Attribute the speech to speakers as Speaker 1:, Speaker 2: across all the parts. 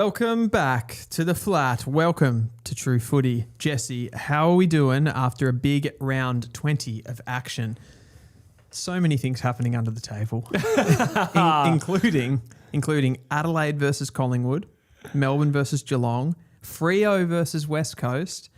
Speaker 1: Welcome back to the flat. Welcome to True Footy. Jesse, how are we doing after a big round 20 of action? So many things happening under the table, including Adelaide versus Collingwood, Melbourne versus Geelong, Freo versus West Coast,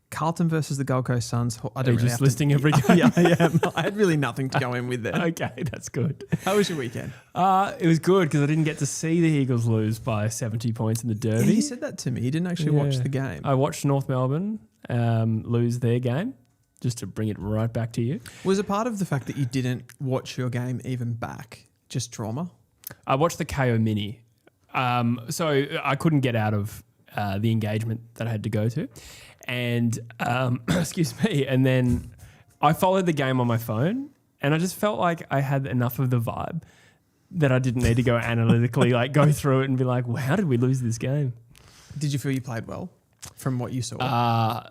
Speaker 1: Carlton versus the Gold Coast Suns.
Speaker 2: I don't really just listing every game.
Speaker 1: Yeah, I am. I had really nothing to go in with there.
Speaker 2: Okay, that's good.
Speaker 1: How was your weekend?
Speaker 2: It was good because I didn't get to see the Eagles lose by 70 points in the Derby.
Speaker 1: Yeah, he said that to me. He didn't actually watch the game.
Speaker 2: I watched North Melbourne lose their game, just to bring it right back to you.
Speaker 1: Was it part of the fact that you didn't watch your game even back? Just trauma?
Speaker 2: I watched the KO Mini. So I couldn't get out of the engagement that I had to go to. And, excuse me, and then I followed the game on my phone and I just felt like I had enough of the vibe that I didn't need to go analytically go through it and be like, well, how did we lose this game?
Speaker 1: Did you feel you played well from what you saw?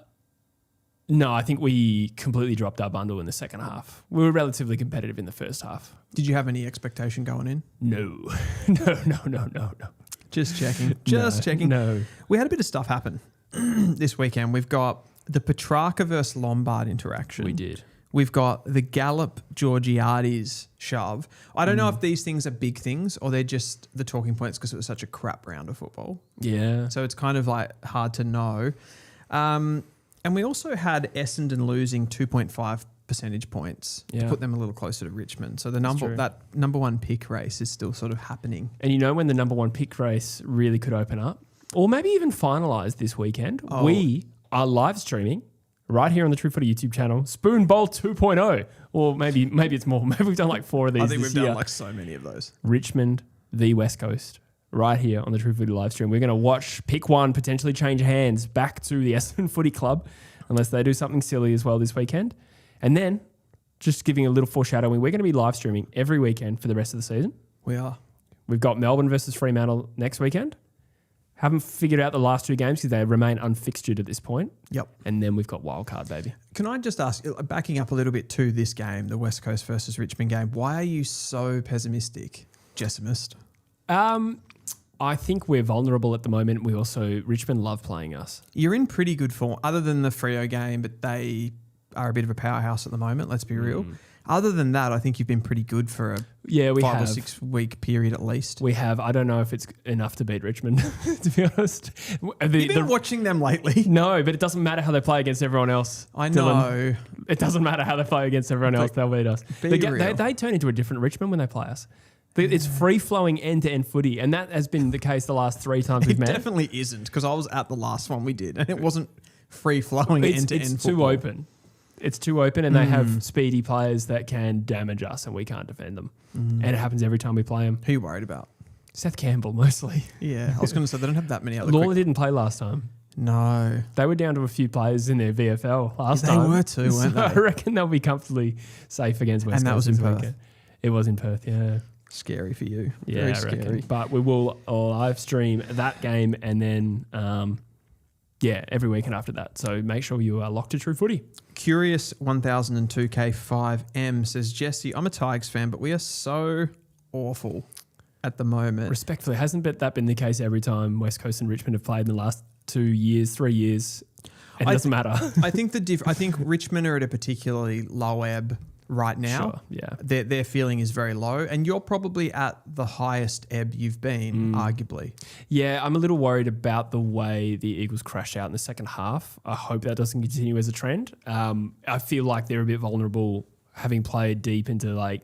Speaker 2: No, I think we completely dropped our bundle in the second half. We were relatively competitive in the first half.
Speaker 1: Did you have any expectation going in?
Speaker 2: No. No.
Speaker 1: Just checking. Checking.
Speaker 2: No.
Speaker 1: We had a bit of stuff happen this weekend. We've got the Petrarca versus Lombard interaction.
Speaker 2: We did.
Speaker 1: We've got the Gallup Georgiades shove. I don't know if these things are big things or they're just the talking points because it was such a crap round of football.
Speaker 2: Yeah.
Speaker 1: So it's kind of hard to know. And we also had Essendon losing 2.5 percentage points to put them a little closer to Richmond. So that number one pick race is still sort of happening.
Speaker 2: And you know when the number one pick race really could open up? Or maybe even finalise this weekend. Oh. We are live streaming right here on the True Footy YouTube channel, Spoon Bowl 2.0. Or maybe it's more. Maybe we've done 4 of these.
Speaker 1: I think
Speaker 2: we've
Speaker 1: done so many of those.
Speaker 2: Richmond v West Coast. Right here on the True Footy live stream. We're going to watch pick one potentially change hands back to the Essendon Footy Club unless they do something silly as well this weekend. And then, just giving a little foreshadowing, we're going to be live streaming every weekend for the rest of the season.
Speaker 1: We are.
Speaker 2: We've got Melbourne versus Fremantle next weekend. Haven't figured out the last 2 games because they remain unfixtured at this point.
Speaker 1: Yep.
Speaker 2: And then we've got wildcard, baby.
Speaker 1: Can I just ask, backing up a little bit to this game, the West Coast versus Richmond game, why are you so pessimistic, Jessamist?
Speaker 2: I think we're vulnerable at the moment. Richmond love playing us.
Speaker 1: You're in pretty good form, other than the Freo game, but they are a bit of a powerhouse at the moment, let's be real. Other than that, I think you've been pretty good for a 5 or 6 week period at least.
Speaker 2: We have. I don't know if it's enough to beat Richmond, to be honest.
Speaker 1: You've been watching them lately?
Speaker 2: No, but it doesn't matter how they play against everyone else.
Speaker 1: I know.
Speaker 2: Dylan. It doesn't matter how they play against everyone else. They'll beat us. They turn into a different Richmond when they play us. It's free-flowing end-to-end footy, and that has been the case the last 3 times we've met.
Speaker 1: It definitely isn't, because I was at the last one we did, and it wasn't free-flowing end-to-end
Speaker 2: It's
Speaker 1: football.
Speaker 2: too open. It's too open, and they have speedy players that can damage us, and we can't defend them. And it happens every time we play them.
Speaker 1: Who are you worried about?
Speaker 2: Seth Campbell, mostly.
Speaker 1: Yeah, I was going to say, they don't have that many other
Speaker 2: Lawler didn't play last time.
Speaker 1: No.
Speaker 2: They were down to a few players in their VFL last time.
Speaker 1: They were too, weren't they?
Speaker 2: I reckon they'll be comfortably safe against West Coast.
Speaker 1: And that was in Perth.
Speaker 2: Weekend. It was in Perth, yeah.
Speaker 1: Scary for you.
Speaker 2: Yeah,
Speaker 1: Very
Speaker 2: I
Speaker 1: scary.
Speaker 2: reckon. But we will live stream that game and then, every weekend after that. So make sure you are locked to True Footy.
Speaker 1: Curious 1002K5M says, Jesse, I'm a Tigers fan, but we are so awful at the moment.
Speaker 2: Respectfully, hasn't that been the case every time West Coast and Richmond have played in the last 2 years, 3 years? And it doesn't matter.
Speaker 1: I think I think Richmond are at a particularly low ebb right now.
Speaker 2: Sure, yeah.
Speaker 1: Their feeling is very low, and you're probably at the highest ebb you've been, arguably.
Speaker 2: Yeah, I'm a little worried about the way the Eagles crash out in the second half. I hope that doesn't continue as a trend. I feel like they're a bit vulnerable, having played deep into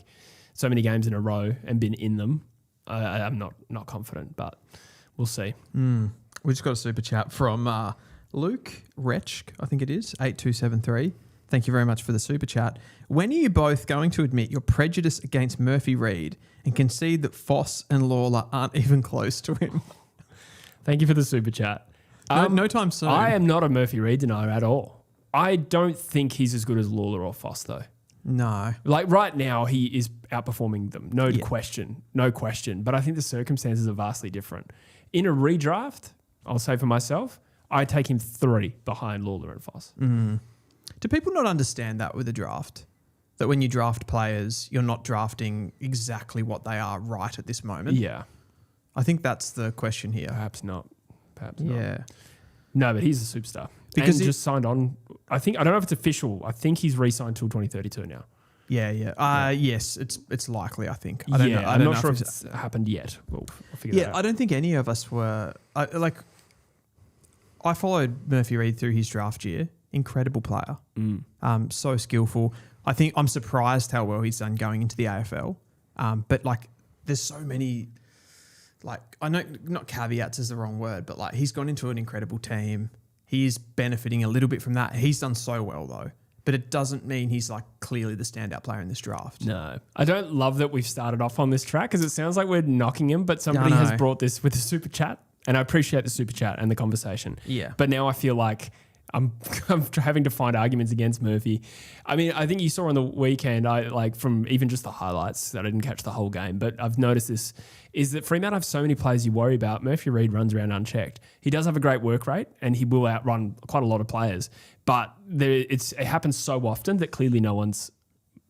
Speaker 2: so many games in a row and been in them. I'm not confident, but we'll see.
Speaker 1: We just got a super chat from Luke Retsch, I think it is, 8273. Thank you very much for the super chat. When are you both going to admit your prejudice against Murphy Reid and concede that Foss and Lawler aren't even close to him?
Speaker 2: Thank you for the super chat.
Speaker 1: No time soon.
Speaker 2: I am not a Murphy Reid denier at all. I don't think he's as good as Lawler or Foss, though.
Speaker 1: No.
Speaker 2: Right now, he is outperforming them. No question. But I think the circumstances are vastly different. In a redraft, I'll say for myself, I take him 3 behind Lawler and Foss.
Speaker 1: Do people not understand that with a draft? That when you draft players, you're not drafting exactly what they are right at this moment?
Speaker 2: Yeah.
Speaker 1: I think that's the question here.
Speaker 2: Perhaps not.
Speaker 1: Yeah.
Speaker 2: No, but he's a superstar.
Speaker 1: Because
Speaker 2: and just signed on. I don't know if it's official. I think he's re-signed till 2032 now.
Speaker 1: Yeah. Yes, it's likely, I think. I don't know.
Speaker 2: I'm not sure if it's happened yet. We'll figure that out.
Speaker 1: I don't think any of us were... I followed Murphy Reid through his draft year. Incredible player. So skillful. I think I'm surprised how well he's done going into the AFL. But there's so many... I know not caveats is the wrong word, but he's gone into an incredible team. He is benefiting a little bit from that. He's done so well though, but it doesn't mean he's clearly the standout player in this draft.
Speaker 2: No, I don't love that we've started off on this track because it sounds like we're knocking him, but somebody has brought this with a super chat, and I appreciate the super chat and the conversation.
Speaker 1: Yeah.
Speaker 2: But now I feel like I'm having to find arguments against Murphy. I mean, I think you saw on the weekend, from even just the highlights, that I didn't catch the whole game, but I've noticed this, is that Fremantle have so many players you worry about. Murphy Reid runs around unchecked. He does have a great work rate and he will outrun quite a lot of players, but it happens so often that clearly no one's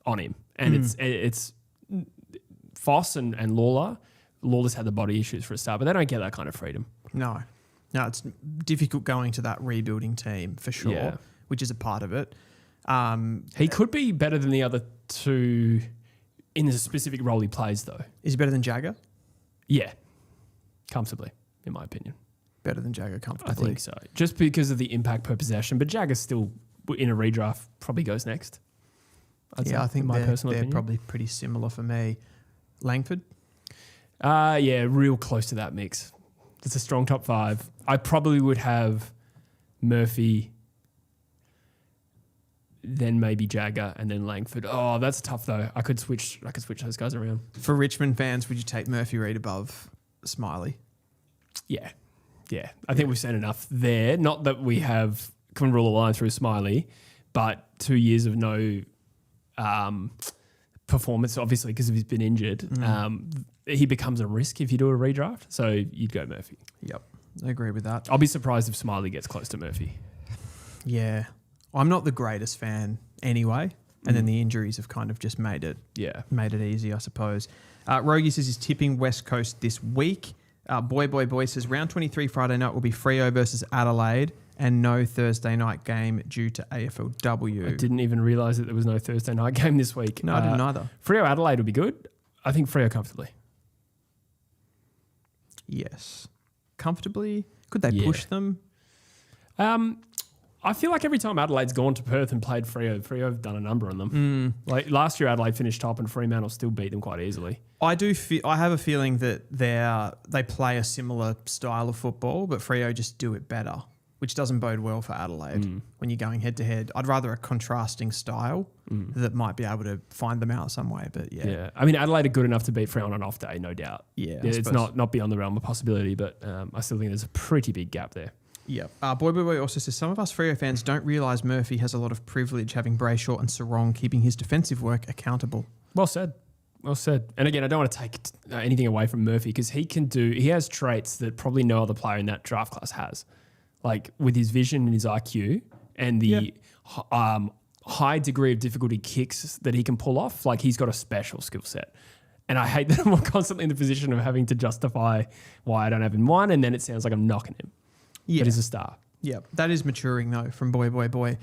Speaker 2: on him. And it's Foss and Lawler. Lawler's had the body issues for a start, but they don't get that kind of freedom.
Speaker 1: No, it's difficult going to that rebuilding team for sure, which is a part of it.
Speaker 2: He could be better than the other two in the specific role he plays, though.
Speaker 1: Is he better than Jagger?
Speaker 2: Yeah, comfortably, in my opinion.
Speaker 1: Better than Jagger comfortably.
Speaker 2: I think so, just because of the impact per possession. But Jagger still, in a redraft, probably goes next.
Speaker 1: I think they're probably pretty similar for me. Langford?
Speaker 2: Real close to that mix. It's a strong top five. I probably would have Murphy, then maybe Jagger, and then Langford. Oh, that's tough though. I could switch those guys around.
Speaker 1: For Richmond fans, would you take Murphy Reid above Smiley?
Speaker 2: Yeah. I think we've said enough there. Not that we can rule a line through Smiley, but 2 years of no performance, obviously, because he's been injured. He becomes a risk if you do a redraft. So you'd go Murphy.
Speaker 1: Yep, I agree with that.
Speaker 2: I'll be surprised if Smiley gets close to Murphy.
Speaker 1: Yeah. I'm not the greatest fan anyway. And then the injuries have kind of just made it easy, I suppose. Rogie says he's tipping West Coast this week. Boy says round 23 Friday night will be Freo versus Adelaide and no Thursday night game due to AFLW.
Speaker 2: I didn't even realise that there was no Thursday night game this week.
Speaker 1: No, I didn't either.
Speaker 2: Freo Adelaide will be good. I think Freo comfortably.
Speaker 1: Yes. Comfortably? Could they push them?
Speaker 2: I feel like every time Adelaide's gone to Perth and played Freo have done a number on them. Last year, Adelaide finished top and Fremantle still beat them quite easily. I
Speaker 1: have a feeling that they play a similar style of football, but Freo just do it better, which doesn't bode well for Adelaide when you're going head to head. I'd rather a contrasting style that might be able to find them out some way. But yeah.
Speaker 2: I mean, Adelaide are good enough to beat Freo on an off day, no doubt.
Speaker 1: Yeah,
Speaker 2: it's not beyond the realm of possibility, but I still think there's a pretty big gap there.
Speaker 1: Yeah. Boy also says, some of us Freo fans don't realise Murphy has a lot of privilege having Brayshaw and Sarong keeping his defensive work accountable.
Speaker 2: Well said. And again, I don't want to take anything away from Murphy because he has traits that probably no other player in that draft class has. Like with his vision and his IQ and the high degree of difficulty kicks that he can pull off, like he's got a special skill set. And I hate that I'm constantly in the position of having to justify why I don't have him one, and then it sounds like I'm knocking him. Yeah. But he's a star.
Speaker 1: Yeah, that is maturing though from boy.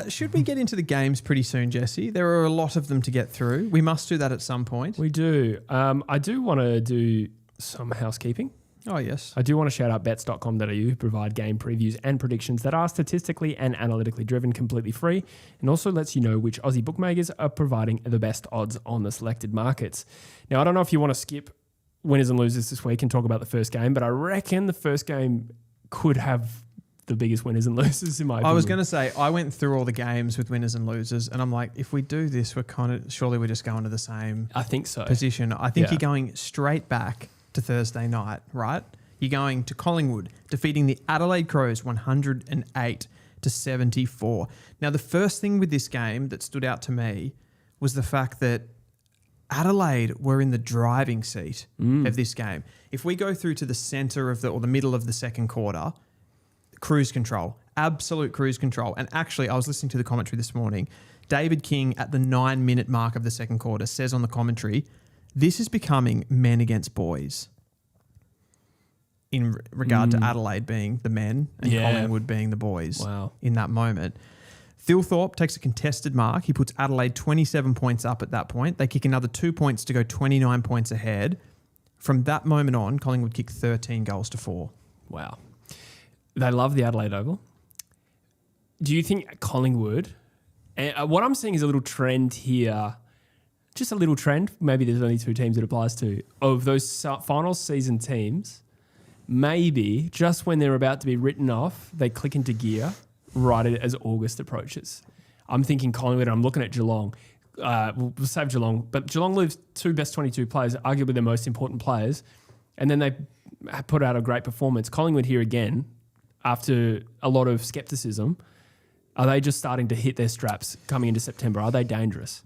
Speaker 1: Should we get into the games pretty soon, Jesse? There are a lot of them to get through. We must do that at some point.
Speaker 2: We do. I do want to do some housekeeping.
Speaker 1: Oh, yes.
Speaker 2: I do want to shout out bets.com.au, who provide game previews and predictions that are statistically and analytically driven, completely free, and also lets you know which Aussie bookmakers are providing the best odds on the selected markets. Now, I don't know if you want to skip winners and losers this week and talk about the first game, but I reckon the first game could have the biggest winners and losers in my opinion.
Speaker 1: I was going to say, I went through all the games with winners and losers, and I'm like, if we do this, surely we're just going to the same
Speaker 2: I think so.
Speaker 1: position. I think you're going straight back to Thursday night, right? You're going to Collingwood, defeating the Adelaide Crows 108-74. Now, the first thing with this game that stood out to me was the fact that Adelaide were in the driving seat of this game. If we go through to the centre of or the middle of the second quarter, cruise control, absolute cruise control. And actually, I was listening to the commentary this morning. David King at the 9-minute mark of the second quarter says on the commentary, this is becoming men against boys. in regard to Adelaide being the men and Collingwood being the boys in that moment. Thilthorpe takes a contested mark. He puts Adelaide 27 points up at that point. They kick another 2 points to go 29 points ahead. From that moment on, Collingwood kick 13 goals to 4.
Speaker 2: Wow. They love the Adelaide Oval. Do you think Collingwood... what I'm seeing is a little trend here, just a little trend, maybe there's only 2 teams it applies to, of those final season teams, maybe just when they're about to be written off, they click into gear right as August approaches. I'm thinking Collingwood, I'm looking at Geelong. We'll save Geelong, but Geelong lose 2 best 22 players, arguably their most important players, and then they put out a great performance. Collingwood here again, after a lot of scepticism, are they just starting to hit their straps coming into September? Are they dangerous?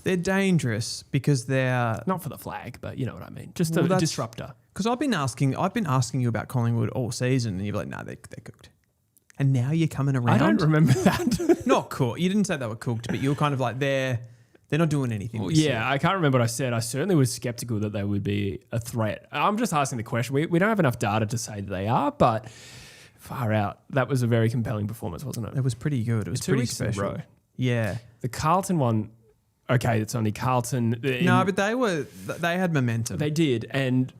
Speaker 1: They're dangerous because they're...
Speaker 2: Not for the flag, but you know what I mean. Just a disruptor.
Speaker 1: Because I've been asking you about Collingwood all season, and you're like, they're cooked. And now you're coming around.
Speaker 2: I don't remember that.
Speaker 1: Not cooked. You didn't say they were cooked, but you were kind of like, they're not doing anything.
Speaker 2: Well, yeah, I can't remember what I said. I certainly was skeptical that they would be a threat. I'm just asking the question. We don't have enough data to say that they are, but far out. That was a very compelling performance, wasn't it?
Speaker 1: It was pretty good. It was pretty special. Yeah.
Speaker 2: The Carlton one, okay, it's only Carlton.
Speaker 1: No, but they had momentum.
Speaker 2: They did. And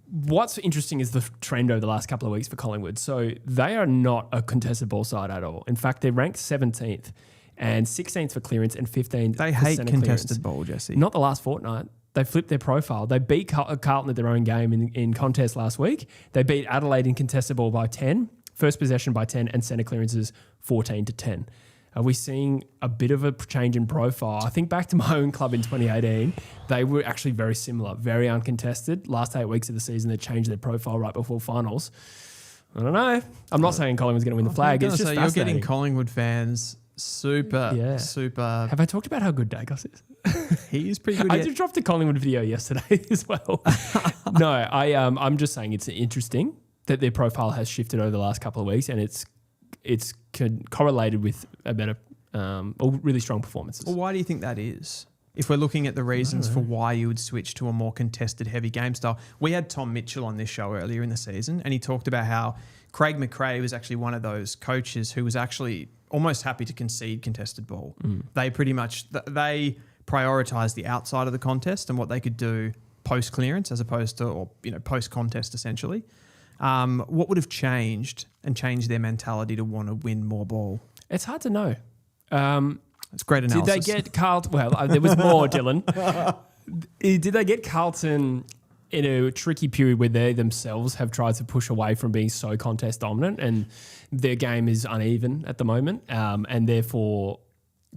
Speaker 2: what's interesting is the trend over the last couple of weeks for Collingwood. So they are not a contested ball side at all. In fact, they're ranked 17th and 16th for clearance and 15th
Speaker 1: They
Speaker 2: for
Speaker 1: hate
Speaker 2: centre
Speaker 1: contested
Speaker 2: clearance.
Speaker 1: ball, Jesse.
Speaker 2: Not the last fortnight. They flipped their profile. They beat Carlton at their own game in contest last week. They beat Adelaide in contested ball by 10, first possession by 10, and centre clearances 14-10. Are we seeing a bit of a change in profile? I think back to my own club in 2018, they were actually very similar, very uncontested. Last 8 weeks of the season, they changed their profile right before finals. I don't know. I'm not saying Collingwood's going to win the flag. It's just
Speaker 1: you're getting Collingwood fans super.
Speaker 2: Have I talked about how good Dagos is?
Speaker 1: He is pretty good.
Speaker 2: I just dropped a Collingwood video yesterday as well. No, I'm just saying it's interesting that their profile has shifted over the last couple of weeks, and it's correlated with a better or really strong performances.
Speaker 1: Well, why do you think that is? If we're looking at the reasons for why you would switch to a more contested heavy game style. We had Tom Mitchell on this show earlier in the season, and he talked about how Craig McRae was actually one of those coaches who was actually almost happy to concede contested ball. They pretty much, they prioritised the outside of the contest and what they could do post-clearance as opposed to, or post-contest essentially. What would have changed and changed their mentality to want to win more ball?
Speaker 2: It's hard to know.
Speaker 1: It's great analysis.
Speaker 2: Did they get Carlton? Well, there was more, Dylan. Did they get Carlton in a tricky period where they themselves have tried to push away from being so contest dominant and their game is uneven at the moment? And therefore,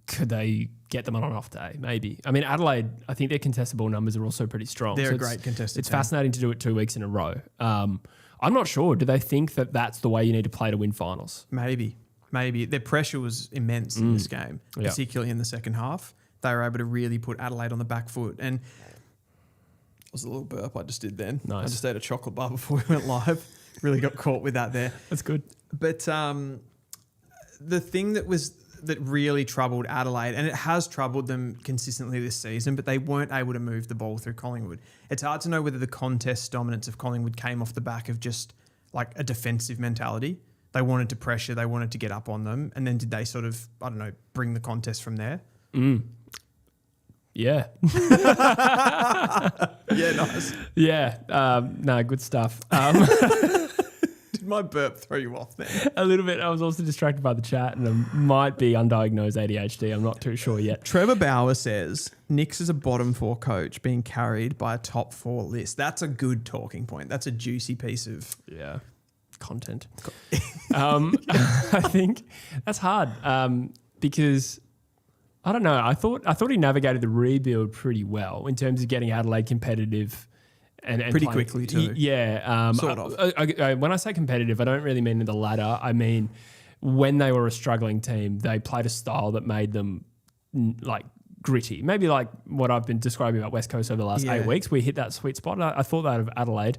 Speaker 2: could they get them on an off day? Maybe. I mean, Adelaide, I think their contested ball numbers are also pretty strong.
Speaker 1: They're a great contested
Speaker 2: It's
Speaker 1: team.
Speaker 2: fascinating to do it 2 weeks in a row. I'm not sure. Do they think that that's the way you need to play to win finals?
Speaker 1: Maybe. Their pressure was immense in this game, particularly in the second half. They were able to really put Adelaide on the back foot. And it was a little burp I just did then.
Speaker 2: Nice.
Speaker 1: I just ate a chocolate bar before we went live. Really got caught with that there.
Speaker 2: That's good.
Speaker 1: But the thing that really troubled Adelaide, and it has troubled them consistently this season, but they weren't able to move the ball through Collingwood. It's hard to know whether the contest dominance of Collingwood came off the back of just like a defensive mentality. They wanted to pressure, they wanted to get up on them, and then did they sort of, I don't know, bring the contest from there?
Speaker 2: Yeah.
Speaker 1: Yeah, nice.
Speaker 2: Yeah. No, good stuff.
Speaker 1: Did my burp throw you off there?
Speaker 2: A little bit. I was also distracted by the chat and it might be undiagnosed ADHD. I'm not too sure yet.
Speaker 1: Trevor Bauer says, Nix is a bottom 4 coach being carried by a top 4 list. That's a good talking point. That's a juicy piece of...
Speaker 2: Yeah. Content. I think that's hard because I don't know. I thought he navigated the rebuild pretty well in terms of getting Adelaide competitive and
Speaker 1: pretty
Speaker 2: playing,
Speaker 1: quickly too.
Speaker 2: Yeah,
Speaker 1: sort of.
Speaker 2: When I say competitive, I don't really mean in the ladder. I mean when they were a struggling team, they played a style that made them like gritty. Maybe like what I've been describing about West Coast over the last 8 weeks. We hit that sweet spot. I thought that of Adelaide.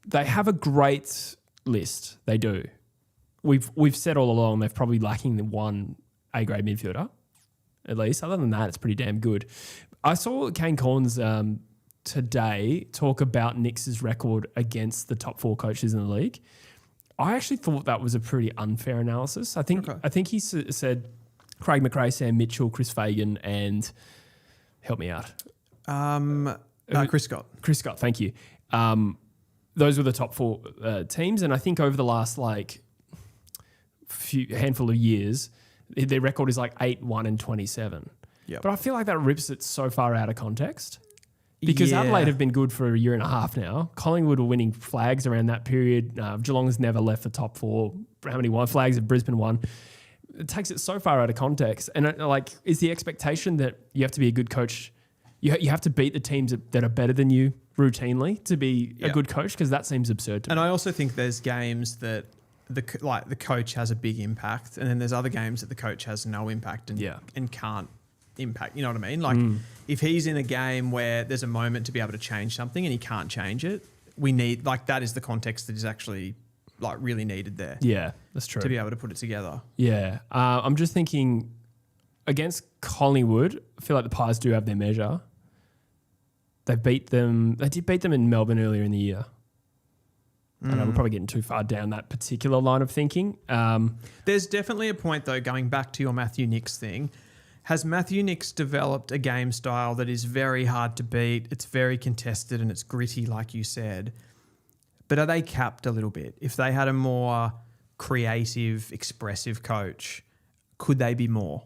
Speaker 2: They have a great list. They do. We've said all along they're probably lacking the one A-grade midfielder, at least. Other than that, it's pretty damn good. I saw Kane Corns today talk about Nick's record against the top 4 coaches in the league. I actually thought that was a pretty unfair analysis. I think he said Craig McRae, Sam Mitchell, Chris Fagan, and help me out.
Speaker 1: Chris Scott.
Speaker 2: Chris Scott, thank you. Those were the top 4 teams, and I think over the last handful of years, their record is 8-1 and 27.
Speaker 1: Yep.
Speaker 2: But I feel like that rips it so far out of context. Because Adelaide have been good for a year and a half now. Collingwood were winning flags around that period. Geelong's never left the top 4. How many flags have Brisbane won? It takes it so far out of context. And is the expectation that you have to be a good coach? You have to beat the teams that are better than you routinely to be a good coach? Because that seems absurd to me.
Speaker 1: And I also think there's games that the coach has a big impact, and then there's other games that the coach has no impact and can't impact. You know what I mean? If he's in a game where there's a moment to be able to change something and he can't change it, we need that is the context that is actually really needed there.
Speaker 2: Yeah, that's true.
Speaker 1: To be able to put it together.
Speaker 2: Yeah. I'm just thinking against Collingwood, I feel like the Pies do have their measure. They did beat them in Melbourne earlier in the year. I know we're probably getting too far down that particular line of thinking.
Speaker 1: There's definitely a point, though, going back to your Matthew Nicks thing. Has Matthew Nicks developed a game style that is very hard to beat? It's very contested and it's gritty, like you said. But are they capped a little bit? If they had a more creative, expressive coach, could they be more?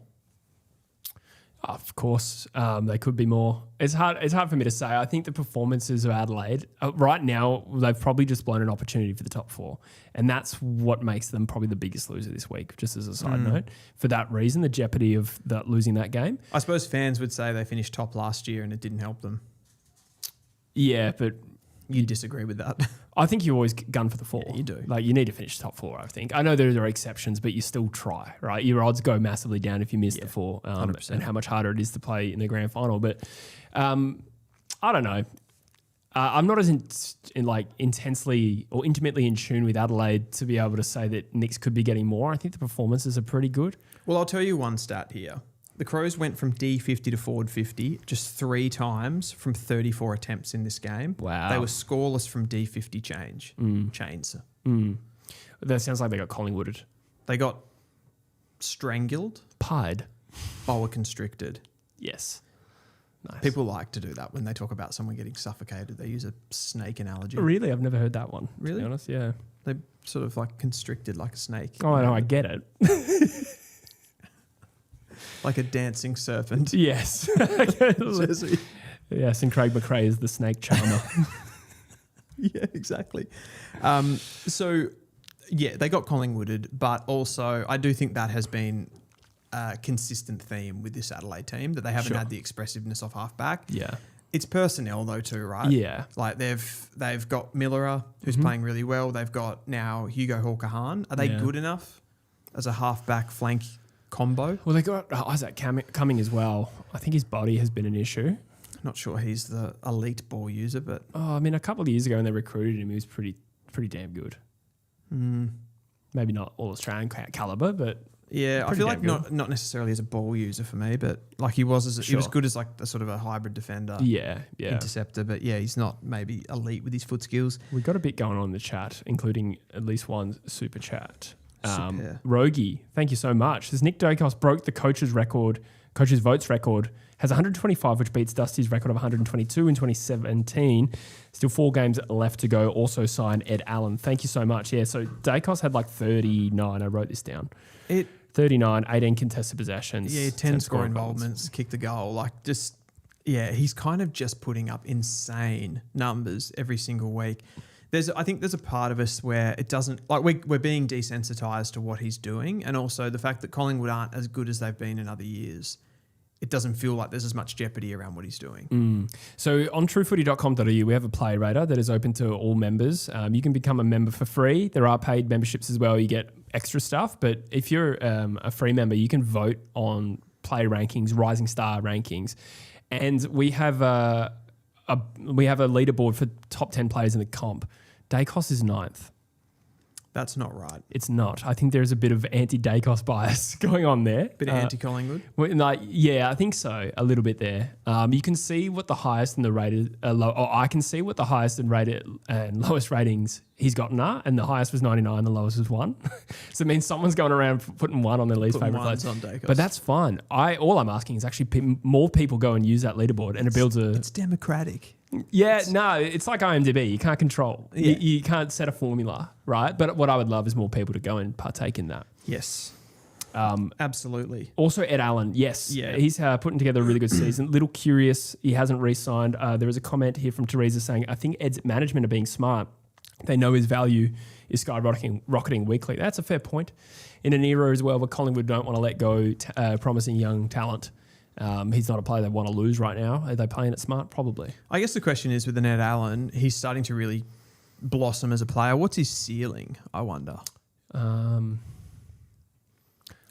Speaker 2: Of course, they could be more. It's hard for me to say. I think the performances of Adelaide right now, they've probably just blown an opportunity for the top 4, and that's what makes them probably the biggest loser this week. Just as a side note, for that reason, the jeopardy of losing that game.
Speaker 1: I suppose fans would say they finished top last year and it didn't help them.
Speaker 2: Yeah, but
Speaker 1: you disagree with that.
Speaker 2: I think you always gun for the 4.
Speaker 1: Yeah, you do.
Speaker 2: You need to finish top 4, I think. I know there are exceptions, but you still try, right? Your odds go massively down if you miss the 4, and how much harder it is to play in the grand final. But I don't know. I'm not as intensely or intimately in tune with Adelaide to be able to say that Nicks could be getting more. I think the performances are pretty good.
Speaker 1: Well, I'll tell you one stat here. The Crows went from D50 to forward 50 just 3 times from 34 attempts in this game.
Speaker 2: Wow.
Speaker 1: They were scoreless from D50 chains.
Speaker 2: That sounds like they got Collingwooded.
Speaker 1: They got strangled.
Speaker 2: Pied.
Speaker 1: Boa constricted.
Speaker 2: Yes. Nice.
Speaker 1: People like to do that when they talk about someone getting suffocated. They use a snake analogy.
Speaker 2: Really? I've never heard that one.
Speaker 1: Really?
Speaker 2: To be honest, yeah.
Speaker 1: They sort of constricted like a snake.
Speaker 2: Oh, I know. I get it.
Speaker 1: Like a dancing serpent.
Speaker 2: Yes. Yes, and Craig McRae is the snake charmer.
Speaker 1: Yeah, exactly. They got Collingwooded, but also I do think that has been a consistent theme with this Adelaide team, that they haven't had the expressiveness off halfback.
Speaker 2: Yeah.
Speaker 1: It's personnel though too, right?
Speaker 2: Yeah.
Speaker 1: They've got Millerer, who's playing really well. They've got now Hugo Hawker-Hahn. Are they good enough as a halfback flank combo?
Speaker 2: Well, they got Isaac Cumming as well. I think his body has been an issue.
Speaker 1: Not sure he's the elite ball user, but
Speaker 2: a couple of years ago when they recruited him, he was pretty damn good. Maybe not all Australian caliber, but
Speaker 1: yeah, I feel like not necessarily as a ball user for me, but he was he was good as a sort of a hybrid defender.
Speaker 2: Yeah,
Speaker 1: interceptor, but he's not maybe elite with his foot skills.
Speaker 2: We got a bit going on in the chat, including at least one super chat.
Speaker 1: Super.
Speaker 2: Rogie, thank you so much. Says Nick Dacos broke the coach's votes record, has 125, which beats Dusty's record of 122 in 2017. Still 4 games left to go. Also signed Ed Allen. Thank you so much. Yeah, so Dacos had 39. I wrote this down. 39, 18 contested possessions.
Speaker 1: Yeah, 10 score involvements, kicked the goal. He's kind of just putting up insane numbers every single week. I think there's a part of us where it doesn't, we're being desensitized to what he's doing, and also the fact that Collingwood aren't as good as they've been in other years. It doesn't feel like there's as much jeopardy around what he's doing.
Speaker 2: So on truefooty.com.au, we have a play rater that is open to all members. You can become a member for free. There are paid memberships as well. You get extra stuff. But if you're a free member, you can vote on play rankings, rising star rankings. And we have a leaderboard for top 10 players in the comp. Dacos is 9th.
Speaker 1: That's not right.
Speaker 2: It's not. I think there's a bit of anti-Dacos bias going on there.
Speaker 1: Bit of anti-Collingwood?
Speaker 2: Yeah, I think so. A little bit there. You can see what the highest and the rated, I can see what the highest and rated and lowest ratings he's gotten are, and the highest was 99, the lowest was 1. So it means someone's going around putting 1 on their least favourite players.
Speaker 1: On Dacos.
Speaker 2: But that's fine. All I'm asking is actually more people go and use that leaderboard, and it builds a...
Speaker 1: It's democratic.
Speaker 2: Yeah, no, it's like IMDb. You can't control.
Speaker 1: Yeah.
Speaker 2: You can't set a formula, right? But what I would love is more people to go and partake in that.
Speaker 1: Yes. Absolutely.
Speaker 2: Also, Ed Allen, yes.
Speaker 1: Yeah.
Speaker 2: He's putting together a really good season. Little curious, he hasn't re-signed. There was a comment here from Teresa saying, I think Ed's management are being smart. They know his value is rocketing weekly. That's a fair point. In an era as well where Collingwood don't want to let go promising young talent. He's not a player they want to lose right now. Are they playing it smart? Probably.
Speaker 1: I guess the question is with the Ed Allen, he's starting to really blossom as a player. What's his ceiling, I wonder? I'm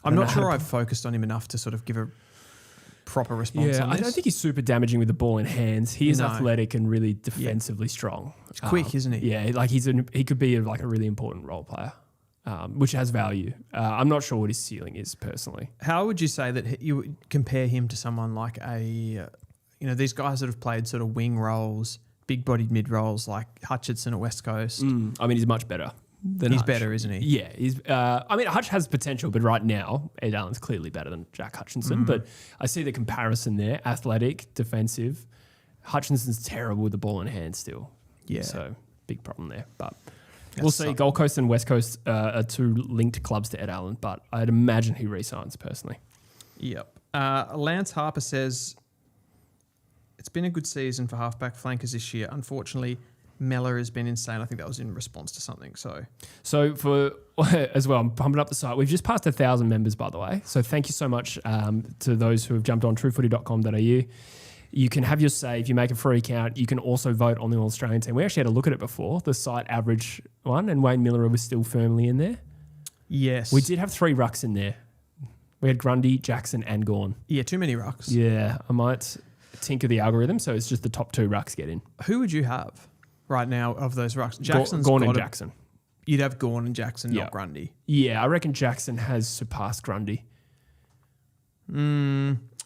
Speaker 1: not sure I've focused on him enough to sort of give a proper response on this.
Speaker 2: I don't think he's super damaging with the ball in hands. He is athletic and really defensively strong.
Speaker 1: He's quick, isn't he?
Speaker 2: Yeah, like he could be like a really important role player. Which has value. I'm not sure what his ceiling is personally.
Speaker 1: How would you say that you would compare him to someone like these guys that have played sort of wing roles, big-bodied mid roles like Hutchinson at West Coast?
Speaker 2: I mean, he's much better than
Speaker 1: He's
Speaker 2: Hutch.
Speaker 1: better, isn't he?
Speaker 2: Yeah. Hutch has potential, but right now, Ed Allen's clearly better than Jack Hutchinson. But I see the comparison there. Athletic, defensive. Hutchinson's terrible with the ball in hand still.
Speaker 1: Yeah.
Speaker 2: So, big problem there. But... we'll see. Gold Coast and West Coast are 2 linked clubs to Ed Allen, but I'd imagine he re-signs personally.
Speaker 1: Yep. Lance Harper says, it's been a good season for halfback flankers this year. Unfortunately, Mellor has been insane. I think that was in response to something. So for as well, I'm pumping up the site. We've just passed 1,000 members, by the way. So thank you so much to those who have jumped on truefooty.com.au. You can have your say. If you make a free account, you can also vote on the All-Australian team. We actually had a look at it before, the site average one, and Wayne Miller was still firmly in there. Yes.
Speaker 2: We did have 3 rucks in there. We had Grundy, Jackson, and Gawn.
Speaker 1: Yeah, too many rucks.
Speaker 2: Yeah, I might tinker the algorithm so it's just the top 2 rucks get in.
Speaker 1: Who would you have right now of those rucks? Jackson's
Speaker 2: Gawn and Jackson.
Speaker 1: You'd have Gawn and Jackson, not Grundy.
Speaker 2: Yeah, I reckon Jackson has surpassed Grundy.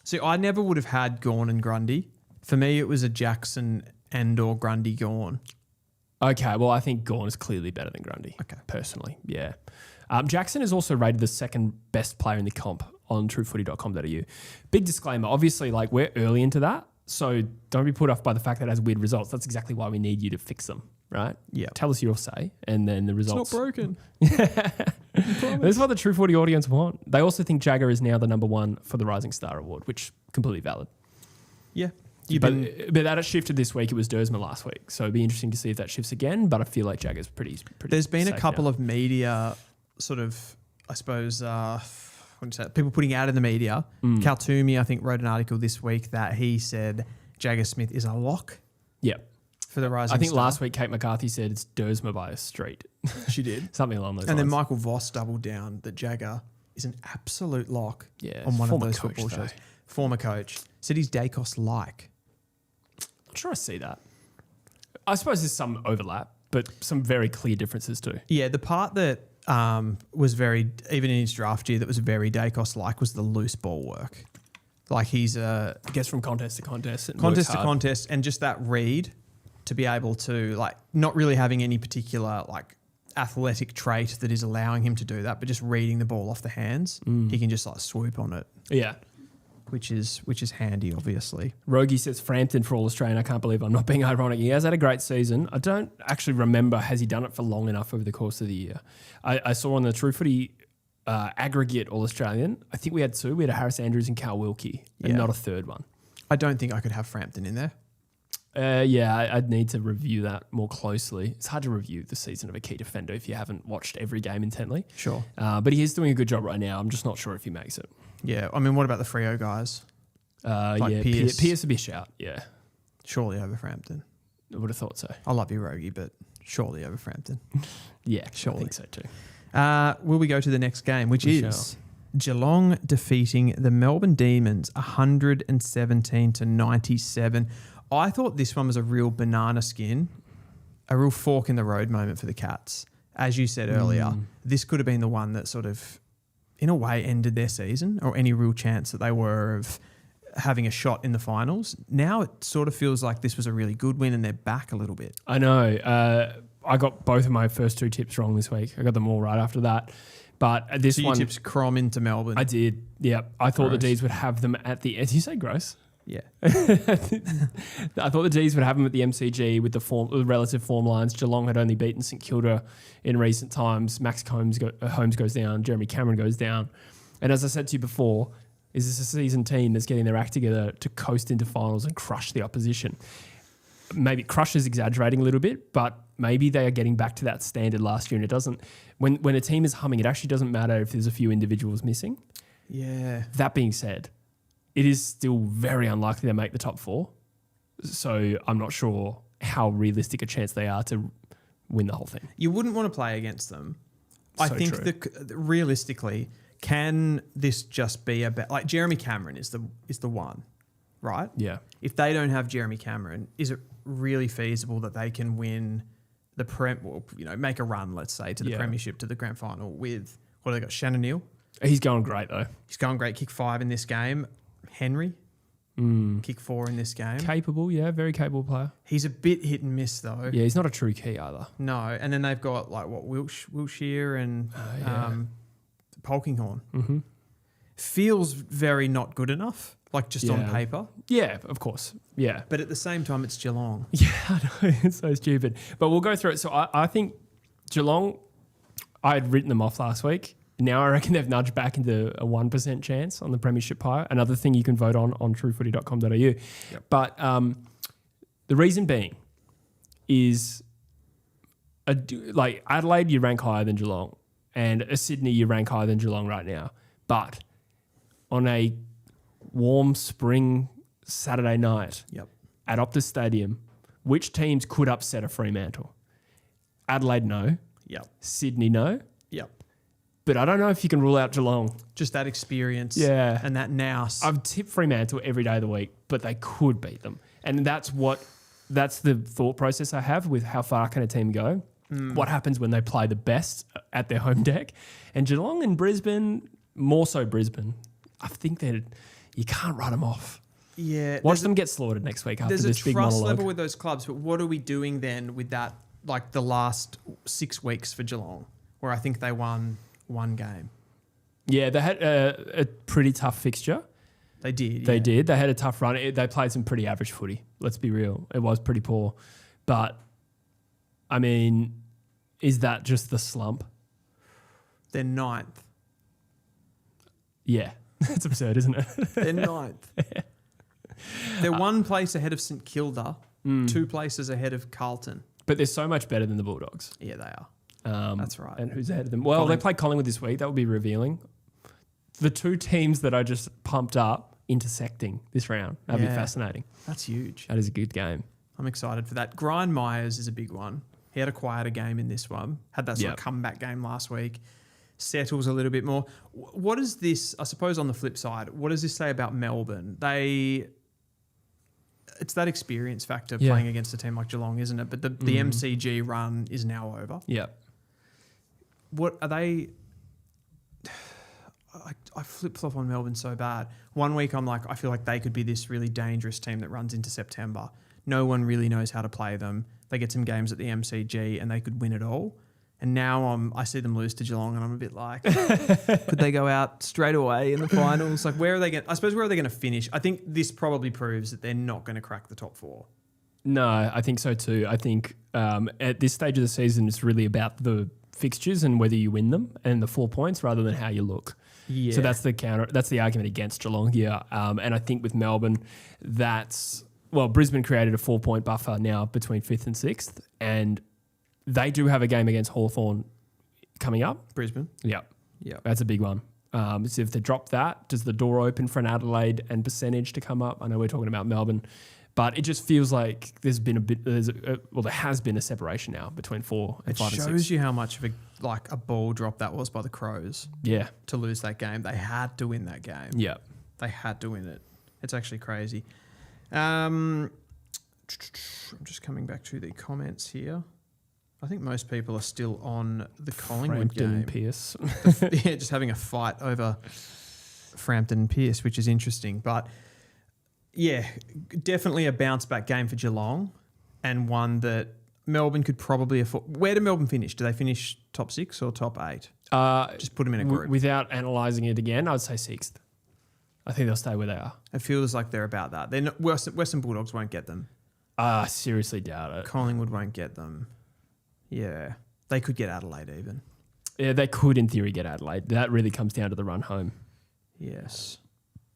Speaker 1: See, I never would have had Gawn and Grundy. For me, it was a Jackson and or Grundy Gawn.
Speaker 2: Okay, well, I think Gawn is clearly better than Grundy.
Speaker 1: Okay.
Speaker 2: Personally, yeah. Jackson is also rated the 2nd best player in the comp on truefooty.com.au. Big disclaimer, obviously, like we're early into that, so don't be put off by the fact that it has weird results. That's exactly why we need you to fix them, right?
Speaker 1: Yeah.
Speaker 2: Tell us your say, and then the results.
Speaker 1: It's not broken.
Speaker 2: This is what the True Footy audience want. They also think Jagger is now the number 1 for the Rising Star Award, which completely valid.
Speaker 1: Yeah.
Speaker 2: But that has shifted this week. It was Dersma last week. So it'd be interesting to see if that shifts again. But I feel like Jagger's pretty
Speaker 1: There's been a couple
Speaker 2: now.
Speaker 1: of media sort of, I suppose, people putting out in the media. Kaltoumi, I think, wrote an article this week that he said Jagger Smith is a lock.
Speaker 2: Yeah.
Speaker 1: For the Rising Star.
Speaker 2: I think last week Kate McCarthy said it's Dersma by a street.
Speaker 1: She did.
Speaker 2: Something along those lines.
Speaker 1: And then Michael Voss doubled down that Jagger is an absolute lock on one of those football shows. Former coach. Said he's Dacos-like.
Speaker 2: I'm sure I see that. I suppose there's some overlap, but some very clear differences too.
Speaker 1: Yeah, the part that was very, even in his draft year, that was very Dacos-like was the loose ball work. Like he's
Speaker 2: I guess from contest to contest.
Speaker 1: Contest, and just that read to be able to, like, not really having any particular, like, athletic trait that is allowing him to do that, but just reading the ball off the hands, he can just, like, swoop on it.
Speaker 2: Yeah.
Speaker 1: Which is handy, obviously.
Speaker 2: Rogie says Frampton for All-Australian. I can't believe I'm not being ironic. He has had a great season. I don't actually remember, has he done it for long enough over the course of the year? I saw on the True Footy aggregate All-Australian, I think we had 2. We had a Harris Andrews and Cal Wilkie, and not a 3rd one.
Speaker 1: I don't think I could have Frampton in there.
Speaker 2: I'd need to review that more closely. It's hard to review the season of a key defender if you haven't watched every game intently.
Speaker 1: Sure.
Speaker 2: But he is doing a good job right now. I'm just not sure if he makes it.
Speaker 1: Yeah. I mean, what about the Freo guys?
Speaker 2: Pierce would be a shout. Yeah.
Speaker 1: Surely over Frampton.
Speaker 2: I would have thought so.
Speaker 1: I love you, Rogie, but surely over Frampton.
Speaker 2: Yeah,
Speaker 1: surely.
Speaker 2: I think so too.
Speaker 1: Will we go to the next game, which is Geelong defeating the Melbourne Demons 117-97. I thought this one was a real banana skin, a real fork in the road moment for the Cats. as you said earlier, this could have been the one that sort of, in a way, ended their season or any real chance that they were of having a shot in the finals. Now it sort of feels like this was a really good win and they're back a little bit.
Speaker 2: I know. I got both of my first 2 tips wrong this week. I got them all right after that. But this
Speaker 1: so
Speaker 2: one...
Speaker 1: you tipped Crom into Melbourne.
Speaker 2: I did, yeah. I thought
Speaker 1: Gross.
Speaker 2: the D's would have them at the... Did you say gross?
Speaker 1: Yeah.
Speaker 2: I thought the D's would have them at the MCG with the relative form lines. Geelong had only beaten St Kilda in recent times. Max Holmes goes down. Jeremy Cameron goes down. And as I said to you before, is this a seasoned team that's getting their act together to coast into finals and crush the opposition? Maybe crush is exaggerating a little bit, but maybe they are getting back to that standard last year. And it doesn't... When a team is humming, it actually doesn't matter if there's a few individuals missing.
Speaker 1: Yeah.
Speaker 2: That being said, it is still very unlikely they make the top 4. So I'm not sure how realistic a chance they are to win the whole thing.
Speaker 1: You wouldn't want to play against them. I
Speaker 2: So
Speaker 1: think
Speaker 2: true.
Speaker 1: Realistically, can this just be about... Like, Jeremy Cameron is the one, right?
Speaker 2: Yeah.
Speaker 1: If they don't have Jeremy Cameron, is it really feasible that they can win the make a run, let's say, to the Premiership, to the grand final with, what have they got, Shannon Neal?
Speaker 2: He's going great, though.
Speaker 1: He's going great. Kick 5 in this game. Henry, kick 4 in this game.
Speaker 2: Capable, yeah, very capable player.
Speaker 1: He's a bit hit and miss, though.
Speaker 2: Yeah, he's not a true key either.
Speaker 1: No, and then they've got, like, what, Wiltshire and Polkinghorne.
Speaker 2: Mm-hmm.
Speaker 1: Feels very not good enough, like just on paper.
Speaker 2: Yeah, of course. Yeah.
Speaker 1: But at the same time, it's Geelong.
Speaker 2: Yeah, I know. It's so stupid. But we'll go through it. So I think Geelong, I had written them off last week. Now I reckon they've nudged back into a 1% chance on the Premiership pie. Another thing you can vote on truefooty.com.au. Yep. But the reason being is like Adelaide, you rank higher than Geelong, and a Sydney, you rank higher than Geelong right now. But on a warm spring Saturday night at Optus Stadium, which teams could upset a Fremantle? Adelaide, no.
Speaker 1: Yep.
Speaker 2: Sydney, no.
Speaker 1: Yep.
Speaker 2: But I don't know if you can rule out Geelong.
Speaker 1: Just that experience.
Speaker 2: Yeah.
Speaker 1: And that nous.
Speaker 2: I've tipped Fremantle every day of the week, but they could beat them. And that's the thought process I have with how far can a team go. What happens when they play the best at their home deck? And Geelong and Brisbane, more so Brisbane, I think that you can't write them off.
Speaker 1: Yeah.
Speaker 2: Watch them get slaughtered next week after this big monologue.
Speaker 1: There's a trust level with those clubs, but what are we doing then with that, like the last 6 weeks for Geelong, where I think they won one game?
Speaker 2: Yeah, they had a pretty tough fixture.
Speaker 1: They did.
Speaker 2: They did. They had a tough run. They played some pretty average footy. Let's be real. It was pretty poor. But, I mean, is that just the slump?
Speaker 1: They're 9th.
Speaker 2: Yeah. That's absurd, isn't it?
Speaker 1: They're 9th. They're one place ahead of St Kilda, 2 places ahead of Carlton.
Speaker 2: But they're so much better than the Bulldogs.
Speaker 1: Yeah, they are. That's right.
Speaker 2: And who's ahead of them? Well, they played Collingwood this week. That would be revealing. The 2 teams that I just pumped up intersecting this round. That'd be fascinating.
Speaker 1: That's huge.
Speaker 2: That is a good game.
Speaker 1: I'm excited for that. Grind Myers is a big one. He had a quieter game in this one. Had that sort of comeback game last week. Settles a little bit more. What is this, I suppose on the flip side, what does this say about Melbourne? It's that experience factor playing against a team like Geelong, isn't it? But the MCG run is now over.
Speaker 2: Yeah.
Speaker 1: What are they... I flip-flop on Melbourne so bad. One week I'm like, I feel like they could be this really dangerous team that runs into September. No one really knows how to play them. They get some games at the MCG and they could win it all. And now I see them lose to Geelong and I'm a bit like, could they go out straight away in the finals? Like, where are they going to finish? I think this probably proves that they're not going to crack the top 4.
Speaker 2: No, I think so too. I think at this stage of the season, it's really about the fixtures and whether you win them and the 4 points rather than how you look. Yeah. So that's the argument against Geelong here. And I think with Melbourne, Brisbane created a 4-point buffer now between 5th and 6th, and they do have a game against Hawthorn coming up.
Speaker 1: Brisbane.
Speaker 2: Yeah. That's a big one. So if they drop that, does the door open for an Adelaide and percentage to come up? I know we're talking about Melbourne, but it just feels like there has been a separation now between 4 and 5 and 6.
Speaker 1: It shows you how much of a ball drop that was by the Crows.
Speaker 2: Yeah.
Speaker 1: To lose that game. They had to win that game.
Speaker 2: Yeah.
Speaker 1: They had to win it. It's actually crazy. I'm just coming back to the comments here. I think most people are still on the Collingwood
Speaker 2: Frampton
Speaker 1: game.
Speaker 2: Pierce.
Speaker 1: Yeah, just having a fight over Frampton and Pierce, which is interesting. But yeah, definitely a bounce back game for Geelong, and one that Melbourne could probably afford. Where do Melbourne finish? Do they finish top 6 or top 8? Just put them in a group.
Speaker 2: Without analysing it again, I'd say 6th. I think they'll stay where they are.
Speaker 1: It feels like they're about that. They're not, Western Bulldogs won't get them.
Speaker 2: I seriously doubt it.
Speaker 1: Collingwood won't get them. Yeah. They could get Adelaide even.
Speaker 2: Yeah, they could in theory get Adelaide. That really comes down to the run home.
Speaker 1: Yes.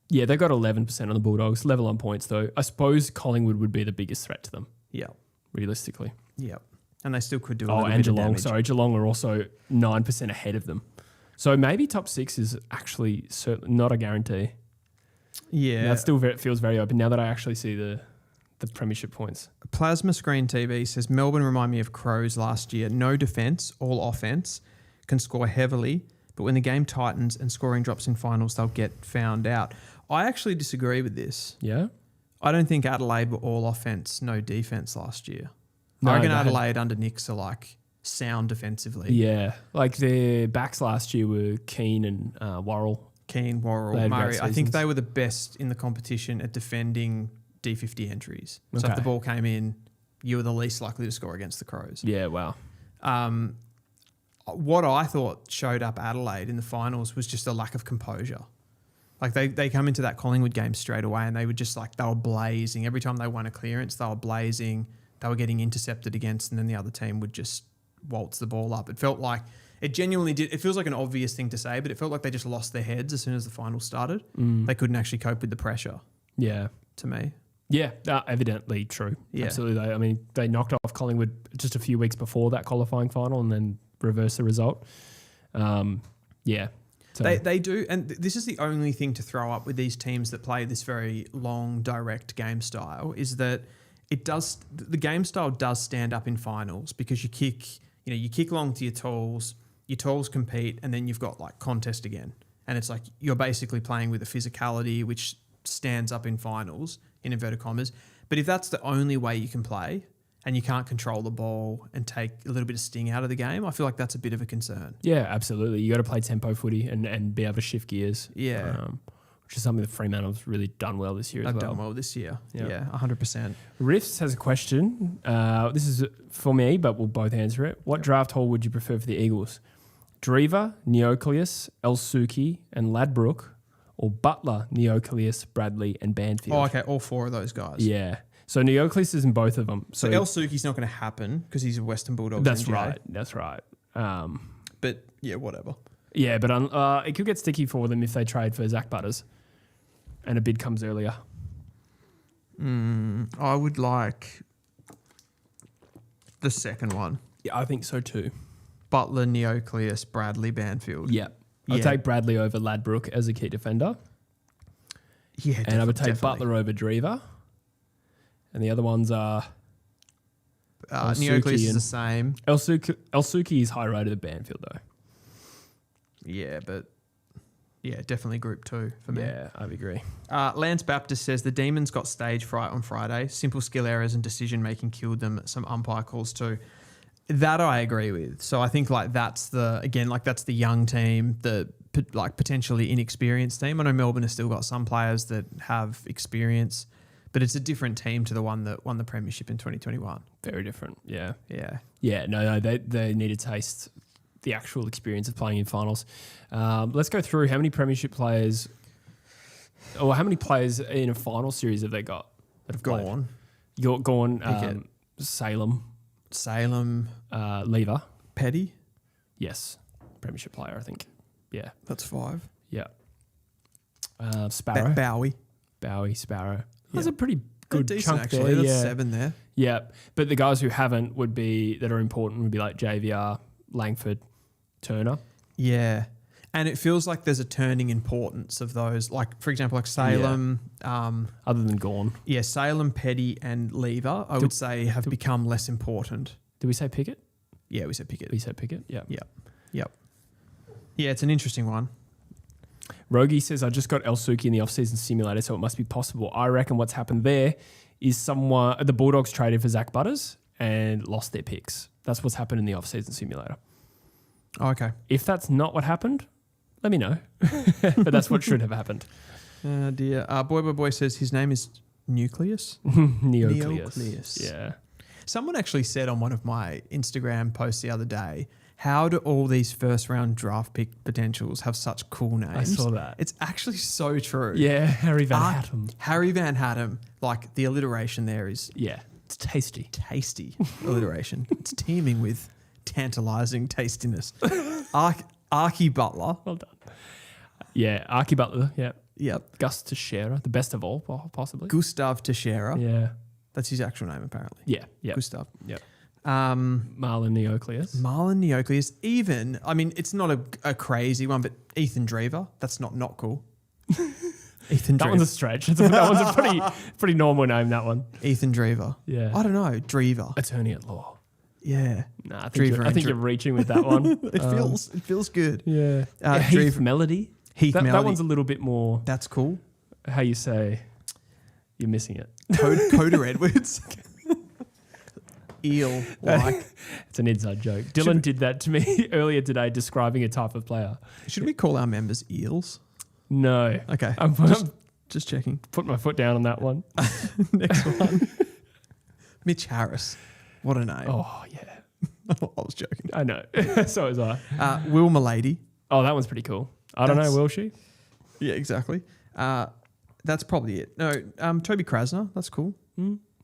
Speaker 2: Yeah, they got 11% on the Bulldogs, level on points though. I suppose Collingwood would be the biggest threat to them.
Speaker 1: Yeah.
Speaker 2: Realistically.
Speaker 1: Yeah. And they still could do a
Speaker 2: Oh,
Speaker 1: little
Speaker 2: and
Speaker 1: bit of
Speaker 2: Geelong.
Speaker 1: damage.
Speaker 2: Sorry, Geelong are also 9% ahead of them. So maybe top 6 is actually certainly not a guarantee.
Speaker 1: Yeah.
Speaker 2: That still feels very open now that I actually see the premiership points.
Speaker 1: Plasma Screen TV says Melbourne remind me of Crows last year. No defence, all offence. Can score heavily, but when the game tightens and scoring drops in finals, they'll get found out. I actually disagree with this.
Speaker 2: Yeah?
Speaker 1: I don't think Adelaide were all offence, no defence last year.
Speaker 2: No,
Speaker 1: I reckon
Speaker 2: they had-
Speaker 1: Adelaide under Nix are like sound defensively.
Speaker 2: Yeah. Like their backs last year were Keane and Worrell.
Speaker 1: Keane,
Speaker 2: They
Speaker 1: Worrell,
Speaker 2: had great
Speaker 1: Murray. I think
Speaker 2: seasons.
Speaker 1: they were the best in the competition at defending D50 entries. So if
Speaker 2: Okay.
Speaker 1: the ball came in, you were the least likely to score against the Crows.
Speaker 2: Yeah, wow.
Speaker 1: What I thought showed up Adelaide in the finals was just a lack of composure. Like they come into that Collingwood game straight away and they were just like, they were blazing. Every time they won a clearance, they were blazing. They were getting intercepted against, and then the other team would just waltz the ball up. It felt like, it genuinely did. It feels like an obvious thing to say, but it felt like they just lost their heads as soon as the final started. They couldn't actually cope with the pressure,
Speaker 2: Yeah.
Speaker 1: to me.
Speaker 2: Yeah, evidently true.
Speaker 1: Yeah.
Speaker 2: Absolutely. I mean, they knocked off Collingwood just a few weeks before that qualifying final and then reversed the result. Yeah. So,
Speaker 1: They do, and this is the only thing to throw up with these teams that play this very long, direct game style, is that the game style does stand up in finals because you kick long to your tools compete, and then you've got like contest again. And it's like you're basically playing with a physicality which stands up in finals, in inverted commas. But if that's the only way you can play and you can't control the ball and take a little bit of sting out of the game, I feel like that's a bit of a concern.
Speaker 2: yeah, absolutely. You got to play tempo footy and be able to shift gears.
Speaker 1: Yeah.
Speaker 2: Which is something that Fremantle's really done well this year as
Speaker 1: They've
Speaker 2: well.
Speaker 1: done well this year.
Speaker 2: Yeah.
Speaker 1: Yeah, 100%.
Speaker 2: Riffs has a question. This is for me, but we'll both answer it. What draft haul would you prefer for the Eagles? Drever, Neocleus, Elsuki, and Ladbrook, or Butler, Neocleus, Bradley, and Banfield?
Speaker 1: Oh, okay, all four of those guys.
Speaker 2: Yeah. So Neocleus is in both of them.
Speaker 1: So El Suki's not going to happen because he's a Western Bulldogs.
Speaker 2: That's
Speaker 1: NJ.
Speaker 2: right. That's right.
Speaker 1: But yeah, whatever.
Speaker 2: Yeah, but it could get sticky for them if they trade for Zach Butters and a bid comes earlier.
Speaker 1: I would like the second one.
Speaker 2: Yeah, I think so too.
Speaker 1: Butler, Neocleus, Bradley, Banfield.
Speaker 2: Yeah. I'd take Bradley over Ladbrook as a key defender.
Speaker 1: Yeah,
Speaker 2: And I would take
Speaker 1: definitely.
Speaker 2: Butler over Drever. And the other ones are
Speaker 1: Neocleus
Speaker 2: Elsuki
Speaker 1: is
Speaker 2: and-
Speaker 1: the same.
Speaker 2: Elsuki is high rated at Banfield though.
Speaker 1: Yeah, but yeah, definitely group 2 for me.
Speaker 2: Yeah, I agree.
Speaker 1: Lance Baptist says the Demons got stage fright on Friday. Simple skill errors and decision making killed them. Some umpire calls too. That I agree with. So I think that's the young team, the potentially inexperienced team. I know Melbourne has still got some players that have experience, but it's a different team to the one that won the premiership in 2021.
Speaker 2: Very different. Yeah.
Speaker 1: Yeah.
Speaker 2: Yeah, no, they need to taste the actual experience of playing in finals. Let's go through how many premiership players, or how many players in a final series have they got that have
Speaker 1: Gone.
Speaker 2: played? Gone.
Speaker 1: Pickett.
Speaker 2: Salem, Lever.
Speaker 1: Petty.
Speaker 2: Yes, premiership player, I think. Yeah,
Speaker 1: That's 5.
Speaker 2: yeah. Sparrow,
Speaker 1: Bowie.
Speaker 2: Sparrow. That's
Speaker 1: Yeah.
Speaker 2: a pretty good
Speaker 1: Decent,
Speaker 2: chunk
Speaker 1: actually.
Speaker 2: there.
Speaker 1: That's
Speaker 2: Yeah,
Speaker 1: 7 there.
Speaker 2: yeah. But the guys who haven't that are important would be like JVR, Langford, Turner.
Speaker 1: Yeah. And it feels like there's a turning importance of those. Like, for example, like Salem.
Speaker 2: Other than Gorn.
Speaker 1: Yeah, Salem, Petty, and Lever, I would say, have become less important.
Speaker 2: Did we say Pickett?
Speaker 1: Yeah, we said Pickett.
Speaker 2: We said Pickett. Yeah.
Speaker 1: Yep. Yeah, it's an interesting one.
Speaker 2: Rogie says, I just got Elsuki in the off-season simulator, so it must be possible. I reckon what's happened there is the Bulldogs traded for Zach Butters and lost their picks. That's what's happened in the off-season simulator.
Speaker 1: Oh, okay.
Speaker 2: If that's not what happened, let me know. But that's what should have happened.
Speaker 1: Oh dear. Boy says his name is Nucleus.
Speaker 2: Neocleus. Yeah.
Speaker 1: Someone actually said on one of my Instagram posts the other day, how do all these first round draft pick potentials have such cool names?
Speaker 2: I saw that.
Speaker 1: It's actually so true.
Speaker 2: Yeah, Harry Van Hattem.
Speaker 1: Harry Van Hattem. Like the alliteration there is
Speaker 2: Yeah, it's tasty.
Speaker 1: tasty alliteration. It's teeming with tantalizing tastiness. Archie Butler.
Speaker 2: Well done. Yeah, Archie Butler. Yeah.
Speaker 1: Yep.
Speaker 2: Gus Teixeira, the best of all, possibly.
Speaker 1: Gustav Teixeira.
Speaker 2: Yeah.
Speaker 1: That's his actual name, apparently.
Speaker 2: Yeah. Yeah.
Speaker 1: Gustav.
Speaker 2: Yeah.
Speaker 1: Marlon
Speaker 2: Neocleus.
Speaker 1: Even, I mean, it's not a crazy one, but Ethan Drever. That's not cool. Ethan Drever.
Speaker 2: That one's a stretch. That one's a pretty normal name, that one.
Speaker 1: Ethan Drever.
Speaker 2: Yeah.
Speaker 1: I don't know. Drever.
Speaker 2: Attorney at law.
Speaker 1: Yeah.
Speaker 2: Nah, I think you're reaching with that one.
Speaker 1: It feels good.
Speaker 2: Yeah.
Speaker 1: Heath
Speaker 2: Melody.
Speaker 1: Melody.
Speaker 2: That one's a little bit more,
Speaker 1: That's cool.
Speaker 2: how you say, you're missing it.
Speaker 1: Coda Edwards. Eel. Like.
Speaker 2: It's an inside joke. Dylan did that to me earlier today describing a type of player.
Speaker 1: Should we call our members eels?
Speaker 2: No.
Speaker 1: Okay.
Speaker 2: I'm
Speaker 1: Just checking.
Speaker 2: putting my foot down on that one.
Speaker 1: Next one. Mitch Harris. What a name.
Speaker 2: Oh, yeah.
Speaker 1: I was joking.
Speaker 2: I know. So was I.
Speaker 1: Will Milady.
Speaker 2: Oh, that one's pretty cool. I don't know, will she?
Speaker 1: Yeah, exactly. That's probably it. No, Toby Krasner. That's cool.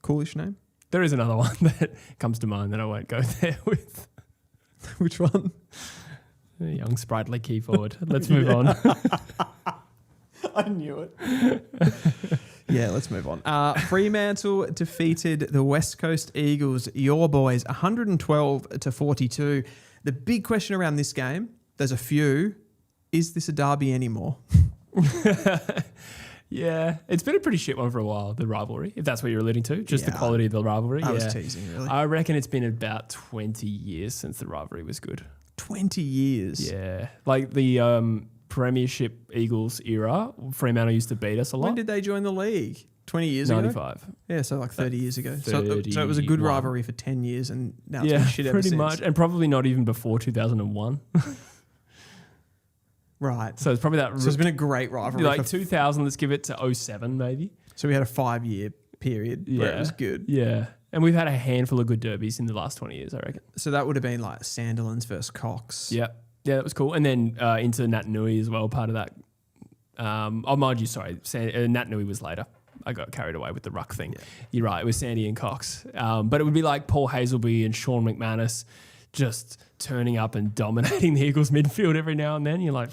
Speaker 1: Coolish name.
Speaker 2: There is another one that comes to mind that I won't go there with.
Speaker 1: Which one?
Speaker 2: A young, sprightly key forward. Let's move on.
Speaker 1: I knew it. Yeah, let's move on. Fremantle defeated the West Coast Eagles, your boys, 112-42. The big question around this game, there's a few, is this a derby anymore?
Speaker 2: Yeah, it's been a pretty shit one for a while, the rivalry, if that's what you're alluding to. Just the quality of the rivalry.
Speaker 1: I was teasing, really.
Speaker 2: I reckon it's been about 20 years since the rivalry was good.
Speaker 1: 20 years?
Speaker 2: Yeah. Like the Premiership Eagles era, Fremantle used to beat us a lot.
Speaker 1: When did they join the league? 20 years ago?
Speaker 2: 95.
Speaker 1: Yeah, so like 30 years ago. So it was a good rivalry for 10 years and now it's been shit ever
Speaker 2: pretty
Speaker 1: since.
Speaker 2: much. And probably not even before 2001.
Speaker 1: Right.
Speaker 2: So it's probably that.
Speaker 1: So it's been a great rivalry.
Speaker 2: Like 2000, let's give it to 07 maybe.
Speaker 1: So we had a 5-year period where it was good.
Speaker 2: Yeah. And we've had a handful of good derbies in the last 20 years, I reckon.
Speaker 1: So that would have been like Sandilands versus Cox.
Speaker 2: Yeah. Yeah, that was cool. And then into Nat Nui as well, part of that. Mind you, sorry, Nat Nui was later. I got carried away with the ruck thing. Yeah. You're right, it was Sandy and Cox. But it would be like Paul Hazelby and Sean McManus just turning up and dominating the Eagles midfield every now and then. You're like...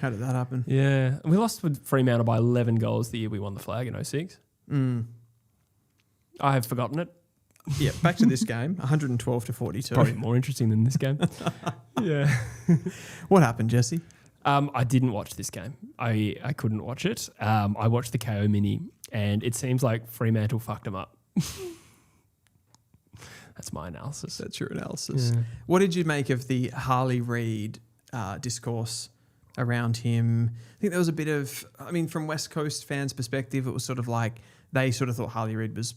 Speaker 1: How did that happen?
Speaker 2: Yeah. We lost with Fremantle by 11 goals the year we won the flag in 06. I have forgotten it.
Speaker 1: Yeah, back to this game, 112-42.
Speaker 2: Probably more interesting than this game. Yeah.
Speaker 1: What happened, Jesse?
Speaker 2: I didn't watch this game. I couldn't watch it. I watched the KO mini and it seems like Fremantle fucked them up. That's my analysis.
Speaker 1: That's your analysis.
Speaker 2: Yeah.
Speaker 1: What did you make of the Harley Reid discourse around him? I think there was a bit of, I mean, from West Coast fans' perspective, it was sort of like they sort of thought Harley Reid was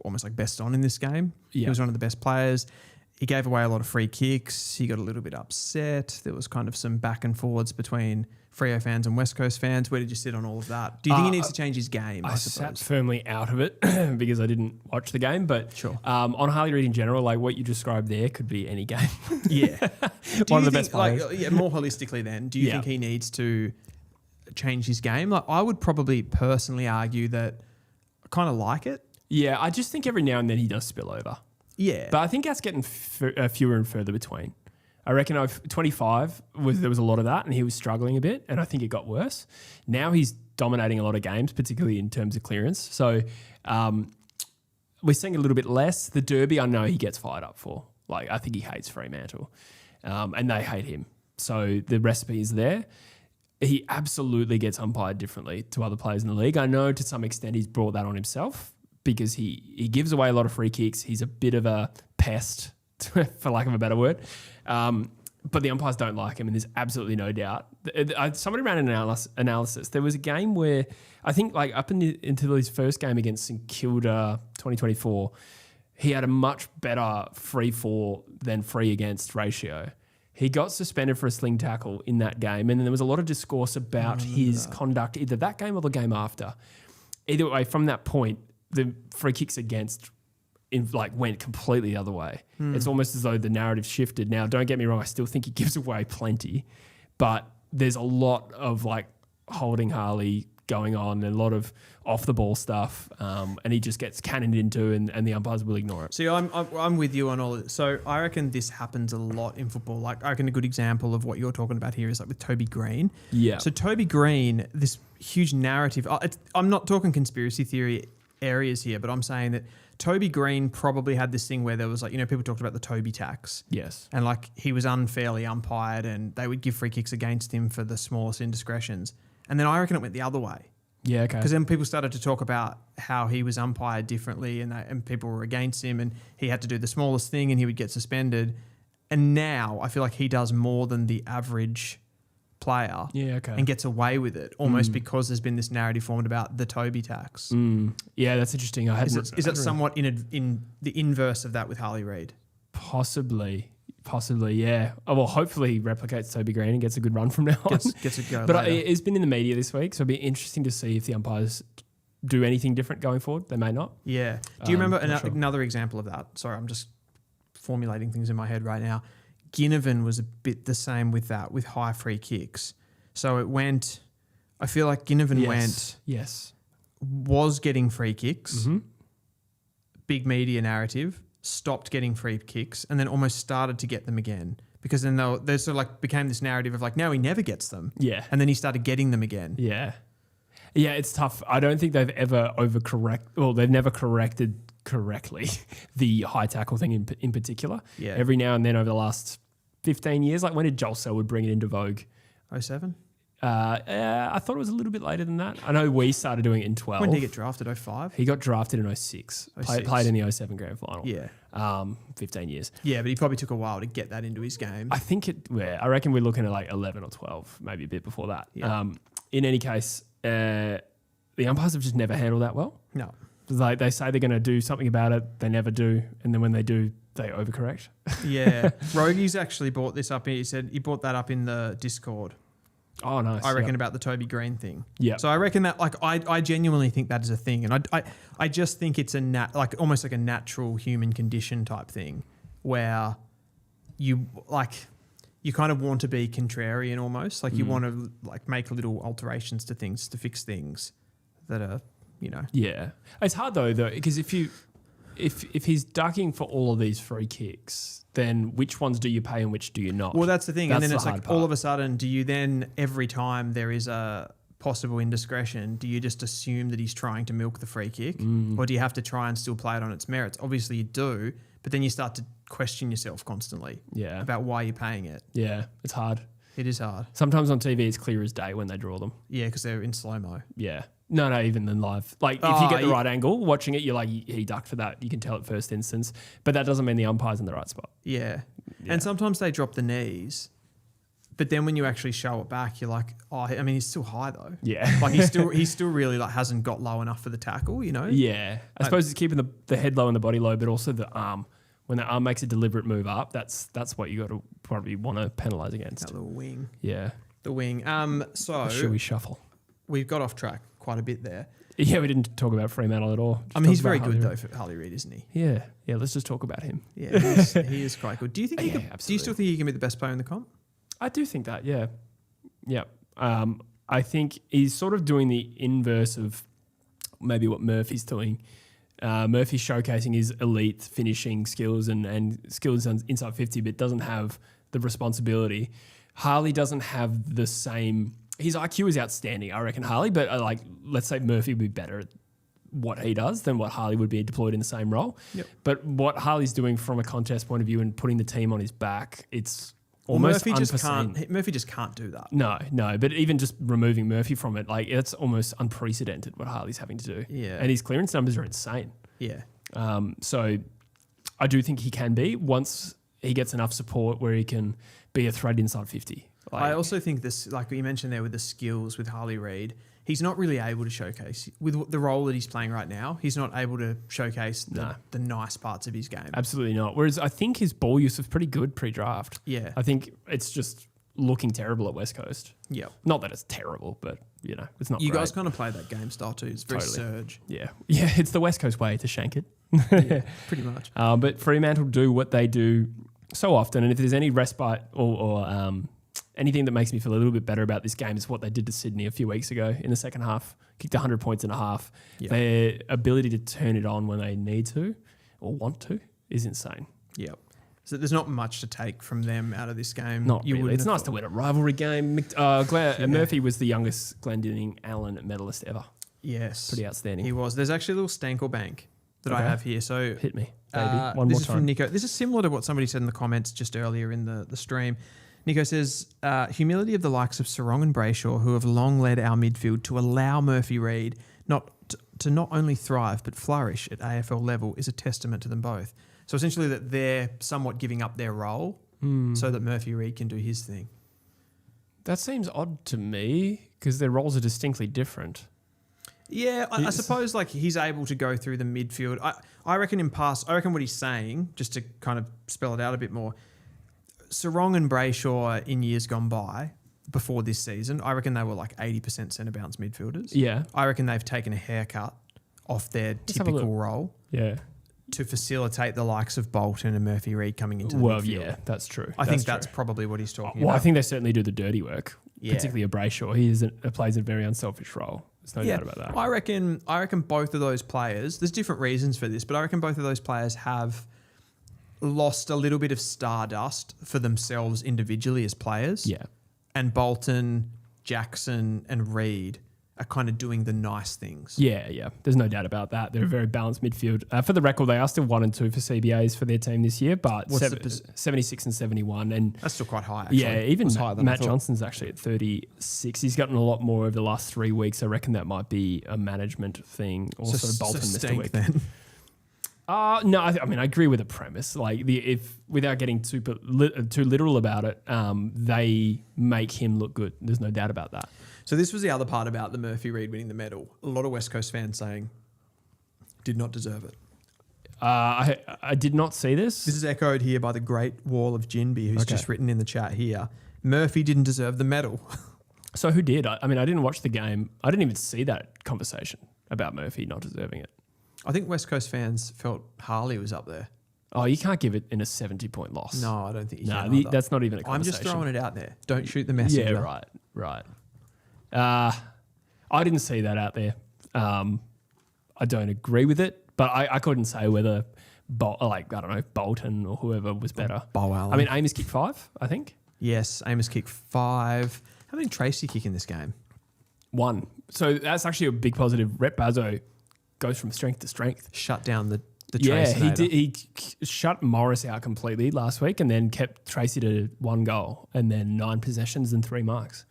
Speaker 1: almost like best on in this game. Yeah. He was one of the best players. He gave away a lot of free kicks. He got a little bit upset. There was kind of some back and forwards between Freo fans and West Coast fans. Where did you sit on all of that? Do you think he needs to change his game? I
Speaker 2: suppose. Sat firmly out of it because I didn't watch the game. But
Speaker 1: sure.
Speaker 2: On Harley Reid in general, like what you described there could be any game.
Speaker 1: Yeah.
Speaker 2: One of the best players.
Speaker 1: More holistically then, do you think he needs to change his game? Like I would probably personally argue that I kind of like it.
Speaker 2: Yeah, I just think every now and then he does spill over.
Speaker 1: Yeah.
Speaker 2: But I think that's getting fewer and further between. I reckon 25 there was a lot of that and he was struggling a bit and I think it got worse. Now he's dominating a lot of games, particularly in terms of clearance. So we're seeing a little bit less. The derby I know he gets fired up for. Like I think he hates Fremantle and they hate him. So the recipe is there. He absolutely gets umpired differently to other players in the league. I know to some extent he's brought that on himself because he gives away a lot of free kicks. He's a bit of a pest, for lack of a better word. But the umpires don't like him, and there's absolutely no doubt. Somebody ran an analysis. There was a game where I think like up into his first game against St Kilda 2024, he had a much better free for than free against ratio. He got suspended for a sling tackle in that game, and then there was a lot of discourse about his conduct, either that game or the game after. Either way, from that point, the free kicks against went completely the other way. It's almost as though the narrative shifted. Now, don't get me wrong, I still think he gives away plenty, but there's a lot of holding Harley going on and a lot of off the ball stuff, and he just gets cannoned into, and the umpires will ignore it.
Speaker 1: See, I'm with you on all of it. So I reckon this happens a lot in football. I reckon a good example of what you're talking about here is with Toby Green.
Speaker 2: Yeah.
Speaker 1: So Toby Green, this huge narrative. I'm not talking conspiracy theory areas here, but I'm saying that Toby Green probably had this thing where there was people talked about the Toby tax.
Speaker 2: Yes.
Speaker 1: And he was unfairly umpired and they would give free kicks against him for the smallest indiscretions. And then I reckon it went the other way.
Speaker 2: Yeah, okay.
Speaker 1: Because then people started to talk about how he was umpired differently and people were against him and he had to do the smallest thing and he would get suspended. And now I feel like he does more than the average player and gets away with it almost because there's been this narrative formed about the Toby tax.
Speaker 2: Yeah, that's interesting.
Speaker 1: Is it somewhat in the inverse of that with Harley Reid?
Speaker 2: Possibly, yeah. Oh, well, hopefully he replicates Toby Green and gets a good run from now on.
Speaker 1: Gets a go.
Speaker 2: But it's been in the media this week, so it'll be interesting to see if the umpires do anything different going forward. They may not.
Speaker 1: Yeah. Do you remember another example of that? Sorry, I'm just formulating things in my head right now. Ginnivan was a bit the same with that, with high free kicks. So it went, I feel like Ginnivan was getting free kicks, big media narrative, stopped getting free kicks, and then almost started to get them again. Because then they sort of became this narrative of now he never gets them. Yeah. And then he started getting them again.
Speaker 2: Yeah. Yeah, it's tough. I don't think they've ever they've never corrected correctly the high tackle thing in particular.
Speaker 1: Yeah.
Speaker 2: Every now and then over the last 15 years, when did Joel Selwood bring it into vogue?
Speaker 1: 07?
Speaker 2: I thought it was a little bit later than that. I know we started doing it in 12.
Speaker 1: When did he get drafted? 05?
Speaker 2: He got drafted in 06. Played in the 07 grand final.
Speaker 1: Yeah.
Speaker 2: 15 years.
Speaker 1: Yeah, but he probably took a while to get that into his game.
Speaker 2: I think I reckon we're looking at 11 or 12, maybe a bit before that.
Speaker 1: Yeah.
Speaker 2: In any case, the umpires have just never handled that well.
Speaker 1: No.
Speaker 2: They say they're going to do something about it, they never do, and then when they do, they overcorrect.
Speaker 1: Yeah. Rogies actually brought this up. He said he brought that up in the Discord.
Speaker 2: Oh, nice.
Speaker 1: I reckon about the Toby Green thing.
Speaker 2: Yeah.
Speaker 1: So I reckon that I genuinely think that is a thing, and I just think it's almost like a natural human condition type thing, where you kind of want to be contrarian almost, you want to make little alterations to things to fix things that are
Speaker 2: Yeah, it's hard though because if he's ducking for all of these free kicks, then which ones do you pay and which do you not?
Speaker 1: Well, that's the thing.
Speaker 2: That's
Speaker 1: and then it's
Speaker 2: part.
Speaker 1: all of a sudden, do you then, every time there is a possible indiscretion, do you just assume that he's trying to milk the free kick? Or do you have to try and still play it on its merits? Obviously you do, but then you start to question yourself constantly about why you're paying it.
Speaker 2: Yeah, it's hard.
Speaker 1: It is hard.
Speaker 2: Sometimes on TV it's clear as day when they draw them.
Speaker 1: Yeah, because they're in slow-mo.
Speaker 2: Yeah. No, even in live. If you get the right angle, watching it, you're he ducked for that. You can tell at first instance. But that doesn't mean the umpire's in the right spot.
Speaker 1: Yeah. And sometimes they drop the knees, but then when you actually show it back, you're he's still high though.
Speaker 2: Yeah.
Speaker 1: He still really hasn't got low enough for the tackle,
Speaker 2: Yeah. I suppose it's keeping the head low and the body low, but also the arm. When the arm makes a deliberate move up, that's what you got to probably want to penalise against.
Speaker 1: That little wing.
Speaker 2: Yeah.
Speaker 1: The wing. So
Speaker 2: should we shuffle?
Speaker 1: We've got off track quite a bit there.
Speaker 2: Yeah, we didn't talk about Fremantle at all.
Speaker 1: He's very good though for Harley Reid, isn't he?
Speaker 2: Yeah. Let's just talk about him.
Speaker 1: Yeah, he is quite good. Do you think do you still think he can be the best player in the comp?
Speaker 2: I do think that. Yeah. I think he's sort of doing the inverse of maybe what Murphy's doing. Murphy's showcasing his elite finishing skills and skills inside 50, but doesn't have the responsibility. Harley doesn't have the same. His IQ is outstanding, I reckon, Harley, but let's say Murphy would be better at what he does than what Harley would be deployed in the same role.
Speaker 1: Yep.
Speaker 2: But what Harley's doing from a contest point of view and putting the team on his back, it's almost unforeseen.
Speaker 1: Murphy just can't do that.
Speaker 2: No. But even just removing Murphy from it, it's almost unprecedented what Harley's having to do.
Speaker 1: Yeah.
Speaker 2: And his clearance numbers are insane.
Speaker 1: Yeah.
Speaker 2: So I do think he can be once he gets enough support where he can be a threat inside 50.
Speaker 1: I also think this, like you mentioned there with the skills with Harley Reid, he's not really able to showcase with the role that he's playing right now. He's not able to showcase the nice parts of his game.
Speaker 2: Absolutely not. Whereas I think his ball use was pretty good pre-draft.
Speaker 1: Yeah.
Speaker 2: I think it's just looking terrible at West Coast.
Speaker 1: Yeah.
Speaker 2: Not that it's terrible, but, it's not
Speaker 1: You
Speaker 2: great.
Speaker 1: guys kind of play that game style too. It's very surge.
Speaker 2: Yeah. Yeah, it's the West Coast way to shank it.
Speaker 1: Yeah, pretty much.
Speaker 2: But Fremantle do what they do so often, and if there's any respite or anything that makes me feel a little bit better about this game is what they did to Sydney a few weeks ago in the second half. Kicked 100 points in a half.
Speaker 1: Yeah.
Speaker 2: Their ability to turn it on when they need to or want to is insane.
Speaker 1: Yeah. So there's not much to take from them out of this game.
Speaker 2: Not really. It's nice to win a rivalry game. Murphy was the youngest Glendinning Allen medalist ever.
Speaker 1: Yes.
Speaker 2: Pretty outstanding.
Speaker 1: He was. There's actually a little Stankel bank that I have here. So
Speaker 2: hit me, baby. One more
Speaker 1: this is
Speaker 2: time.
Speaker 1: from Nico. This is similar to what somebody said in the comments just earlier in the stream. Nico says, humility of the likes of Sarong and Brayshaw, who have long led our midfield to allow Murphy Reid to not only thrive but flourish at AFL level is a testament to them both. So essentially that they're somewhat giving up their role so that Murphy Reid can do his thing.
Speaker 2: That seems odd to me because their roles are distinctly different.
Speaker 1: Yeah, I suppose like he's able to go through the midfield. I reckon what he's saying, just to kind of spell it out a bit more, Sarong and Brayshaw in years gone by, before this season, I reckon they were like 80% centre bounce midfielders.
Speaker 2: Yeah.
Speaker 1: I reckon they've taken a haircut off their typical role to facilitate the likes of Bolton and Murphy Reid coming into the midfield.
Speaker 2: Yeah, that's true.
Speaker 1: I think that's probably what he's talking about.
Speaker 2: Well, I think they certainly do the dirty work,
Speaker 1: Yeah.
Speaker 2: particularly a Brayshaw. He plays a very unselfish role. There's no doubt about that.
Speaker 1: I reckon both of those players, there's different reasons for this, but I reckon both of those players have lost a little bit of stardust for themselves individually as players.
Speaker 2: Yeah.
Speaker 1: And Bolton, Jackson and Reid are kind of doing the nice things.
Speaker 2: Yeah. There's no doubt about that. They're a very balanced midfield. For the record, they are still 1 and 2 for CBAs for their team this year, but 76 and 71. And
Speaker 1: that's still quite high, actually.
Speaker 2: Yeah, even Matt
Speaker 1: I
Speaker 2: Johnson's actually at 36. He's gotten a lot more over the last 3 weeks. I reckon that might be a management thing. Also, Bolton missed a week.
Speaker 1: Then.
Speaker 2: No, I agree with the premise. Like, if without getting too literal about it, they make him look good. There's no doubt about that.
Speaker 1: So this was the other part about the Murphy Reid winning the medal. A lot of West Coast fans saying did not deserve it.
Speaker 2: I did not see this.
Speaker 1: This is echoed here by the great Wall of Jinby, who's just written in the chat here. Murphy didn't deserve the medal.
Speaker 2: So who did? I didn't watch the game. I didn't even see that conversation about Murphy not deserving it.
Speaker 1: I think West Coast fans felt Harley was up there.
Speaker 2: Oh, you can't give it in a 70-point loss.
Speaker 1: No, I don't think you can.
Speaker 2: That's not even a conversation.
Speaker 1: I'm just throwing it out there. Don't shoot the messenger.
Speaker 2: Yeah, right. I didn't see that out there. I don't agree with it, but I couldn't say whether, Bolton or whoever was better.
Speaker 1: Bo Allen.
Speaker 2: Amos kicked 5, I think.
Speaker 1: Yes, Amos kicked 5. How many Tracy kick in this game?
Speaker 2: 1. So that's actually a big positive. Rep Bazzo goes from strength to strength.
Speaker 1: Shut down the
Speaker 2: Yeah,
Speaker 1: Tracy.
Speaker 2: he did. He shut Morris out completely last week and then kept Tracy to 1 goal and then 9 possessions and 3 marks.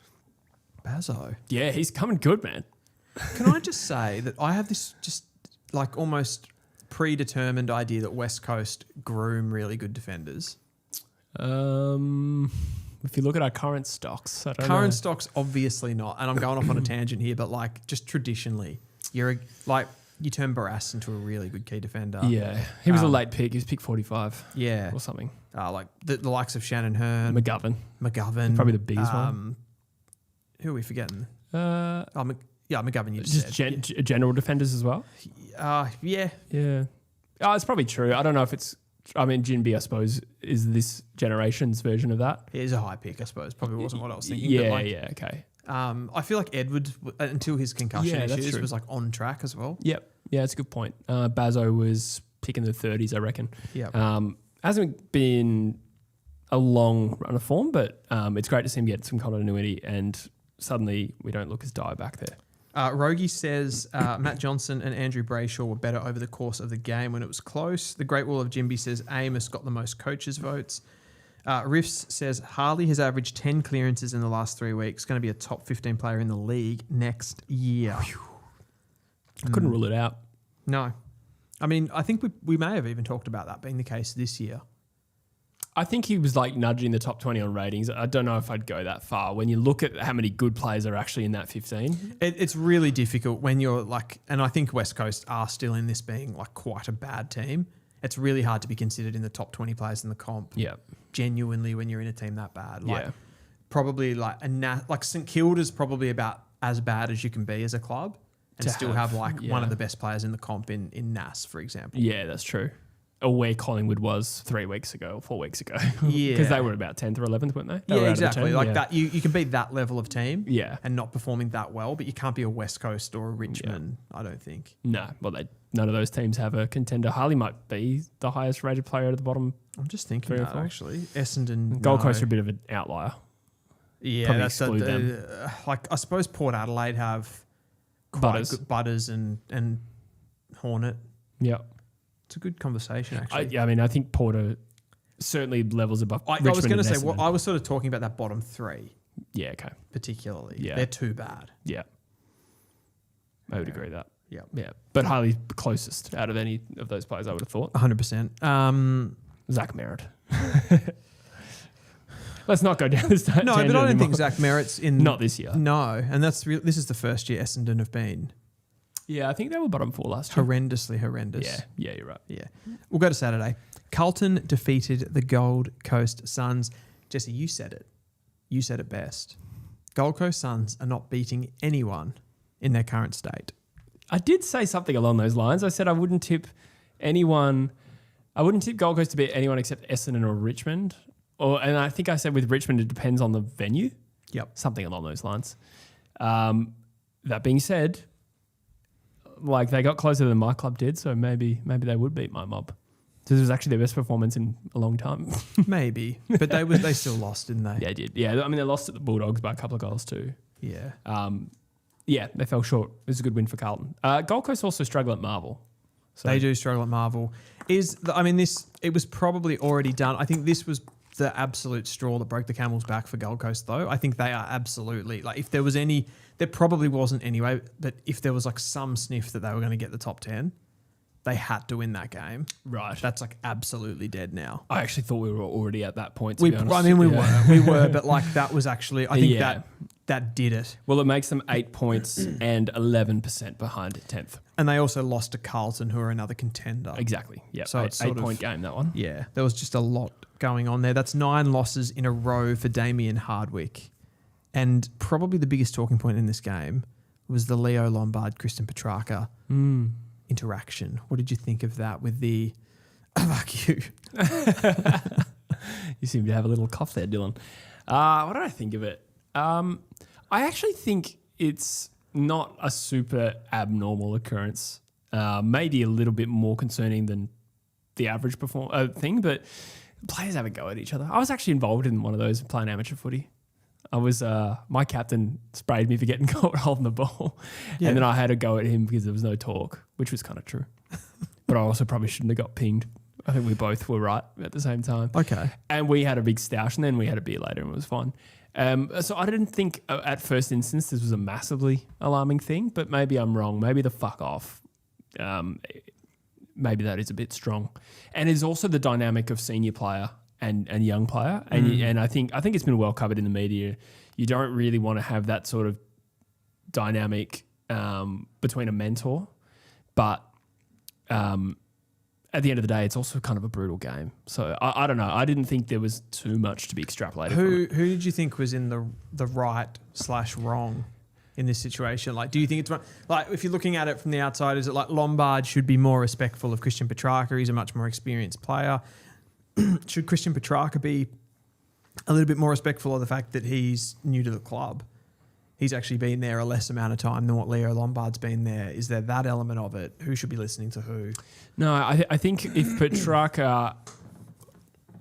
Speaker 1: Bazzo.
Speaker 2: Yeah, he's coming good, man.
Speaker 1: Can I just say that I have this just like almost predetermined idea that West Coast groom really good defenders?
Speaker 2: If you look at our current stocks, I don't know.
Speaker 1: Stocks, obviously not. And I'm going off on a tangent here, but like just traditionally, you turn Barras into a really good key defender.
Speaker 2: Yeah, he was a late pick. He was pick 45.
Speaker 1: Yeah,
Speaker 2: or something.
Speaker 1: Like the likes of Shannon Hearn,
Speaker 2: McGovern,
Speaker 1: probably
Speaker 2: the biggest one.
Speaker 1: Who are we forgetting? McGovern. You just said.
Speaker 2: General defenders as well.
Speaker 1: Yeah.
Speaker 2: Oh, it's probably true. I don't know if it's. Jinby, I suppose, is this generation's version of that.
Speaker 1: It is a high pick, I suppose. Probably wasn't what I was thinking.
Speaker 2: Yeah, okay.
Speaker 1: I feel like Edward, until his concussion issues, was like on track as well.
Speaker 2: Yep. Yeah, that's a good point. Bazzo was picking the 30s, I reckon.
Speaker 1: Yeah.
Speaker 2: Hasn't been a long run of form, but it's great to see him get some continuity and suddenly we don't look as dire back there.
Speaker 1: Rogie says Matt Johnson and Andrew Brayshaw were better over the course of the game when it was close. The Great Wall of Jinby says Amos got the most coaches' votes. Riffs says Harley has averaged 10 clearances in the last 3 weeks. Going to be a top 15 player in the league next year.
Speaker 2: I couldn't rule it out.
Speaker 1: No. I think we may have even talked about that being the case this year.
Speaker 2: I think he was like nudging the top 20 on ratings. I don't know if I'd go that far. When you look at how many good players are actually in that 15.
Speaker 1: It's really difficult when you're like, and I think West Coast are still in this being like quite a bad team. It's really hard to be considered in the top 20 players in the comp.
Speaker 2: Yeah.
Speaker 1: Genuinely, when you're in a team that bad. Like,
Speaker 2: Yeah.
Speaker 1: probably like like St Kilda's probably about as bad as you can be as a club and still have like one of the best players in the comp in NAS, for example.
Speaker 2: Yeah, that's true. Or where Collingwood was 3 weeks ago or 4 weeks ago.
Speaker 1: Yeah.
Speaker 2: Because they were about 10th or 11th, weren't they? They were
Speaker 1: Yeah,
Speaker 2: out of the
Speaker 1: exactly.
Speaker 2: team,
Speaker 1: Like
Speaker 2: yeah.
Speaker 1: that, you can be that level of team
Speaker 2: Yeah.
Speaker 1: and not performing that well, but you can't be a West Coast or a Richmond, I don't think.
Speaker 2: No, well, none of those teams have a contender. Harley might be the highest rated player at the bottom.
Speaker 1: I'm just thinking
Speaker 2: 3 or
Speaker 1: that
Speaker 2: 4.
Speaker 1: actually. Essendon.
Speaker 2: Gold
Speaker 1: no.
Speaker 2: Coast are a bit of an outlier.
Speaker 1: Yeah,
Speaker 2: Probably
Speaker 1: that's
Speaker 2: exclude them.
Speaker 1: like I suppose Port Adelaide have quite
Speaker 2: Butters.
Speaker 1: good Butters and Hornet.
Speaker 2: Yeah.
Speaker 1: It's a good conversation actually.
Speaker 2: I mean, I think Porter certainly levels above
Speaker 1: I
Speaker 2: Richmond
Speaker 1: was going to
Speaker 2: and
Speaker 1: say,
Speaker 2: Essendon.
Speaker 1: I was sort of talking about that bottom 3
Speaker 2: Yeah, okay.
Speaker 1: particularly.
Speaker 2: Yeah.
Speaker 1: They're too bad.
Speaker 2: Yeah. I would agree with that.
Speaker 1: Yeah.
Speaker 2: Yeah. But Harley's closest out of any of those players, I would have thought.
Speaker 1: 100%.
Speaker 2: Zach Merritt. Let's not go down this
Speaker 1: No, but I don't think Zach Merritt's in.
Speaker 2: Not this year.
Speaker 1: No, and this is the first year Essendon have been
Speaker 2: Yeah, I think they were bottom 4 last year.
Speaker 1: horrendously horrendous.
Speaker 2: Yeah, you're right.
Speaker 1: Yeah. We'll go to Saturday. Carlton defeated the Gold Coast Suns. Jesse, you said it. You said it best. Gold Coast Suns are not beating anyone in their current state.
Speaker 2: I did say something along those lines. I said I wouldn't tip anyone. I wouldn't tip Gold Coast to beat anyone except Essendon or Richmond. And I think I said with Richmond, it depends on the venue.
Speaker 1: Yep.
Speaker 2: Something along those lines. That being said, like they got closer than my club did, so maybe they would beat my mob. This was actually their best performance in a long time.
Speaker 1: Maybe. But they still lost, didn't they?
Speaker 2: Yeah, they did. Yeah, I mean, they lost at the Bulldogs by a couple of goals too.
Speaker 1: Yeah.
Speaker 2: Yeah, they fell short. It was a good win for Carlton. Gold Coast also struggle at Marvel. So
Speaker 1: They do struggle at Marvel. It was probably already done. I think this was the absolute straw that broke the camel's back for Gold Coast, though. I think they are absolutely, like, if there was any, there probably wasn't anyway, but if there was like some sniff that they were going to get the top 10, they had to win that game.
Speaker 2: right.
Speaker 1: That's like absolutely dead now.
Speaker 2: I actually thought we were already at that point. To be honest.
Speaker 1: We were, but like that was actually, I think
Speaker 2: Yeah.
Speaker 1: that did it.
Speaker 2: Well, it makes them 8 points and 11% behind 10th.
Speaker 1: And they also lost to Carlton, who are another contender.
Speaker 2: Exactly. Yeah.
Speaker 1: So
Speaker 2: So
Speaker 1: it's
Speaker 2: eight
Speaker 1: sort of-
Speaker 2: point game, that one.
Speaker 1: Yeah, there was just a lot going on there. That's 9 losses in a row for Damien Hardwick. And probably the biggest talking point in this game was the Leo Lombard, Kristen Petrarca interaction. What did you think of that with the fuck you?
Speaker 2: You seem to have a little cough there, Dylan. What did I think of it? I actually think it's not a super abnormal occurrence. Maybe a little bit more concerning than the average thing, but players have a go at each other. I was actually involved in one of those playing amateur footy. I was my captain sprayed me for getting caught holding the ball,
Speaker 1: Yeah.
Speaker 2: and then I had a go at him because there was no talk, which was kind of true. But I also probably shouldn't have got pinged. I think we both were right at the same time.
Speaker 1: Okay.
Speaker 2: And we had a big stoush, and then we had a beer later, and it was fun. So I didn't think at first instance this was a massively alarming thing, but maybe I'm wrong. Maybe the fuck off. Maybe that is a bit strong. And there's also the dynamic of senior player and young player. And I think it's been well covered in the media. You don't really want to have that sort of dynamic between a mentor, but at the end of the day, it's also kind of a brutal game. So I don't know. I didn't think there was too much to be extrapolated from
Speaker 1: Who
Speaker 2: it.
Speaker 1: did you think was in the right/wrong in this situation? Like, do you think it's like, if you're looking at it from the outside, is it like Lombard should be more respectful of Christian Petrarca? He's a much more experienced player. Should Christian Petrarca be a little bit more respectful of the fact that he's new to the club? He's actually been there a less amount of time than what Leo Lombard's been there. Is there that element of it? Who should be listening to who?
Speaker 2: No, I think if Petrarca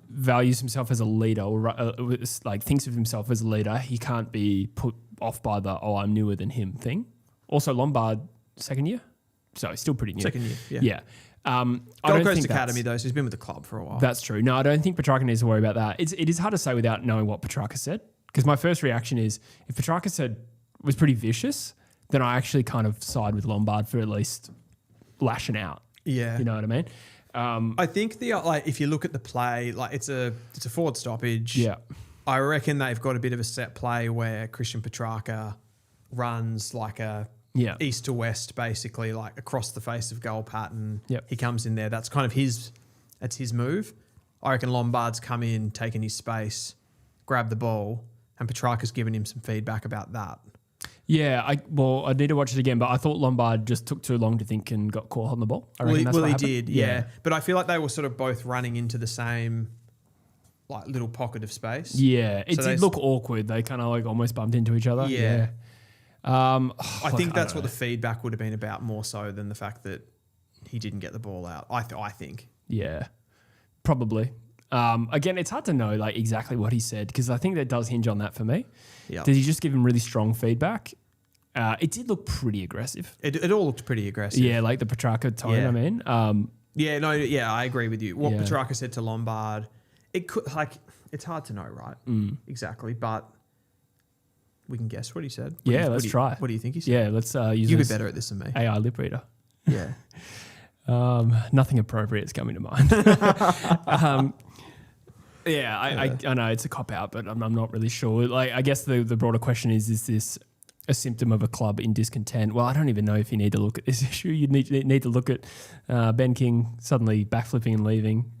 Speaker 2: values himself as a leader or like thinks of himself as a leader, he can't be put off by the I'm newer than him thing. Also, Lombard second year, so he's still pretty new.
Speaker 1: Second year, yeah.
Speaker 2: Yeah. I
Speaker 1: Gold
Speaker 2: don't
Speaker 1: Coast
Speaker 2: think
Speaker 1: Academy though, so he's been with the club for a while.
Speaker 2: That's true. No, I don't think Petrarca needs to worry about that. It is hard to say without knowing what Petrarca said, because my first reaction is if Petrarca was pretty vicious, then I actually kind of side with Lombard for at least lashing out.
Speaker 1: Yeah.
Speaker 2: You know what I mean?
Speaker 1: I think if you look at the play, like it's a forward stoppage.
Speaker 2: Yeah.
Speaker 1: I reckon they've got a bit of a set play where Christian Petrarca runs like a east to west, basically, like across the face of goal pattern.
Speaker 2: Yep.
Speaker 1: He comes in there. That's kind of his move. I reckon Lombard's come in, taken his space, grabbed the ball, and Petrarca's given him some feedback about that.
Speaker 2: Yeah, I need to watch it again, but I thought Lombard just took too long to think and got caught on the ball. I reckon that's what happened.
Speaker 1: He did, yeah. But I feel like they were sort of both running into the same like little pocket of space.
Speaker 2: Yeah, it did look awkward. They kind of like almost bumped into each other.
Speaker 1: Yeah. I think that's what the feedback would have been about more so than the fact that he didn't get the ball out. I think.
Speaker 2: Yeah, probably. Again, it's hard to know like exactly what he said because I think that does hinge on that for me.
Speaker 1: Yeah.
Speaker 2: Did he just give him really strong feedback? It did look pretty aggressive.
Speaker 1: It all looked pretty aggressive.
Speaker 2: Yeah, like the Petrarca tone.
Speaker 1: Yeah.
Speaker 2: I mean,
Speaker 1: I agree with you. What Petrarca said to Lombard, it could it's hard to know, right? Exactly, but we can guess what he said.
Speaker 2: Let's try.
Speaker 1: What do you think he said?
Speaker 2: Yeah, let's use.
Speaker 1: You'll be better at this than me.
Speaker 2: AI lip reader.
Speaker 1: Yeah.
Speaker 2: Nothing appropriate is coming to mind. I know it's a cop out, but I'm not really sure. Like, I guess the broader question is this a symptom of a club in discontent? Well, I don't even know if you need to look at this issue. You need to look at Ben King suddenly backflipping and leaving,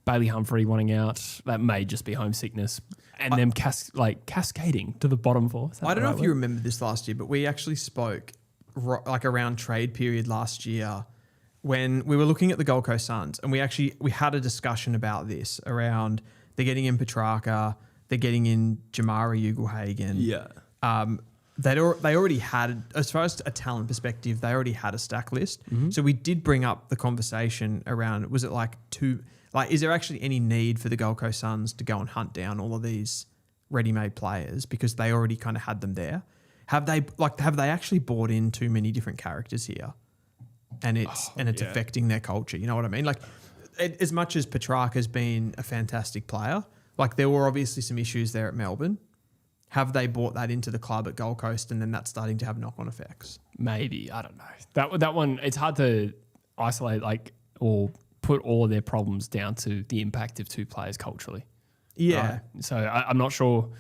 Speaker 2: Bailey Humphrey wanting out. That may just be homesickness, and them cascading to the bottom four.
Speaker 1: I don't know if you remember this last year, but we actually spoke like around trade period last year when we were looking at the Gold Coast Suns, and we had a discussion about this around they're getting in Petrarca, they're getting in Jamara Ugle-Hagan.
Speaker 2: Yeah.
Speaker 1: They already had, as far as a talent perspective, they already had a stack list. Mm-hmm. So we did bring up the conversation around, was it is there actually any need for the Gold Coast Suns to go and hunt down all of these ready-made players because they already kind of had them there? Have they actually bought in too many different characters here? And it's affecting their culture. You know what I mean? Like, as much as Petrarca's been a fantastic player, like there were obviously some issues there at Melbourne. Have they brought that into the club at Gold Coast, and then that's starting to have knock-on effects? Maybe,
Speaker 2: I don't know. That one, it's hard to isolate or put all of their problems down to the impact of two players culturally.
Speaker 1: Yeah.
Speaker 2: So I'm not sure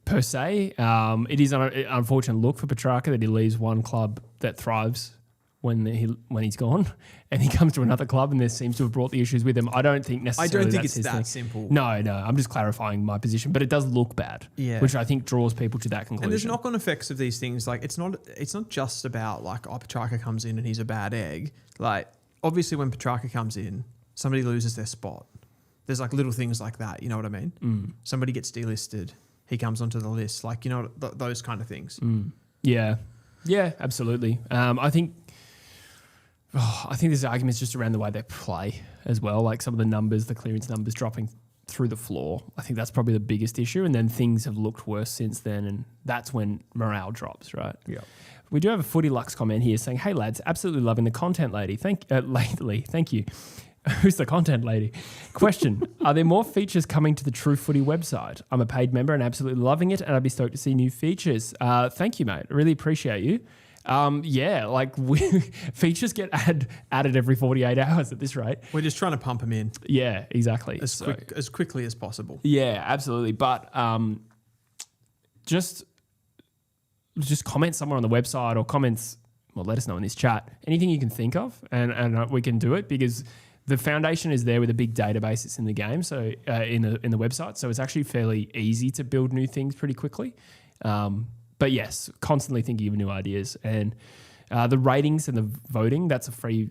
Speaker 2: per se. It is an unfortunate look for Petrarca that he leaves one club that thrives when he's gone, and he comes to another club and there seems to have brought the issues with him. I don't think necessarily
Speaker 1: it's that simple.
Speaker 2: No, I'm just clarifying my position, but it does look bad, which I think draws people to that conclusion.
Speaker 1: And there's knock-on effects of these things. Like it's not just about like, Petrarca comes in and he's a bad egg. Like obviously when Petrarca comes in, somebody loses their spot. There's like little things like that. You know what I mean? Somebody gets delisted. He comes onto the list. Like, you know, those kind of things.
Speaker 2: Yeah, absolutely. I think there's arguments just around the way they play as well, like some of the numbers, the clearance numbers dropping through the floor. I think that's probably the biggest issue, and then things have looked worse since then, and that's when morale drops, right?
Speaker 1: Yeah.
Speaker 2: We do have a Footy Lux comment here saying, "Hey lads, absolutely loving the content lately. Thank you." Who's the content lady? Question: are there more features coming to the True Footy website? I'm a paid member and absolutely loving it, and I'd be stoked to see new features. Thank you, mate. I really appreciate you. Features get added every 48 hours at this rate.
Speaker 1: We're just trying to pump them in.
Speaker 2: Yeah, exactly.
Speaker 1: As quickly as possible.
Speaker 2: Yeah, absolutely. But just comment somewhere on the website or comments. Well, let us know in this chat. Anything you can think of, and we can do it because the foundation is there with a big database that's in the game. So in the website, so it's actually fairly easy to build new things pretty quickly. But yes, constantly thinking of new ideas, and the ratings and the voting, that's a free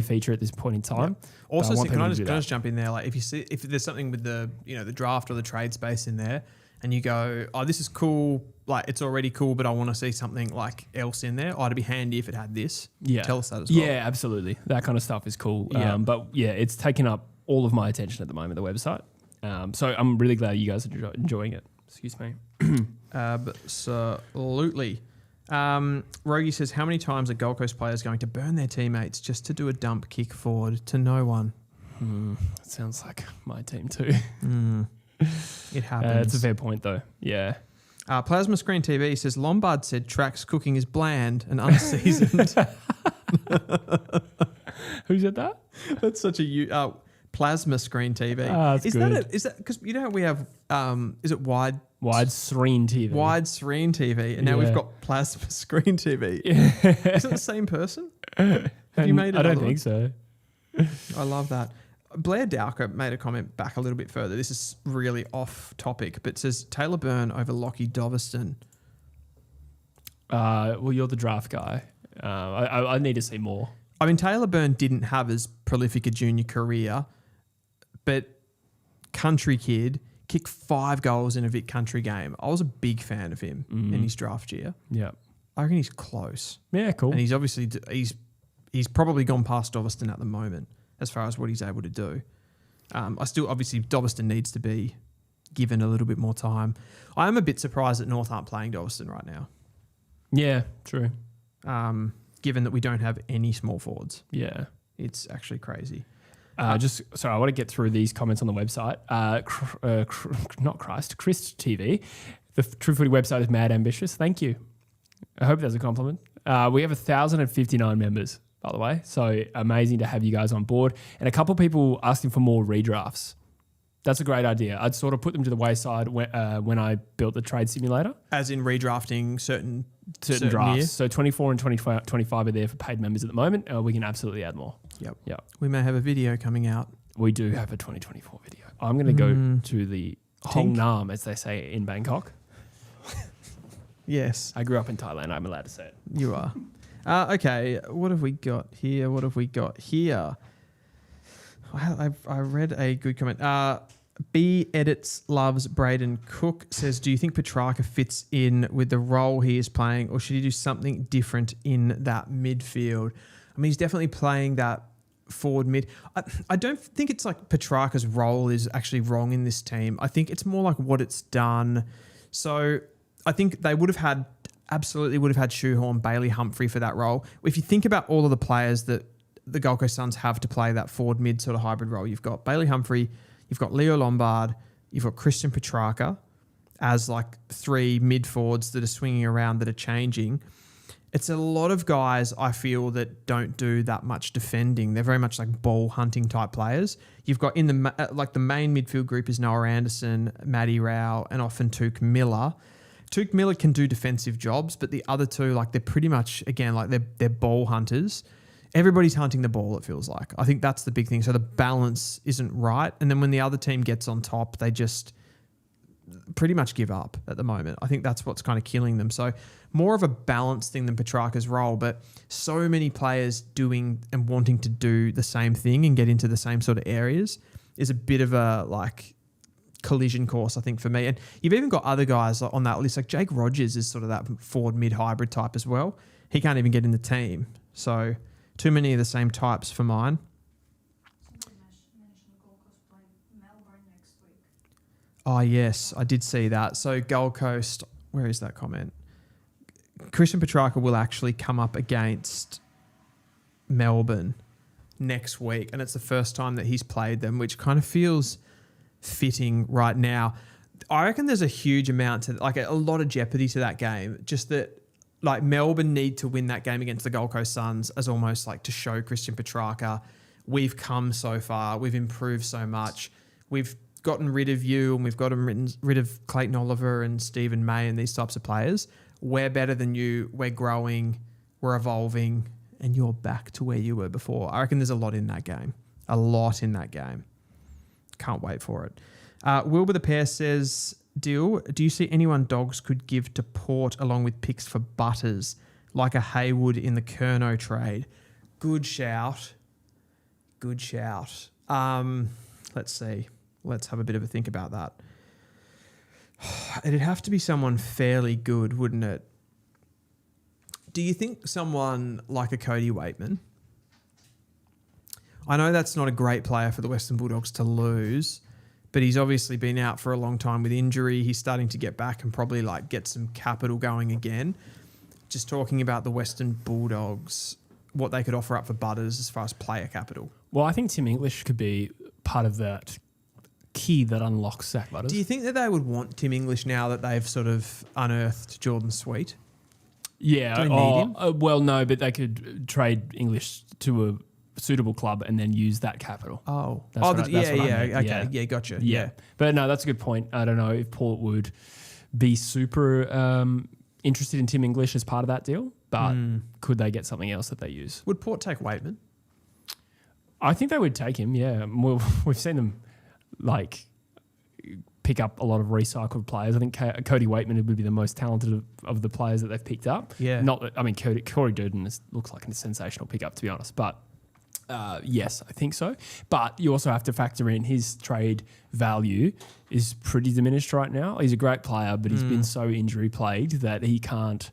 Speaker 2: feature at this point in time.
Speaker 1: Yeah. Also, can I just jump in there? Like if there's something with the draft or the trade space in there, and you go, oh, this is cool, like it's already cool, but I want to see something like else in there. Oh, it'd be handy if it had this.
Speaker 2: Yeah,
Speaker 1: tell us that as well.
Speaker 2: Yeah, absolutely. That kind of stuff is cool. Yeah. But yeah, it's taking up all of my attention at the moment. The website. So I'm really glad you guys are enjoying it. Excuse me.
Speaker 1: Absolutely. Rogie says, how many times are Gold Coast players going to burn their teammates just to do a dump kick forward to no one?
Speaker 2: That sounds like my team too.
Speaker 1: It happens.
Speaker 2: It's a fair point though. Yeah.
Speaker 1: Plasma Screen TV says, Lombard said Track's cooking is bland and unseasoned.
Speaker 2: Who said that?
Speaker 1: That's such a plasma screen TV.
Speaker 2: That's good.
Speaker 1: Is that because you know how we have? Is it wide
Speaker 2: Widescreen TV?
Speaker 1: Widescreen TV, and now we've got plasma screen TV. Is it the same person? Have you made it?
Speaker 2: I don't think so.
Speaker 1: I love that. Blair Dowker made a comment back a little bit further. This is really off topic, but says Taylor Byrne over Lockie Doveston.
Speaker 2: Well, you're the draft guy. I need to see more.
Speaker 1: I mean, Taylor Byrne didn't have as prolific a junior career, but country kid, kicked 5 goals in a Vic Country game. I was a big fan of him in his draft year.
Speaker 2: Yeah.
Speaker 1: I reckon he's close.
Speaker 2: Yeah, cool.
Speaker 1: And he's obviously, he's probably gone past Doveston at the moment as far as what he's able to do. Obviously, Doveston needs to be given a little bit more time. I am a bit surprised that North aren't playing Doveston right now.
Speaker 2: Yeah, true.
Speaker 1: Given that we don't have any small forwards.
Speaker 2: Yeah.
Speaker 1: It's actually crazy.
Speaker 2: I want to get through these comments on the website. Chris TV. The True Footy website is mad ambitious. Thank you. I hope that's a compliment. We have 1,059 members, by the way. So amazing to have you guys on board. And a couple of people asking for more redrafts. That's a great idea. I'd sort of put them to the wayside when I built the trade simulator.
Speaker 1: As in redrafting certain
Speaker 2: drafts.
Speaker 1: years.
Speaker 2: So 24 and 25 are there for paid members at the moment. We can absolutely add more.
Speaker 1: Yep. We may have a video coming out.
Speaker 2: We do have a 2024 video. I'm going to go to the Hong Nam, as they say in Bangkok.
Speaker 1: Yes.
Speaker 2: I grew up in Thailand. I'm allowed to say it.
Speaker 1: You are. Okay. What have we got here? I read a good comment. B Edits loves Braden Cook says, do you think Petrarca fits in with the role he is playing, or should he do something different in that midfield? I mean, he's definitely playing that forward mid. I don't think it's like Petrarca's role is actually wrong in this team. I think it's more like what it's done. So I think they absolutely would have had Shoehorn, Bailey, Humphrey for that role. If you think about all of the players that the Gold Coast Suns have to play that forward mid sort of hybrid role, you've got Bailey Humphrey, you've got Leo Lombard, you've got Christian Petrarca as like 3 mid forwards that are swinging around, that are changing. It's a lot of guys, I feel, that don't do that much defending. They're very much like ball hunting type players. You've got in the main midfield group is Noah Anderson, Matty Rao, and often Tuke Miller. Tuke Miller can do defensive jobs, but the other two, like, they're pretty much, again, like they're ball hunters. Everybody's hunting the ball, it feels like. I think that's the big thing. So the balance isn't right. And then when the other team gets on top, they just pretty much give up at the moment. I think that's what's kind of killing them. So more of a balanced thing than Petrarca's role, but so many players doing and wanting to do the same thing and get into the same sort of areas is a bit of a like collision course, I think, for me. And you've even got other guys on that list, like Jake Rogers is sort of that forward mid hybrid type as well. He can't even get in the team. So too many of the same types for mine. Oh, yes, I did see that. So Gold Coast, where is that comment? Christian Petrarca will actually come up against Melbourne next week, and it's the first time that he's played them, which kind of feels fitting right now. I reckon there's a huge amount to, like, a lot of jeopardy to that game. Just that, like, Melbourne need to win that game against the Gold Coast Suns as almost like to show Christian Petrarca, we've come so far, we've improved so much, we've gotten rid of you, and we've gotten rid of Clayton Oliver and Stephen May and these types of players. We're better than you. We're growing. We're evolving. And you're back to where you were before. I reckon there's a lot in that game. A lot in that game. Can't wait for it. Wilbur the Pair says, Dill, do you see anyone Dogs could give to Port along with picks for Butters, like a Haywood in the Kerno trade? Good shout. Good shout. Let's see. Let's have a bit of a think about that. It'd have to be someone fairly good, wouldn't it? Do you think someone like a Cody Waitman? I know that's not a great player for the Western Bulldogs to lose, but he's obviously been out for a long time with injury. He's starting to get back and probably like get some capital going again. Just talking about the Western Bulldogs, what they could offer up for Butters as far as player capital.
Speaker 2: Well, I think Tim English could be part of that key that unlocks Zach Butters.
Speaker 1: Do you think that they would want Tim English now that they've sort of unearthed Jordan Sweet?
Speaker 2: Yeah.
Speaker 1: Do they need him?
Speaker 2: Well, no, but they could trade English to suitable club and then use that capital.
Speaker 1: Oh,
Speaker 2: That's what I meant.
Speaker 1: Okay, yeah, gotcha. Yeah.
Speaker 2: But no, that's a good point. I don't know if Port would be super interested in Tim English as part of that deal, but could they get something else that they use?
Speaker 1: Would Port take Waitman?
Speaker 2: I think they would take him, yeah. We've seen them like pick up a lot of recycled players. I think Cody Waitman would be the most talented of the players that they've picked up.
Speaker 1: Yeah.
Speaker 2: Not that, I mean, Corey Durden looks like a sensational pickup, to be honest. But yes, I think so. But you also have to factor in his trade value is pretty diminished right now. He's a great player, but he's been so injury plagued that he can't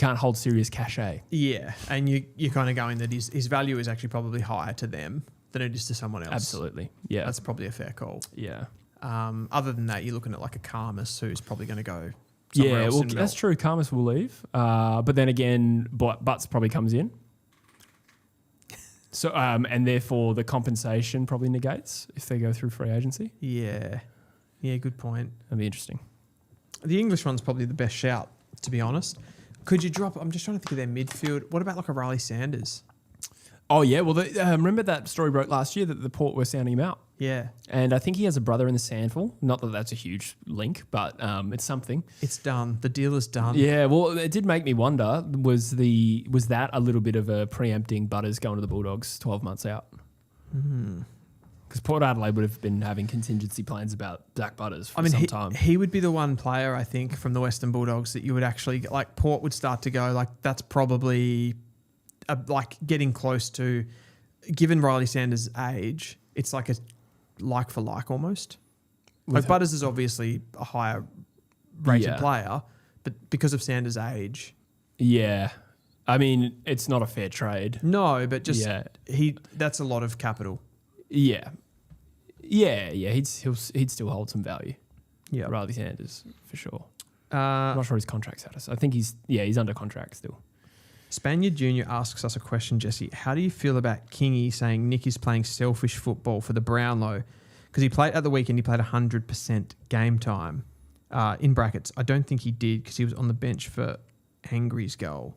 Speaker 2: hold serious cachet.
Speaker 1: Yeah, and you're kind of going that his value is actually probably higher to them than it is to someone else.
Speaker 2: Absolutely, yeah.
Speaker 1: That's probably a fair call.
Speaker 2: Yeah.
Speaker 1: Other than that, you're looking at like a Karmas who's probably going to go somewhere else.
Speaker 2: Yeah, well, that's true. Karmas will leave. But then again, Butts probably comes in. So, and therefore the compensation probably negates if they go through free agency.
Speaker 1: Yeah. Yeah, good point.
Speaker 2: That'd be interesting.
Speaker 1: The English one's probably the best shout, to be honest. Could you drop... I'm just trying to think of their midfield. What about like a Riley Sanders?
Speaker 2: Oh, yeah. Well, remember that story broke last year that the Port were sounding him out?
Speaker 1: Yeah.
Speaker 2: And I think he has a brother in the Sandful. Not that that's a huge link, but it's something.
Speaker 1: It's done. The deal is done.
Speaker 2: Yeah, well, it did make me wonder, was that a little bit of a preempting Butters going to the Bulldogs 12 months out? Because Port Adelaide would have been having contingency plans about Zach Butters for some time.
Speaker 1: He would be the one player, I think, from the Western Bulldogs that you would actually... Like, Port would start to go, like, that's probably... like, getting close to... Given Riley Sanders' age, it's like a like for like almost. Like Butters is obviously a higher rated player, but because of Sanders' age...
Speaker 2: Yeah. I mean, it's not a fair trade.
Speaker 1: No, but just... That's a lot of capital.
Speaker 2: Yeah. He'd still hold some value.
Speaker 1: Yeah.
Speaker 2: Riley Sanders, for sure. I'm not sure his contract's at us. I think he's under contract still.
Speaker 1: Spaniard Jr. asks us a question, Jesse. How do you feel about Kingy saying Nick is playing selfish football for the Brownlow? Because he played at the weekend, he played 100% game time. In brackets, I don't think he did because he was on the bench for Angry's goal,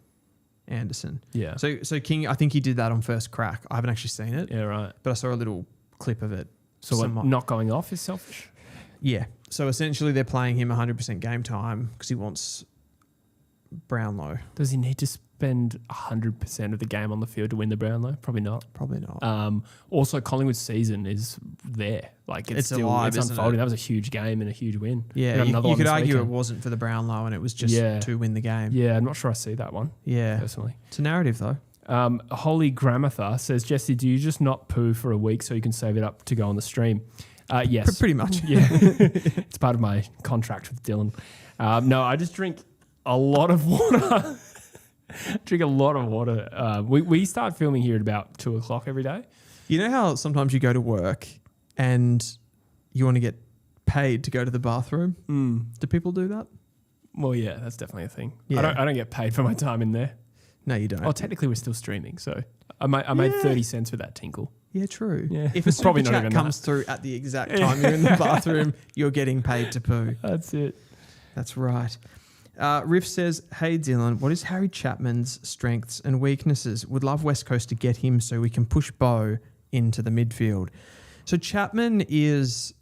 Speaker 1: Anderson.
Speaker 2: Yeah.
Speaker 1: So King, I think he did that on first crack. I haven't actually seen it.
Speaker 2: Yeah, right.
Speaker 1: But I saw a little clip of it.
Speaker 2: So what, not going off is selfish?
Speaker 1: Yeah. So essentially they're playing him 100% game time because he wants Brownlow.
Speaker 2: Does he need to spend 100% of the game on the field to win the Brownlow? Probably not.
Speaker 1: Probably not.
Speaker 2: Also, Collingwood's season is there. Like it's still
Speaker 1: alive,
Speaker 2: it's unfolding. That was a huge game and a huge win.
Speaker 1: Yeah, you could argue it wasn't for the Brownlow and it was just to win the game.
Speaker 2: Yeah, I'm not sure I see that one.
Speaker 1: Yeah,
Speaker 2: personally,
Speaker 1: it's a narrative though.
Speaker 2: Holy Gramatha says, Jesse, do you just not poo for a week so you can save it up to go on the stream? Yes,
Speaker 1: pretty much.
Speaker 2: Yeah, it's part of my contract with Dylan. No, I just drink a lot of water. Drink a lot of water. We start filming here at about 2:00 every day.
Speaker 1: You know how sometimes you go to work and you want to get paid to go to the bathroom? Do people do that?
Speaker 2: Well, yeah, that's definitely a thing.
Speaker 1: Yeah.
Speaker 2: I don't get paid for my time in there.
Speaker 1: No, you don't.
Speaker 2: Oh, technically we're still streaming, so I made 30 cents with that tinkle.
Speaker 1: Yeah, true.
Speaker 2: Yeah.
Speaker 1: If a super chat comes through at the exact time you're in the bathroom, you're getting paid to poo.
Speaker 2: That's it.
Speaker 1: That's right. Riff says, hey Dylan, what is Harry Chapman's strengths and weaknesses? Would love West Coast to get him so we can push Bo into the midfield. So Chapman is,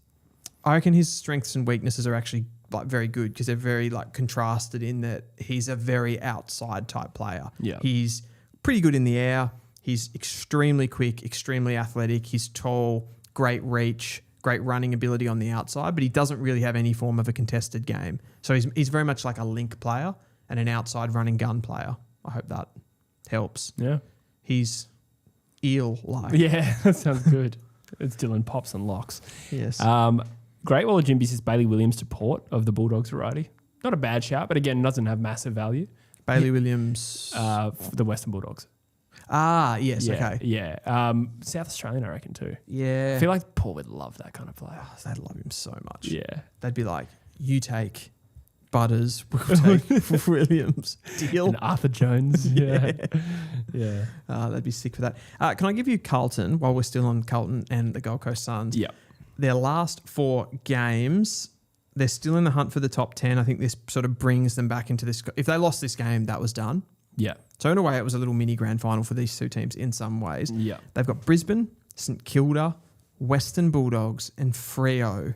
Speaker 1: I reckon his strengths and weaknesses are actually like very good because they're very like contrasted in that he's a very outside type player.
Speaker 2: Yeah.
Speaker 1: He's pretty good in the air. He's extremely quick, extremely athletic. He's tall, great reach, great running ability on the outside, but he doesn't really have any form of a contested game. So he's very much like a link player and an outside running gun player. I hope that helps.
Speaker 2: Yeah.
Speaker 1: He's eel-like.
Speaker 2: Yeah, that sounds good. It's Dylan Pops and Locks.
Speaker 1: Yes.
Speaker 2: Great Wall of Jimby says Bailey Williams to Port of the Bulldogs variety. Not a bad shout, but again, doesn't have massive value.
Speaker 1: Bailey Williams.
Speaker 2: For the Western Bulldogs.
Speaker 1: Ah, yes,
Speaker 2: yeah,
Speaker 1: okay.
Speaker 2: Yeah. South Australian, I reckon, too.
Speaker 1: Yeah.
Speaker 2: I feel like Port would love that kind of player.
Speaker 1: Oh, they'd love him so much.
Speaker 2: Yeah.
Speaker 1: They'd be like, you take Butters, we'll take Williams. Deal.
Speaker 2: And Arthur Jones. Yeah. Yeah.
Speaker 1: They'd be sick for that. Can I give you Carlton while we're still on Carlton and the Gold Coast Suns?
Speaker 2: Yeah.
Speaker 1: Their last 4 games, they're still in the hunt for the top 10. I think this sort of brings them back into this. If they lost this game, that was done.
Speaker 2: Yeah.
Speaker 1: So in a way, it was a little mini grand final for these two teams in some ways.
Speaker 2: Yeah.
Speaker 1: They've got Brisbane, St Kilda, Western Bulldogs, and Freo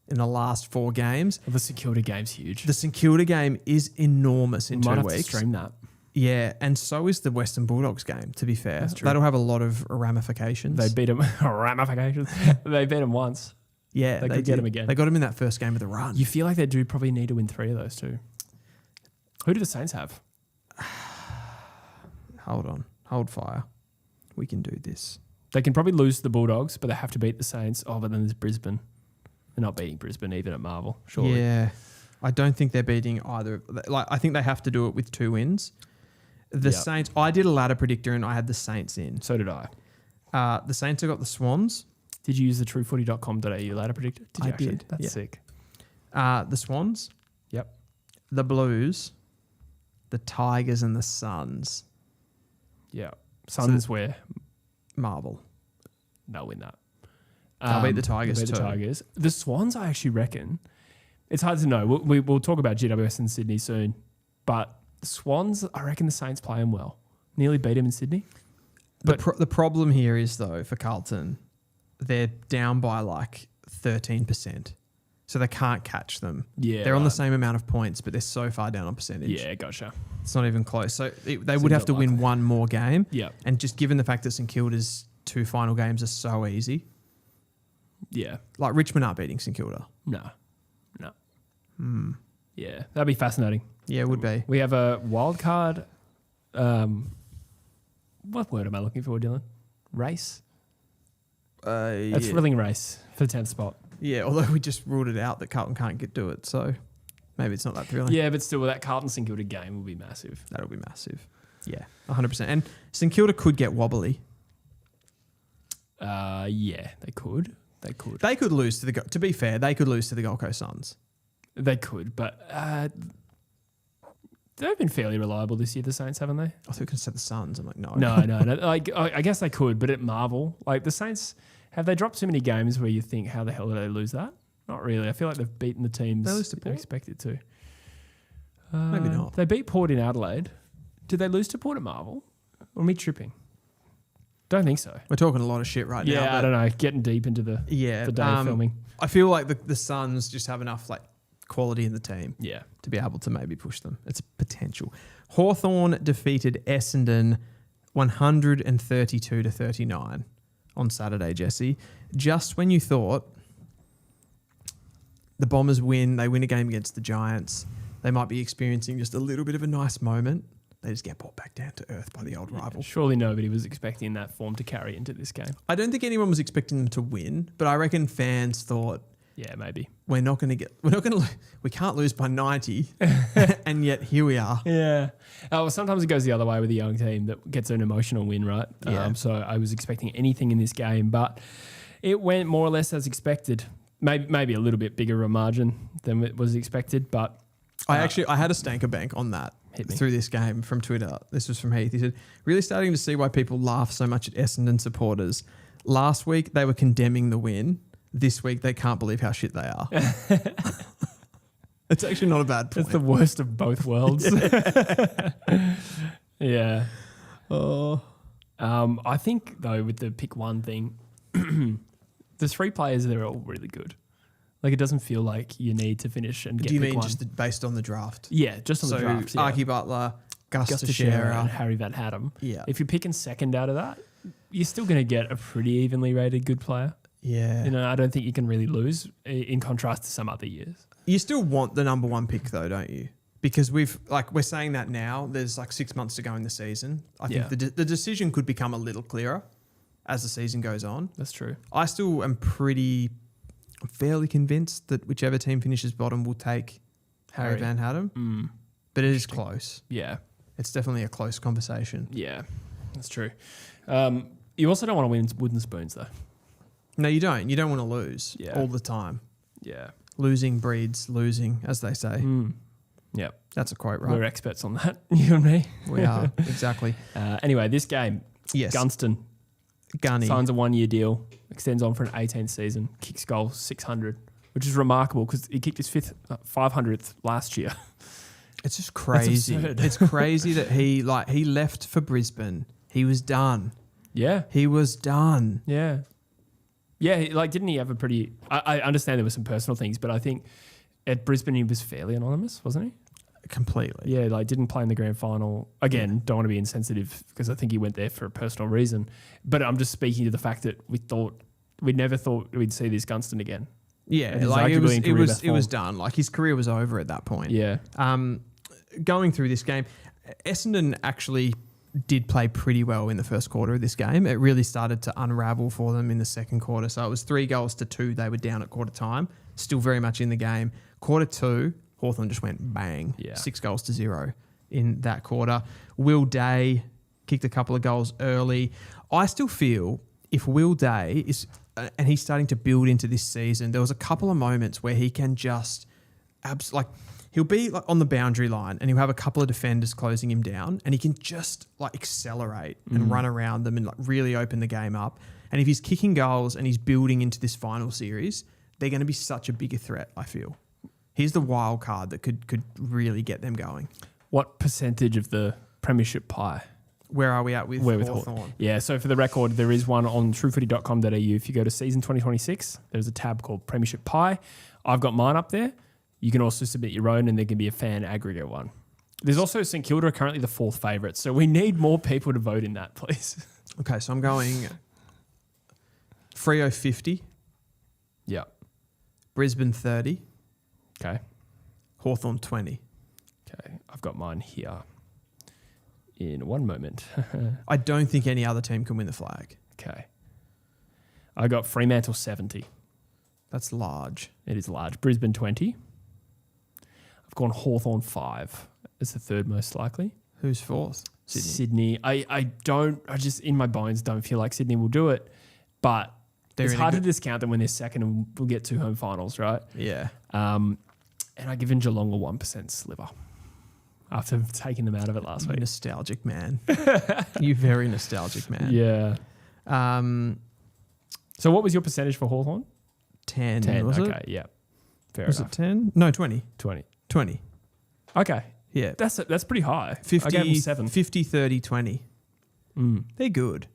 Speaker 1: in the last 4 games.
Speaker 2: Well, the St Kilda game's huge.
Speaker 1: The St Kilda game is enormous in
Speaker 2: Might
Speaker 1: 2
Speaker 2: have
Speaker 1: weeks.
Speaker 2: to stream that.
Speaker 1: Yeah, and so is the Western Bulldogs game, to be fair.
Speaker 2: That's true.
Speaker 1: That'll have a lot of ramifications.
Speaker 2: They beat them ramifications. They beat them once.
Speaker 1: Yeah,
Speaker 2: They could get them again.
Speaker 1: They got him in that first game of the run.
Speaker 2: You feel like they do probably need to win 3 of those too. Who do the Saints have?
Speaker 1: Hold on. Hold fire. We can do this.
Speaker 2: They can probably lose to the Bulldogs, but they have to beat the Saints. Oh, but then there's Brisbane. They're not beating Brisbane even at Marvel, surely.
Speaker 1: Yeah. I don't think they're beating either. Like, I think they have to do it with 2 wins. The Saints, I did a ladder predictor and I had the Saints in.
Speaker 2: So did I.
Speaker 1: The Saints have got the Swans.
Speaker 2: Did you use the truefooty.com.au ladder predictor? Did you
Speaker 1: I
Speaker 2: actually?
Speaker 1: did,
Speaker 2: That's
Speaker 1: yeah.
Speaker 2: sick.
Speaker 1: The Swans.
Speaker 2: Yep.
Speaker 1: The Blues. The Tigers and the Suns.
Speaker 2: Yeah. Suns where
Speaker 1: Marvel.
Speaker 2: they'll win that.
Speaker 1: They'll beat the Tigers
Speaker 2: they'll beat
Speaker 1: too.
Speaker 2: the Tigers. The Swans, I actually reckon. It's hard to know. We'll talk about GWS in Sydney soon. But the Swans, I reckon the Saints play them well. Nearly beat them in Sydney.
Speaker 1: The problem here is, though, for Carlton, they're down by like 13%. So they can't catch them.
Speaker 2: Yeah.
Speaker 1: They're on the same amount of points, but they're so far down on percentage.
Speaker 2: Yeah, gotcha.
Speaker 1: It's not even close. So they would have to win one more game.
Speaker 2: Yeah.
Speaker 1: And just given the fact that St Kilda's 2 final games are so easy,
Speaker 2: Yeah.
Speaker 1: like Richmond aren't beating St Kilda.
Speaker 2: No. Yeah, that'd be fascinating.
Speaker 1: Yeah, it would be.
Speaker 2: We have a wild card. What word am I looking for, Dylan? Race? A thrilling race for the 10th spot.
Speaker 1: Yeah, although we just ruled it out that Carlton can't do it, so maybe it's not that thrilling.
Speaker 2: Yeah, but still, that Carlton St Kilda game will be massive.
Speaker 1: That'll be massive. Yeah, 100%. And St Kilda could get wobbly.
Speaker 2: Yeah, they could.
Speaker 1: They could lose to the... To be fair, they could lose to the Gold Coast Suns.
Speaker 2: They could, but they've been fairly reliable this year, the Saints, haven't they?
Speaker 1: I thought you could say the Suns. I'm like, no.
Speaker 2: No. Like, I guess they could, but at Marvel, like the Saints, have they dropped too many games where you think, how the hell did they lose that? Not really. I feel like they've beaten the teams
Speaker 1: They lose to
Speaker 2: they're
Speaker 1: Port?
Speaker 2: expected to.
Speaker 1: Maybe not.
Speaker 2: They beat Port in Adelaide. Did they lose to Port at Marvel? Or me tripping? Don't think so.
Speaker 1: We're talking a lot of shit right now.
Speaker 2: Yeah, I don't know. Getting deep into the day of filming.
Speaker 1: I feel like the Suns just have enough like quality in the team
Speaker 2: Yeah.
Speaker 1: to be able to maybe push them. It's potential. Hawthorn defeated Essendon 132-39 on Saturday, Jesse. Just when you thought the Bombers win, they win a game against the Giants, they might be experiencing just a little bit of a nice moment. They just get brought back down to earth by the old rival.
Speaker 2: Surely nobody was expecting that form to carry into this game.
Speaker 1: I don't think anyone was expecting them to win, but I reckon fans thought,
Speaker 2: Yeah, maybe.
Speaker 1: we can't lose by 90, and yet here we are.
Speaker 2: Yeah. Well, sometimes it goes the other way with a young team that gets an emotional win, right?
Speaker 1: Yeah.
Speaker 2: So I was expecting anything in this game, but it went more or less as expected. Maybe a little bit bigger a margin than it was expected, but
Speaker 1: I had a stanker bank on that through this game from Twitter. This was from Heath. He said, really starting to see why people laugh so much at Essendon supporters. Last week, they were condemning the win. This week, they can't believe how shit they are. It's actually not a bad point.
Speaker 2: it's the worst of both worlds. Yeah.
Speaker 1: Oh.
Speaker 2: I think, though, with the pick one thing, the 3 players, they're all really good. Like, it doesn't feel like you need to finish and get
Speaker 1: Do you
Speaker 2: pick
Speaker 1: mean
Speaker 2: one.
Speaker 1: just based on the draft?
Speaker 2: Yeah, just on the draft. Yeah.
Speaker 1: Archie Butler, Gus
Speaker 2: Teixeira
Speaker 1: Teixeira.
Speaker 2: and Harry Van Hatten.
Speaker 1: Yeah.
Speaker 2: If you're picking second out of that, you're still going to get a pretty evenly rated good player.
Speaker 1: Yeah.
Speaker 2: You know, I don't think you can really lose in contrast to some other years.
Speaker 1: You still want the number 1 pick though, don't you? Because we're saying that now. There's like 6 months to go in the season. I think the decision could become a little clearer as the season goes on.
Speaker 2: That's true.
Speaker 1: I still am fairly convinced that whichever team finishes bottom will take Harry Van Hatten. But it is close.
Speaker 2: Yeah.
Speaker 1: It's definitely a close conversation.
Speaker 2: Yeah, that's true. You also don't want to win wooden spoons, though.
Speaker 1: No, you don't. You don't want to lose all the time.
Speaker 2: Yeah.
Speaker 1: Losing breeds losing, as they say.
Speaker 2: Yeah.
Speaker 1: That's a quote, right?
Speaker 2: We're experts on that, you and me.
Speaker 1: We are, exactly.
Speaker 2: Anyway, this game,
Speaker 1: Yes.
Speaker 2: Gunston
Speaker 1: Gunny.
Speaker 2: signs a 1-year deal, extends on for an 18th season, kicks goal 600, which is remarkable because he kicked his 500th last year.
Speaker 1: It's just crazy.
Speaker 2: absurd.
Speaker 1: It's crazy that he left for Brisbane. He was done.
Speaker 2: Yeah.
Speaker 1: He was done.
Speaker 2: Yeah. Yeah, didn't he have a pretty... I understand there were some personal things, but I think at Brisbane he was fairly anonymous, wasn't he?
Speaker 1: Completely.
Speaker 2: Yeah, didn't play in the grand final. Again, don't want to be insensitive because I think he went there for a personal reason. But I'm just speaking to the fact that we never thought we'd see this Gunston again.
Speaker 1: Yeah,
Speaker 2: it was
Speaker 1: done. Like his career was over at that point.
Speaker 2: Yeah.
Speaker 1: Going through this game, Essendon actually did play pretty well in the first quarter of this game. It really started to unravel for them in the second quarter. So it was 3-2. They were down at quarter time, still very much in the game. Quarter 2, Hawthorn just went bang, 6-0 in that quarter. Will Day kicked a couple of goals early. I still feel if Will Day is, and he's starting to build into this season, there was a couple of moments where he can just, he'll be on the boundary line and he'll have a couple of defenders closing him down and he can just accelerate and run around them and really open the game up. And if he's kicking goals and he's building into this final series, they're going to be such a bigger threat, I feel. He's the wild card that could really get them going.
Speaker 2: What percentage of the premiership pie?
Speaker 1: Where are we at with Hawthorn?
Speaker 2: Yeah, so for the record, there is one on truefooty.com.au. If you go to season 2026, there's a tab called Premiership Pie. I've got mine up there. You can also submit your own and there can be a fan aggregate one. There's also St Kilda are currently the 4th favourite, so we need more people to vote in that, please.
Speaker 1: Okay, so I'm going Freo 50.
Speaker 2: Yeah.
Speaker 1: Brisbane 30.
Speaker 2: Okay.
Speaker 1: Hawthorn 20.
Speaker 2: Okay, I've got mine here in one moment.
Speaker 1: I don't think any other team can win the flag.
Speaker 2: Okay. I got Fremantle 70.
Speaker 1: That's large.
Speaker 2: It is large. Brisbane 20. I've gone Hawthorn 5 as the 3rd most likely.
Speaker 1: Who's 4th?
Speaker 2: Sydney. I just in my bones don't feel like Sydney will do it, but it's hard to discount them when they're 2nd and we'll get 2 home finals, right?
Speaker 1: Yeah.
Speaker 2: And I've given Geelong a 1% sliver after taking them out of it last week.
Speaker 1: Nostalgic man. You very nostalgic man.
Speaker 2: Yeah. So what was your percentage for Hawthorn?
Speaker 1: 10, was it?
Speaker 2: Okay, yeah. Fair
Speaker 1: was
Speaker 2: enough.
Speaker 1: it 10? No, 20. 20.
Speaker 2: Okay.
Speaker 1: Yeah.
Speaker 2: That's pretty high.
Speaker 1: 50,
Speaker 2: I gave them 7.
Speaker 1: 50, 30, 20. They're good.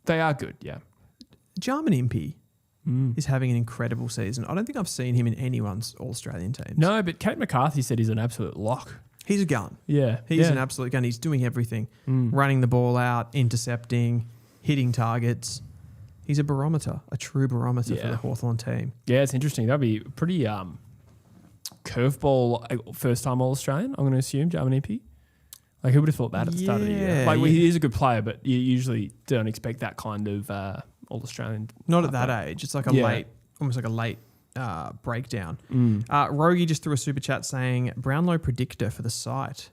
Speaker 2: They are good, yeah.
Speaker 1: Jarman Impey is having an incredible season. I don't think I've seen him in anyone's All-Australian teams.
Speaker 2: No, but Kate McCarthy said he's an absolute lock.
Speaker 1: He's a gun.
Speaker 2: Yeah.
Speaker 1: He's an absolute gun. He's doing everything. Running the ball out, intercepting, hitting targets. He's a barometer, a true barometer for the Hawthorn team.
Speaker 2: Yeah, it's interesting. That'd be pretty curveball first-time All-Australian, I'm going to assume, Jarman Impey. Who would have thought that at the start of the year? He is a good player, but you usually don't expect that kind of All-Australian.
Speaker 1: Not at that age. It's like almost like a late breakdown. Rogie just threw a super chat saying Brownlow predictor for the site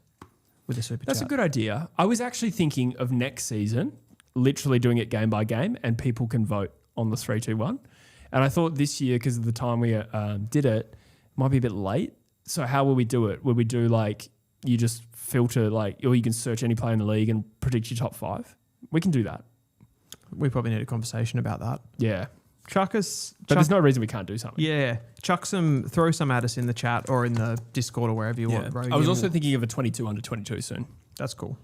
Speaker 1: with a super chat.
Speaker 2: That's a good idea. I was actually thinking of next season, literally doing it game by game, and people can vote on the 3-2-1. And I thought this year, because of the time we did it, might be a bit late. So how will we do it? Will we do you just filter or you can search any player in the league and predict your top 5? We can do that.
Speaker 1: We probably need a conversation about that.
Speaker 2: Yeah.
Speaker 1: But
Speaker 2: there's no reason we can't do something.
Speaker 1: Yeah. Throw some at us in the chat or in the Discord or wherever you want. Rogie.
Speaker 2: I was also thinking of a 22 under 22 soon.
Speaker 1: That's cool.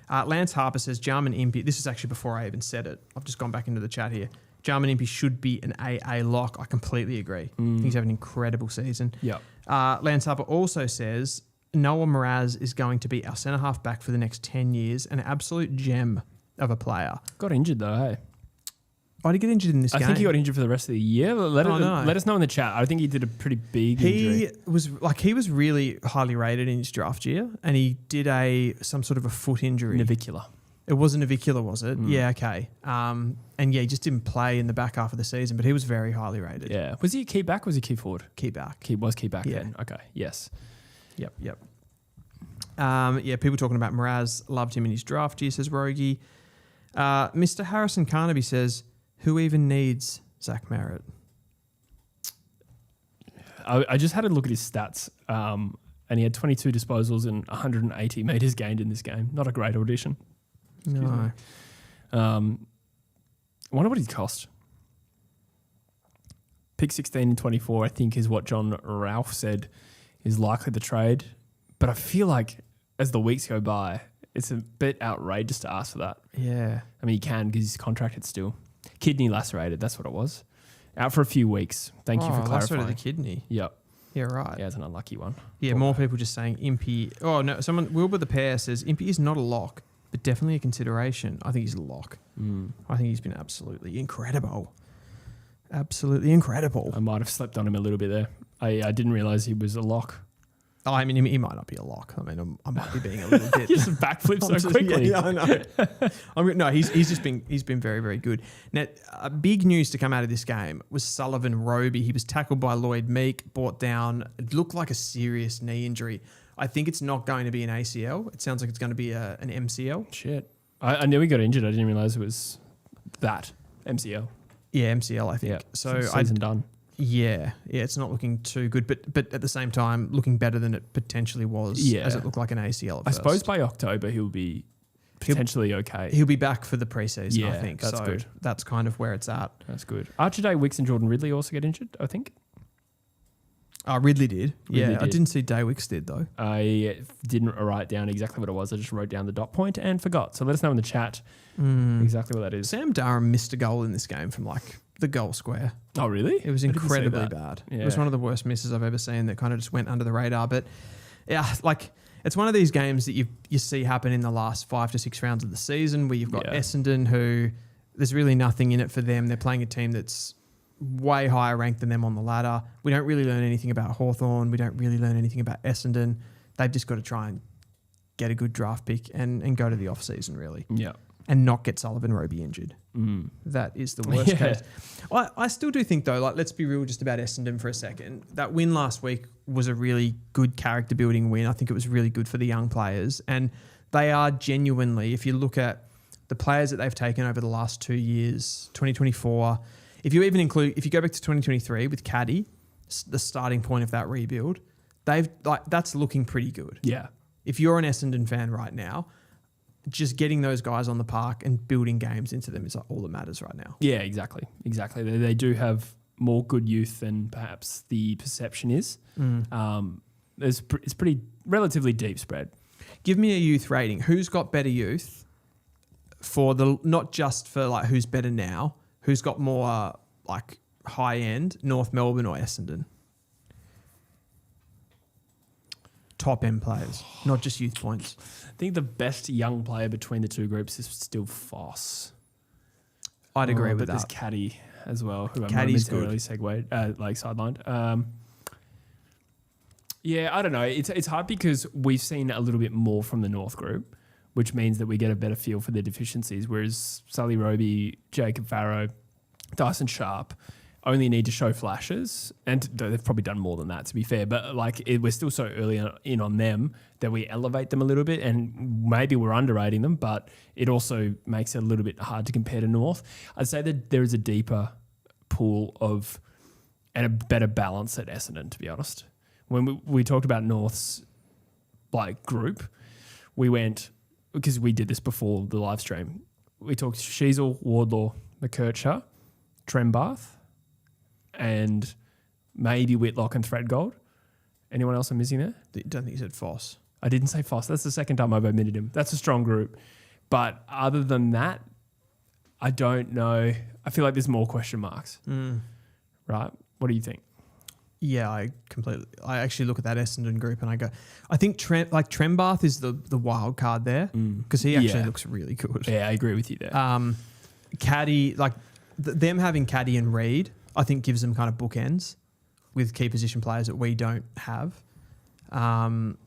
Speaker 1: Lance Harper says Jarman Impey. This is actually before I even said it. I've just gone back into the chat here. Jarman Impey should be an AA lock. I completely agree. I think he's having an incredible season.
Speaker 2: Yeah.
Speaker 1: Lance Harper also says Noah Mraz is going to be our centre half back for the next 10 years. An absolute gem of a player.
Speaker 2: Got injured though, hey?
Speaker 1: Why did he get injured in this game?
Speaker 2: I think he got injured for the rest of the year. Let us know in the chat. I think he did a pretty big injury.
Speaker 1: He was really highly rated in his draft year, and he did some sort of a foot injury.
Speaker 2: Navicular.
Speaker 1: It was a navicular, was it? Yeah, okay. He just didn't play in the back half of the season, but he was very highly rated.
Speaker 2: Yeah. Was he a key back or was he key forward?
Speaker 1: Key back.
Speaker 2: Key back then. Okay. Yes.
Speaker 1: Yep. People talking about Mraz. Loved him in his draft year, says Rogie. Mr. Harrison Carnaby says, who even needs Zach Merritt?
Speaker 2: I just had a look at his stats, and he had 22 disposals and 180 metres gained in this game. Not a great audition.
Speaker 1: No.
Speaker 2: I wonder what he cost. Pick 16 and 24, I think, is what John Ralph said is likely the trade. But I feel like as the weeks go by, it's a bit outrageous to ask for that.
Speaker 1: Yeah.
Speaker 2: I mean, he can because he's contracted still. Kidney lacerated, that's what it was. Out for a few weeks. Thank you for clarifying.
Speaker 1: Lacerated the kidney.
Speaker 2: Yep.
Speaker 1: Yeah, right.
Speaker 2: Yeah, it's an unlucky one.
Speaker 1: Yeah, more people just saying Impey. Oh, no. Wilbur the Pair says Impey is not a lock, but definitely a consideration. I think he's a lock. I think he's been absolutely incredible. Absolutely incredible.
Speaker 2: I might have slept on him a little bit there. I didn't realise he was a lock.
Speaker 1: Oh, I mean, he might not be a lock. I mean, I might be being a little bit.
Speaker 2: Just backflip so quickly.
Speaker 1: Yeah, I know. No, he's been very, very good. Now, big news to come out of this game was Sullivan Roby. He was tackled by Lloyd Meek, brought down. It looked like a serious knee injury. I think it's not going to be an ACL. It sounds like it's going to be an MCL.
Speaker 2: Shit. I knew he got injured. I didn't realise it was that MCL.
Speaker 1: Yeah, MCL, I think.
Speaker 2: Yeah.
Speaker 1: So
Speaker 2: season done.
Speaker 1: Yeah, it's not looking too good, but at the same time, looking better than it potentially was, as it looked like an ACL at
Speaker 2: I
Speaker 1: first.
Speaker 2: suppose by October he'll be potentially okay.
Speaker 1: He'll be back for the preseason, I think.
Speaker 2: That's good.
Speaker 1: That's kind of where it's at.
Speaker 2: That's good. Archie Wicks and Jordan Ridley also get injured, I think.
Speaker 1: Ridley did.
Speaker 2: Ridley
Speaker 1: I
Speaker 2: did.
Speaker 1: didn't see Daywicks did, though.
Speaker 2: I didn't write down exactly what it was. I just wrote down the dot point and forgot. So let us know in the chat exactly what that is.
Speaker 1: Sam Durham missed a goal in this game from the goal square.
Speaker 2: Oh, really?
Speaker 1: It was incredibly bad.
Speaker 2: Yeah.
Speaker 1: It was one of the worst misses I've ever seen that kind of just went under the radar. But yeah, it's one of these games that you see happen in the last 5 to 6 rounds of the season where you've got Essendon, who there's really nothing in it for them. They're playing a team that's way higher ranked than them on the ladder. We don't really learn anything about Hawthorn. We don't really learn anything about Essendon. They've just got to try and get a good draft pick and go to the off-season, really.
Speaker 2: Yeah.
Speaker 1: And not get Sullivan Roby injured. That is the worst case. I still do think, though, let's be real just about Essendon for a second. That win last week was a really good character-building win. I think it was really good for the young players. And they are genuinely, if you look at the players that they've taken over the last 2 years, 2024, if you go back to 2023 with Caddy, the starting point of that rebuild, that's looking pretty good.
Speaker 2: Yeah.
Speaker 1: If you're an Essendon fan right now, just getting those guys on the park and building games into them is all that matters right now.
Speaker 2: Yeah, exactly. They do have more good youth than perhaps the perception is. It's pretty relatively deep spread.
Speaker 1: Give me a youth rating. Who's got better youth for not just for who's better now, who's got more high end, North Melbourne or Essendon? Top end players, not just youth points.
Speaker 2: I think the best young player between the two groups is still Foss.
Speaker 1: I'd agree with
Speaker 2: but
Speaker 1: that.
Speaker 2: there's Caddy as well, who
Speaker 1: Caddy's
Speaker 2: I momentarily segued, sidelined. Yeah, I don't know. It's hard because we've seen a little bit more from the North group, which means that we get a better feel for their deficiencies, whereas Sully Roby, Jacob Farrow, Dyson Sharp only need to show flashes, and they've probably done more than that, to be fair, but we're still so early in on them that we elevate them a little bit, and maybe we're underrating them, but it also makes it a little bit hard to compare to North. I'd say that there is a deeper pool of and a better balance at Essendon, to be honest. When we talked about North's group, we went, because we did this before the live stream, we talked Sheasel, Wardlaw, McKercher, Trembath, and maybe Whitlock and Threadgold. Anyone else I'm missing there?
Speaker 1: Don't think you said Foss.
Speaker 2: I didn't say Foss. That's the second time I've omitted him. That's a strong group. But other than that, I don't know. I feel like there's more question marks. Right? What do you think?
Speaker 1: Yeah, I actually look at that Essendon group and I go, I think Trembath is the wild card there because he actually looks really good.
Speaker 2: Yeah, I agree with you there.
Speaker 1: Caddy, them having Caddy and Reid, I think gives them kind of bookends with key position players that we don't have. And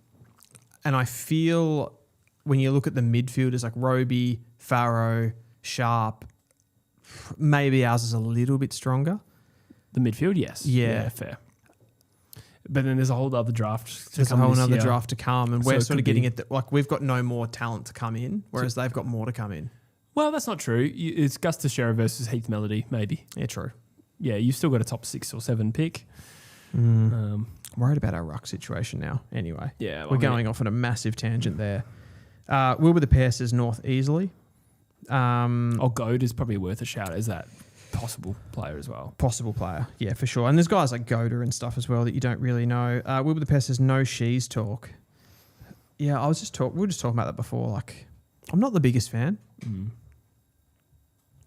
Speaker 1: I feel when you look at the midfielders like Roby, Farrow, Sharp, maybe ours is a little bit stronger.
Speaker 2: The midfield, yes.
Speaker 1: Yeah,
Speaker 2: fair. But then there's a whole other draft.
Speaker 1: There's a whole other draft to come, and we're sort of getting it that we've got no more talent to come in, whereas they've got more to come in.
Speaker 2: Well, that's not true. It's Gus Teixeira versus Heath Melody, maybe.
Speaker 1: Yeah, true.
Speaker 2: Yeah, you've still got a top 6 or 7 pick.
Speaker 1: Worried about our ruck situation now. Anyway,
Speaker 2: yeah,
Speaker 1: we're going off on a massive tangent there. Wilbur the Pair says North easily.
Speaker 2: Goad is probably worth a shout. Is that possible player as well?
Speaker 1: Possible player, yeah, for sure. And there's guys like Goda and stuff as well that you don't really know. Wilbur the Pair says no Shees talk. Yeah, we were just talking about that before. Like, I'm not the biggest fan.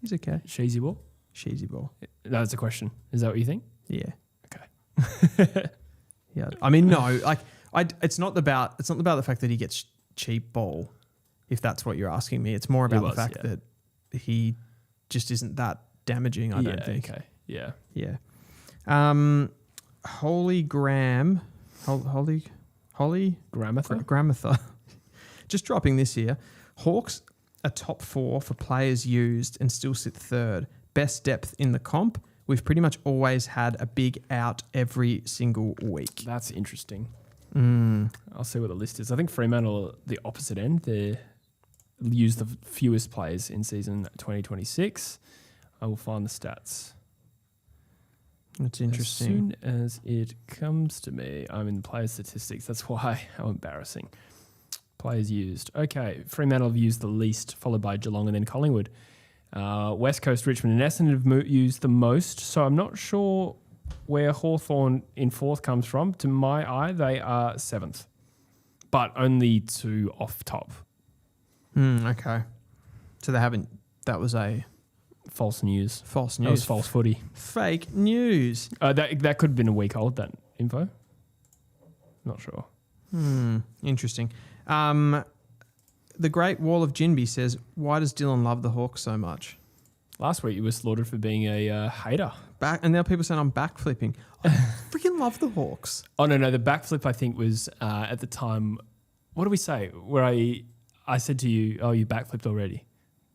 Speaker 1: He's okay.
Speaker 2: Sheezy ball?
Speaker 1: Sheezy ball.
Speaker 2: No, that's a question. Is that what you think?
Speaker 1: Yeah.
Speaker 2: Okay.
Speaker 1: Yeah. I mean, no. Like, it's not about the fact that he gets cheap ball. If that's what you're asking me, it's more about the fact that he just isn't that damaging. I don't think.
Speaker 2: Okay. Yeah.
Speaker 1: Yeah. Holy Gramatha. Just dropping this here. Hawks are top 4 for players used and still sit third. Best depth in the comp. We've pretty much always had a big out every single week.
Speaker 2: That's interesting. I'll see what the list is. I think Fremantle are the opposite end. They use the fewest players in season 2026. I will find the stats.
Speaker 1: That's interesting.
Speaker 2: As soon as it comes to me, I'm in player statistics. That's why. How embarrassing. Players used. Okay, Fremantle have used the least, followed by Geelong and then Collingwood. West Coast, Richmond and Essendon have used the most. So I'm not sure where Hawthorn in 4th comes from. To my eye, they are 7th. But only 2 off top.
Speaker 1: Okay. So they haven't... That was a...
Speaker 2: False news.
Speaker 1: False news.
Speaker 2: That was false footy.
Speaker 1: Fake news.
Speaker 2: That could have been a week old, that info. Not sure.
Speaker 1: Interesting. The Great Wall of Jinby says, why does Dylan love the Hawks so much?
Speaker 2: Last week you were slaughtered for being a hater.
Speaker 1: And now people saying I'm backflipping. I freaking love the Hawks.
Speaker 2: Oh, no. The backflip, I think, was at the time... What did we say? Where I said to you, oh, you backflipped already.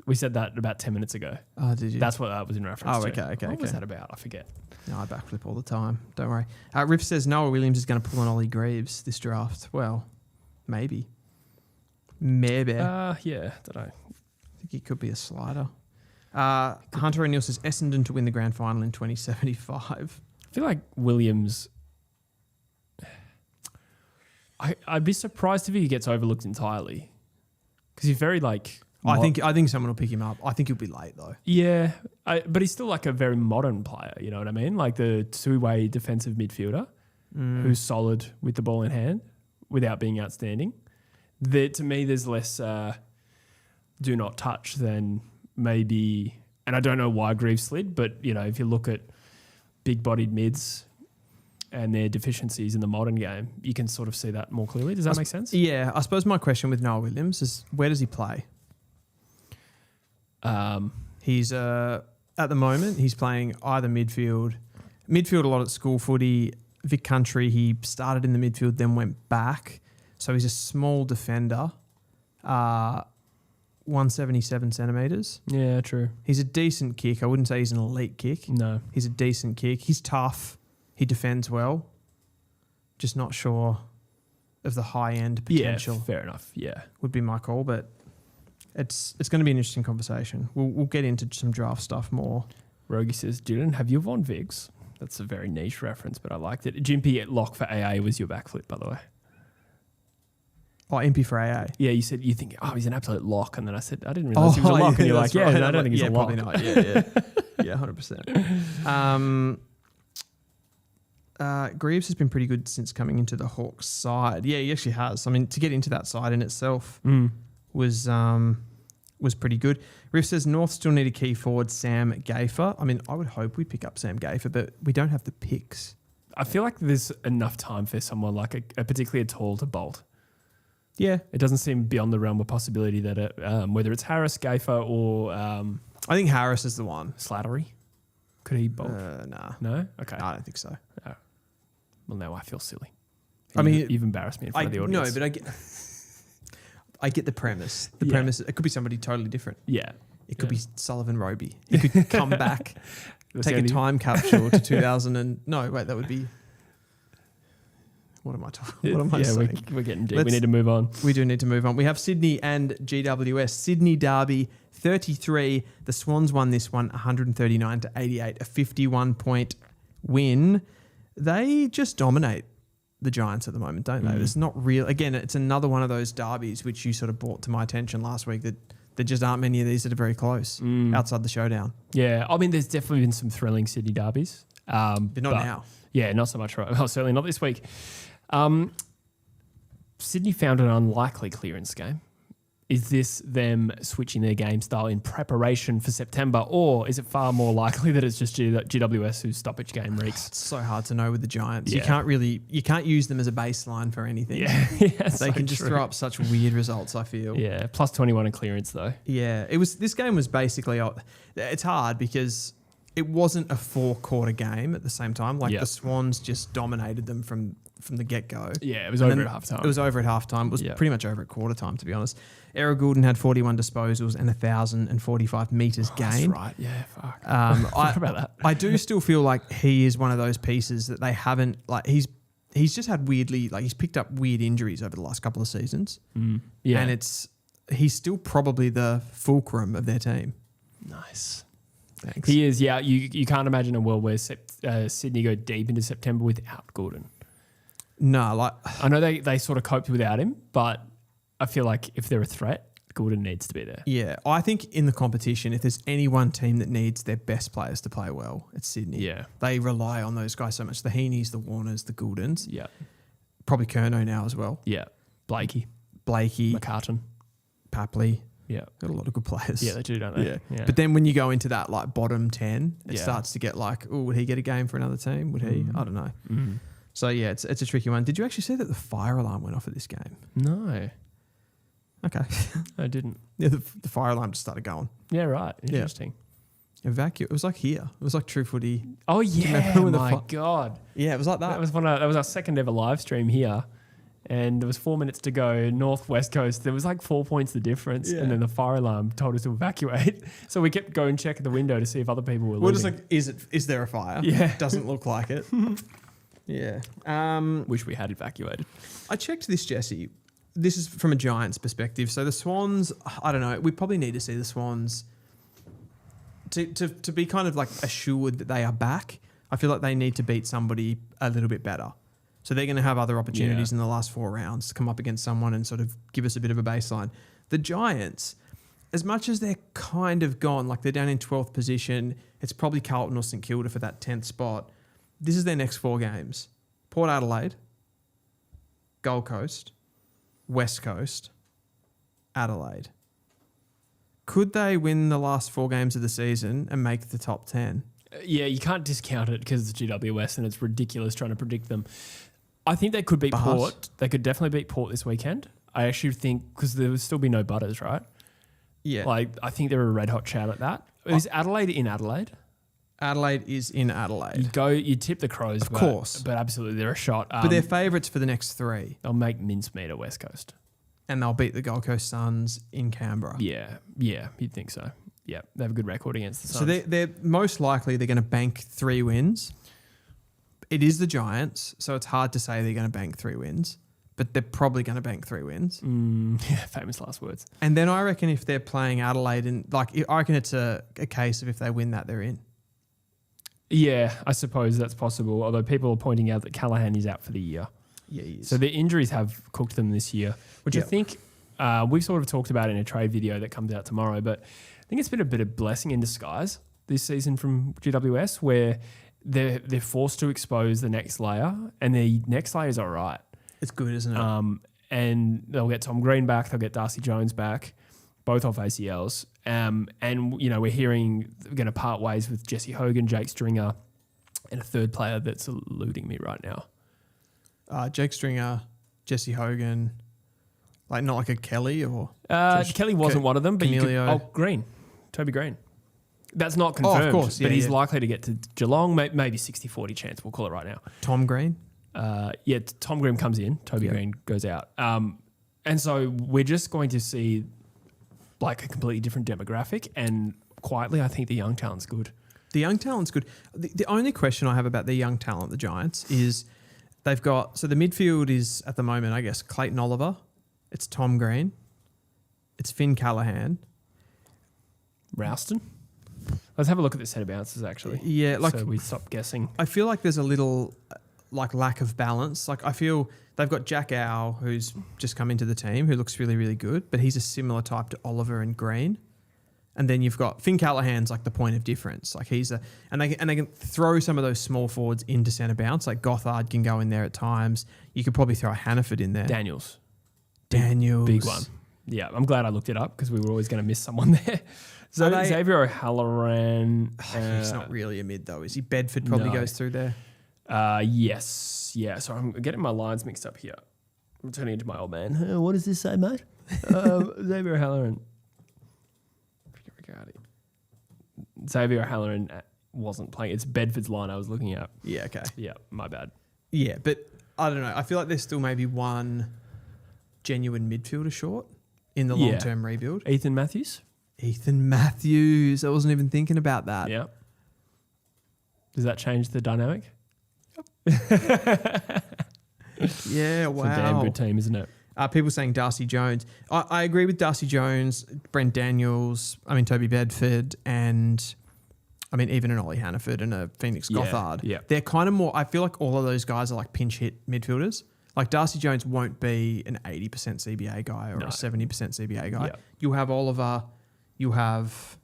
Speaker 2: We said that about 10 minutes ago.
Speaker 1: Oh, did you?
Speaker 2: That's what that was in reference to.
Speaker 1: Okay.
Speaker 2: What was that about? I forget.
Speaker 1: No, I backflip all the time. Don't worry. Riff says Noah Williams is going to pull an Ollie Greaves this draft. Well, maybe. Maybe.
Speaker 2: Yeah, don't know.
Speaker 1: I think he could be a slider. Hunter O'Neill says Essendon to win the grand final in 2075.
Speaker 2: I feel like Williams... I'd be surprised if he gets overlooked entirely. Because he's very like...
Speaker 1: I think someone will pick him up. I think he'll be late though.
Speaker 2: Yeah, but he's still like a very modern player. You know what I mean? Like the 2-way defensive midfielder who's solid with the ball in hand without being outstanding. To me, there's less do not touch than maybe, and I don't know why Greaves slid, but you know, if you look at big-bodied mids and their deficiencies in the modern game, you can sort of see that more clearly. Does that make sense?
Speaker 1: Yeah, I suppose my question with Noah Williams is where does he play? He's at the moment he's playing either midfield a lot at school footy. Vic Country, he started in the midfield, then went back. So he's a small defender, 177 centimetres.
Speaker 2: Yeah, true.
Speaker 1: He's a decent kick. I wouldn't say he's an elite kick.
Speaker 2: No.
Speaker 1: He's a decent kick. He's tough. He defends well. Just not sure of the high-end potential.
Speaker 2: Yeah, fair enough. Yeah.
Speaker 1: Would be my call, but it's going to be an interesting conversation. We'll get into some draft stuff more.
Speaker 2: Rogie says, Dylan, have you Von Viggs? That's a very niche reference, but I liked it. Jimpy at lock for AA was your backflip, by the way.
Speaker 1: Oh, MP for AA.
Speaker 2: Yeah, you said you think, oh, he's an absolute lock. And then I said, I didn't realize he was a lock. And you're like, yeah, right. I don't think he's a lock.
Speaker 1: Probably not. Yeah. Yeah, 100%. Greaves has been pretty good since coming into the Hawks side. Yeah, he actually has. I mean, to get into that side in itself was pretty good. Riff says North still need a key forward, Sam Gafer. I mean, I would hope we'd pick up Sam Gafer, but we don't have the picks.
Speaker 2: I feel like there's enough time for someone like a particularly a tall to bolt.
Speaker 1: Yeah.
Speaker 2: It doesn't seem beyond the realm of possibility that whether it's Harris, Gafer, or...
Speaker 1: I think Harris is the one.
Speaker 2: Slattery? Could he bolt?
Speaker 1: Nah.
Speaker 2: No? Okay.
Speaker 1: No, I don't think so.
Speaker 2: Oh. Well, now I feel silly. You've embarrassed me in front of the audience.
Speaker 1: No, but I get the premise. The premise, it could be somebody totally different.
Speaker 2: Yeah.
Speaker 1: It could be Sullivan Roby. He could come back, take a time capsule to 2000 and... No, wait, that would be... What am I talking? What am I saying?
Speaker 2: We're getting deep. We need to move on.
Speaker 1: We do need to move on. We have Sydney and GWS. Sydney Derby, 33. The Swans won this one, 139 to 88, a 51-point win. They just dominate the Giants at the moment, don't they? It's not real. Again, it's another one of those derbies which you sort of brought to my attention last week that there just aren't many of these that are very close outside the showdown.
Speaker 2: Yeah, I mean, there's definitely been some thrilling Sydney derbies.
Speaker 1: But not now.
Speaker 2: Yeah, not so much. Right. Well, certainly not this week. Sydney found an unlikely clearance game. Is this them switching their game style in preparation for September, or is it far more likely that it's just GWS whose stoppage game reeks?
Speaker 1: It's so hard to know with the Giants.
Speaker 2: Yeah.
Speaker 1: You can't use them as a baseline for anything.
Speaker 2: Yeah,
Speaker 1: They can just throw up such weird results, I feel.
Speaker 2: Yeah, plus 21 in clearance though.
Speaker 1: Yeah, this game was basically, it's hard because it wasn't a 4-quarter game at the same time. Like the Swans just dominated them from the get-go.
Speaker 2: Yeah, it was over at halftime.
Speaker 1: It was over at halftime. It was pretty much over at quarter time, to be honest. Errol Goulden had 41 disposals and 1,045 metres gained.
Speaker 2: That's right. Yeah, fuck.
Speaker 1: I
Speaker 2: forgot about that.
Speaker 1: I do still feel like he is one of those pieces that they haven't, like, he's just had he's picked up weird injuries over the last couple of seasons.
Speaker 2: Yeah.
Speaker 1: And he's still probably the fulcrum of their team.
Speaker 2: Nice.
Speaker 1: Thanks.
Speaker 2: He is, yeah. You can't imagine a world where Sydney go deep into September without Goulden.
Speaker 1: No,
Speaker 2: I know they sort of coped without him, but I feel like if they're a threat, Goulden needs to be there.
Speaker 1: Yeah, I think in the competition, if there's any one team that needs their best players to play well, it's Sydney.
Speaker 2: Yeah.
Speaker 1: They rely on those guys so much. The Heaney's, the Warners, the Gouldens.
Speaker 2: Yeah.
Speaker 1: Probably Curnow now as well.
Speaker 2: Yeah. Blakey. McCartan.
Speaker 1: Papley.
Speaker 2: Yeah.
Speaker 1: Got a lot of good players.
Speaker 2: Yeah, they do, don't they?
Speaker 1: Yeah. But then when you go into that bottom 10, it
Speaker 2: Yeah.
Speaker 1: starts to get would he get a game for another team? Would he? I don't know.
Speaker 2: Mm.
Speaker 1: So yeah, it's a tricky one. Did you actually see that the fire alarm went off at this game?
Speaker 2: No,
Speaker 1: Okay.
Speaker 2: I didn't.
Speaker 1: Yeah, the fire alarm just started going.
Speaker 2: Yeah, right. Interesting.
Speaker 1: It was like here. It was like True Footy.
Speaker 2: Oh yeah,
Speaker 1: when
Speaker 2: my God.
Speaker 1: Yeah, it was like that.
Speaker 2: That was our second ever live stream here. And there was 4 minutes to go, North-West Coast. There was 4 points the difference.
Speaker 1: Yeah.
Speaker 2: And then the fire alarm told us to evacuate. So we kept going checking the window to see if other people were
Speaker 1: We're
Speaker 2: leaving.
Speaker 1: just is there a fire?
Speaker 2: Yeah.
Speaker 1: Doesn't look like it. Yeah.
Speaker 2: Wish we had evacuated.
Speaker 1: I checked this, Jesse. This is from a Giants perspective. So the Swans, I don't know. We probably need to see the Swans to be kind of assured that they are back. I feel like they need to beat somebody a little bit better. So they're going to have other opportunities in the last 4 rounds to come up against someone and sort of give us a bit of a baseline. The Giants, as much as they're kind of gone, they're down in 12th position, it's probably Carlton or St Kilda for that 10th spot. This is their next 4 games. Port Adelaide, Gold Coast, West Coast, Adelaide. Could they win the last 4 games of the season and make the top 10?
Speaker 2: Yeah, you can't discount it because it's GWS and it's ridiculous trying to predict them. I think they could beat Port. They could definitely beat Port this weekend. I actually think, because there would still be no Butters, right?
Speaker 1: Yeah.
Speaker 2: I think they're a red hot shout at that. Is Adelaide in Adelaide?
Speaker 1: Adelaide is in Adelaide.
Speaker 2: You tip the Crows,
Speaker 1: of course.
Speaker 2: But absolutely, they're a shot.
Speaker 1: But they're favourites for the next 3.
Speaker 2: They'll make mincemeat at West Coast.
Speaker 1: And they'll beat the Gold Coast Suns in Canberra.
Speaker 2: Yeah, you'd think so. Yeah, they have a good record against the Suns.
Speaker 1: So they're most likely they're going to bank 3 wins. It is the Giants, so it's hard to say they're going to bank 3 wins, but they're probably going to bank 3 wins.
Speaker 2: Yeah, famous last words.
Speaker 1: And then I reckon if they're playing Adelaide, and I reckon it's a case of if they win that, they're in.
Speaker 2: Yeah, I suppose that's possible, although people are pointing out that Callahan is out for the year.
Speaker 1: Yeah, he is.
Speaker 2: So the injuries have cooked them this year, which I think we've sort of talked about in a trade video that comes out tomorrow, but I think it's been a bit of blessing in disguise this season from GWS, where they're forced to expose the next layer, and the next layer is all right.
Speaker 1: It's good, isn't it?
Speaker 2: And they'll get Tom Green back, they'll get Darcy Jones back, both off ACLs. And, we're hearing they're going to part ways with Jesse Hogan, Jake Stringer, and a third player that's eluding me right now.
Speaker 1: Jake Stringer, Jesse Hogan, not like a Kelly or...
Speaker 2: Kelly wasn't one of them, but Green, Toby Green. That's not confirmed,
Speaker 1: of course,
Speaker 2: but he's likely to get to Geelong, maybe 60-40 chance, we'll call it right now.
Speaker 1: Tom Green?
Speaker 2: Tom Green comes in, Toby Green goes out. And so we're just going to see a completely different demographic, and quietly I think the young talent's good.
Speaker 1: The young talent's good. The only question I have about the young talent, the Giants, is they've got... So the midfield is, at the moment, I guess, Clayton Oliver. It's Tom Green. It's Finn Callahan.
Speaker 2: Rouston? Let's have a look at the set of bounces, actually.
Speaker 1: Yeah,
Speaker 2: so we stop guessing.
Speaker 1: I feel like there's a little lack of balance. I feel they've got Jack Ow, who's just come into the team, who looks really, really good, but he's a similar type to Oliver and Green. And then you've got Finn Callahan's the point of difference. And they can throw some of those small forwards into centre bounce. Gothard can go in there at times. You could probably throw a Hannaford in there.
Speaker 2: Daniels.
Speaker 1: Daniels.
Speaker 2: Big one. Yeah, I'm glad I looked it up because we were always going to miss someone there. So Xavier O'Halloran.
Speaker 1: He's not really a mid though, is he? Bedford probably goes through there.
Speaker 2: Yes. Yeah. So I'm getting my lines mixed up here. I'm turning into my old man. What does this say, mate? Xavier O'Halloran. Xavier O'Halloran wasn't playing. It's Bedford's line I was looking at.
Speaker 1: Yeah, okay.
Speaker 2: Yeah, my bad.
Speaker 1: Yeah, but I don't know. I feel like there's still maybe one genuine midfielder short in the long-term rebuild.
Speaker 2: Ethan Matthews.
Speaker 1: I wasn't even thinking about that.
Speaker 2: Yeah. Does that change the dynamic?
Speaker 1: Yeah, wow.
Speaker 2: It's a damn good team, isn't it?
Speaker 1: People saying Darcy Jones. I agree with Darcy Jones, Brent Daniels, Toby Bedford, and even an Ollie Hannaford and a Phoenix Gothard.
Speaker 2: Yeah.
Speaker 1: They're kind of more, I feel like all of those guys are like pinch hit midfielders. Like Darcy Jones won't be an 80% CBA guy or a 70% CBA guy.
Speaker 2: Yeah.
Speaker 1: You'll have Oliver, you have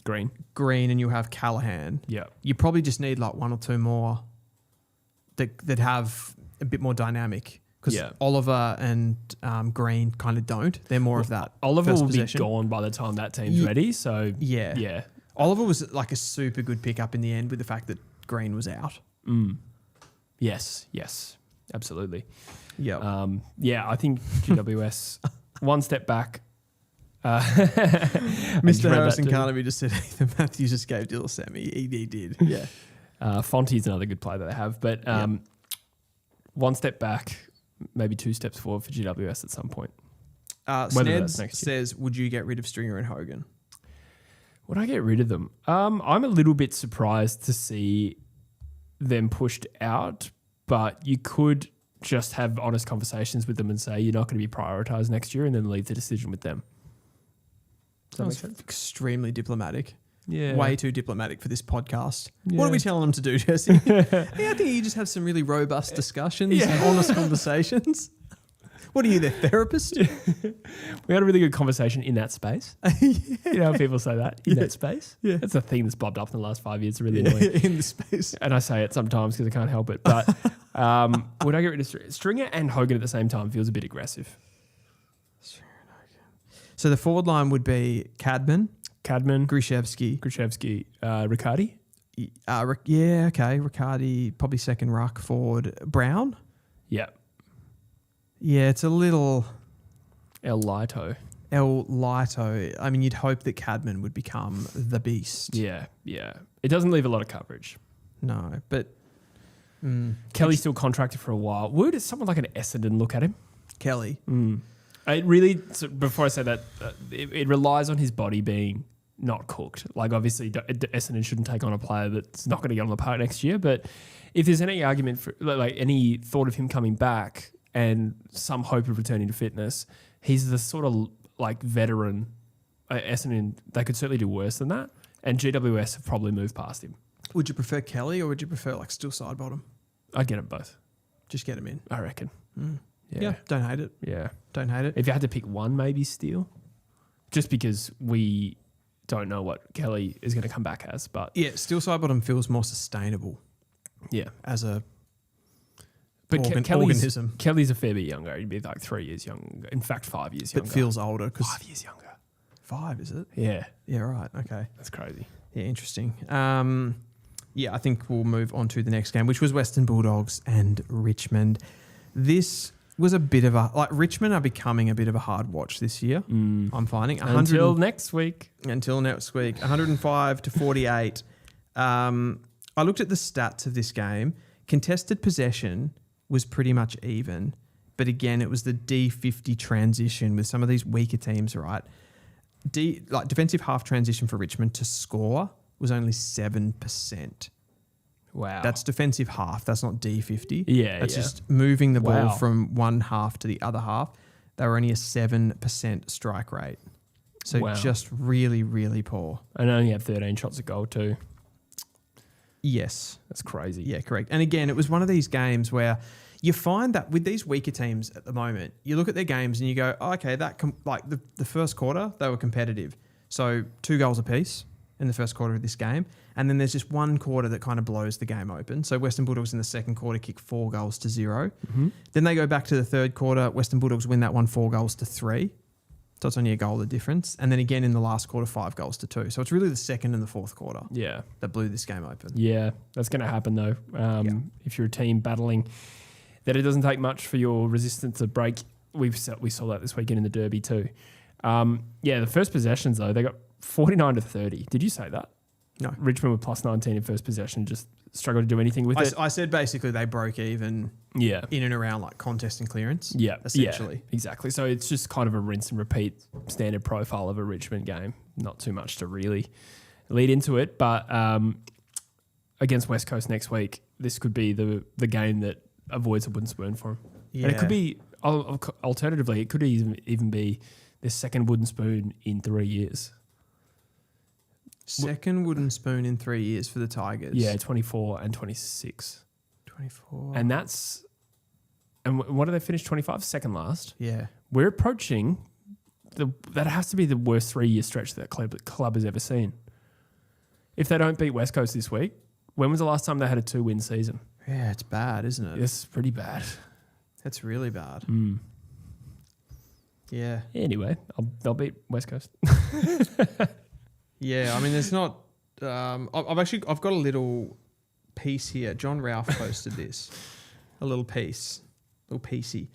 Speaker 2: Green,
Speaker 1: and you have Callahan.
Speaker 2: Yeah.
Speaker 1: You probably just need like one or two more that have a bit more dynamic. Because Oliver and Green kind of don't. They're more of that.
Speaker 2: Oliver
Speaker 1: first
Speaker 2: will
Speaker 1: possession.
Speaker 2: be gone by the time that team's ready. So
Speaker 1: yeah. Oliver was like a super good pickup in the end with the fact that Green was out.
Speaker 2: Yes, absolutely.
Speaker 1: Yeah.
Speaker 2: I think GWS one step back.
Speaker 1: Mr. Harrison Carnaby just said Ethan Matthews just gave Dill Semi. He did. Yeah.
Speaker 2: Fonty's another good player that they have, but one step back. Maybe two steps forward for GWS at some point.
Speaker 1: Sneds says, would you get rid of Stringer and Hogan?
Speaker 2: Would I get rid of them? I'm a little bit surprised to see them pushed out, but you could just have honest conversations with them and say you're not going to be prioritised next year and then leave the decision with them. Does that make sense?
Speaker 1: Extremely diplomatic.
Speaker 2: Yeah.
Speaker 1: Way too diplomatic for this podcast.
Speaker 2: Yeah.
Speaker 1: What are we telling them to do, Jesse? I think you just have some really robust discussions and honest conversations. What are you, their therapist?
Speaker 2: We had a really good conversation in that space. You know how people say that? In that space?
Speaker 1: Yeah.
Speaker 2: That's a theme that's bobbed up in the last 5 years. It's really annoying.
Speaker 1: In the space.
Speaker 2: And I say it sometimes because I can't help it. But would I get rid of Stringer and Hogan at the same time? Feels a bit aggressive.
Speaker 1: So the forward line would be Cadman,
Speaker 2: Grishevsky, Riccardi.
Speaker 1: Riccardi, probably second ruck forward. Brown?
Speaker 2: Yeah.
Speaker 1: Yeah, it's a little...
Speaker 2: El Lito.
Speaker 1: You'd hope that Cadman would become the beast.
Speaker 2: Yeah. It doesn't leave a lot of coverage.
Speaker 1: No, but...
Speaker 2: Kelly's still contracted for a while. Would someone like an Essendon look at him?
Speaker 1: Kelly?
Speaker 2: It really, before I say that, it relies on his body being not cooked. Like, obviously, Essendon shouldn't take on a player that's not going to get on the park next year. But if there's any argument for, like, any thought of him coming back and some hope of returning to fitness, he's the sort of, like, veteran. Essendon, they could certainly do worse than that. And GWS have probably moved past him.
Speaker 1: Would you prefer Kelly or would you prefer, like, still side bottom?
Speaker 2: I'd get them both.
Speaker 1: Just get him in.
Speaker 2: I reckon.
Speaker 1: Yeah, don't hate it.
Speaker 2: Yeah.
Speaker 1: Don't hate it.
Speaker 2: If you had to pick one, maybe Steele. Just because we don't know what Kelly is going to come back as. But
Speaker 1: yeah, still side bottom feels more sustainable.
Speaker 2: Yeah.
Speaker 1: As a
Speaker 2: organism. Kelly's a fair bit younger. He'd be like 3 years younger. In fact, 5 years younger.
Speaker 1: But feels older.
Speaker 2: 5 years younger.
Speaker 1: 5, is it?
Speaker 2: Yeah.
Speaker 1: Yeah, right. Okay.
Speaker 2: That's crazy.
Speaker 1: Yeah, interesting. I think we'll move on to the next game, which was Western Bulldogs and Richmond. This was a bit of a... Like, Richmond are becoming a bit of a hard watch this year, I'm finding.
Speaker 2: Until next week.
Speaker 1: 105 to 48. I looked at the stats of this game. Contested possession was pretty much even. But again, it was the D50 transition with some of these weaker teams, right? Defensive half transition for Richmond to score was only 7%.
Speaker 2: Wow.
Speaker 1: That's defensive half. That's not D50.
Speaker 2: Yeah,
Speaker 1: That's just moving the ball
Speaker 2: Wow.
Speaker 1: from one half to the other half. They were only a 7% strike rate. So just really, really poor.
Speaker 2: And only had 13 shots at goal too.
Speaker 1: Yes.
Speaker 2: That's crazy.
Speaker 1: Yeah, correct. And again, it was one of these games where you find that with these weaker teams at the moment, you look at their games and you go, oh, okay, the first quarter, they were competitive. So 2 goals apiece. in the first quarter of this game. And then there's just one quarter that kind of blows the game open. So Western Bulldogs in the second quarter kick 4 goals to 0.
Speaker 2: Mm-hmm.
Speaker 1: Then they go back to the third quarter. Western Bulldogs win that one 4 goals to 3. So it's only a goal of difference. And then again in the last quarter, 5 goals to 2. So it's really the second and the fourth quarter that blew this game open.
Speaker 2: Yeah, that's going to happen though. If you're a team battling that it doesn't take much for your resistance to break. We saw that this weekend in the Derby too. The first possessions though, they got 49 to 30. Did you say that?
Speaker 1: No.
Speaker 2: Richmond were plus 19 in first possession, just struggled to do anything with it.
Speaker 1: I said basically they broke even in and around like contest and clearance.
Speaker 2: Yeah.
Speaker 1: Essentially.
Speaker 2: Yeah, exactly. So it's just kind of a rinse and repeat standard profile of a Richmond game. Not too much to really lead into it. But against West Coast next week, this could be the game that avoids a wooden spoon for them. Yeah. And it could be, alternatively, it could even be the second wooden spoon in 3 years.
Speaker 1: Second wooden spoon in 3 years for the Tigers.
Speaker 2: Yeah, 24 and 26.
Speaker 1: 24.
Speaker 2: And that's... And what do they finish? 25? Second last.
Speaker 1: Yeah.
Speaker 2: We're approaching... that has to be the worst 3-year stretch that club has ever seen. If they don't beat West Coast this week, when was the last time they had a 2-win season?
Speaker 1: Yeah, it's bad, isn't it?
Speaker 2: It's pretty bad.
Speaker 1: That's really bad.
Speaker 2: Mm.
Speaker 1: Yeah.
Speaker 2: Anyway, they'll beat West Coast.
Speaker 1: Yeah, I mean, there's not... I've got a little piece here. John Ralph posted this. A little piece. A little piecey.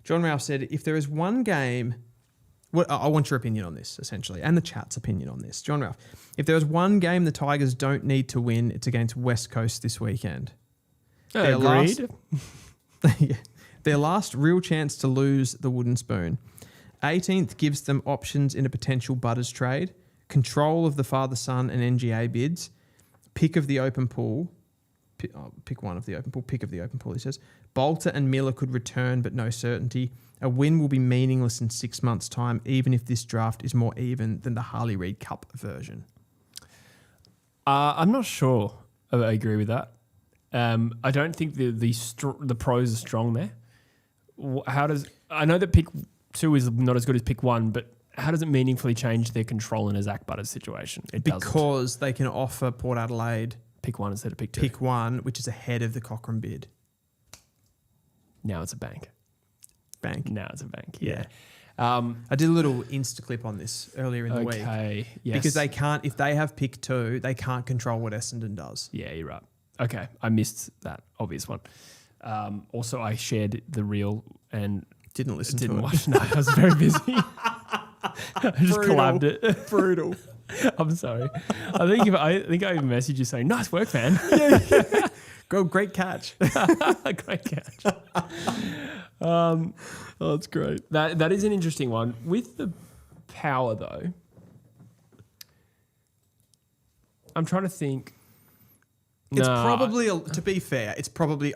Speaker 1: John Ralph said, if there is one game... Well, I want your opinion on this, essentially, and the chat's opinion on this. John Ralph, if there was one game the Tigers don't need to win, it's against West Coast this weekend.
Speaker 2: Agreed.
Speaker 1: Their last real chance to lose the wooden spoon. 18th gives them options in a potential Butters trade, control of the father-son and NGA bids, pick of the open pool, pick one of the open pool, pick of the open pool, he says. Bolter and Miller could return, but no certainty. A win will be meaningless in 6 months' time, even if this draft is more even than the Harley Reid Cup version.
Speaker 2: I'm not sure I agree with that. I don't think the pros are strong there. I know that pick 2 is not as good as pick 1, but how does it meaningfully change their control in a Zach Butters situation?
Speaker 1: Because they can offer Port Adelaide
Speaker 2: pick 1 instead of pick 2.
Speaker 1: Pick 1, which is ahead of the Cochrane bid.
Speaker 2: Now it's a bank. Now it's a bank.
Speaker 1: Yeah. I did a little Insta clip on this earlier in the week.
Speaker 2: Okay. Yes.
Speaker 1: Because they can't, if they have pick 2, they can't control what Essendon does.
Speaker 2: Yeah, you're right. Okay. I missed that obvious one. Also, I shared the reel and
Speaker 1: didn't listen to it.
Speaker 2: Didn't watch. No, I was very busy. I just collabed it.
Speaker 1: Brutal.
Speaker 2: I'm sorry. I think I even messaged you saying, "Nice work, man."
Speaker 1: Yeah. Go, great catch.
Speaker 2: Great catch.
Speaker 1: That's great.
Speaker 2: That is an interesting one. With the power, though, I'm trying to think.
Speaker 1: It's probably, to be fair,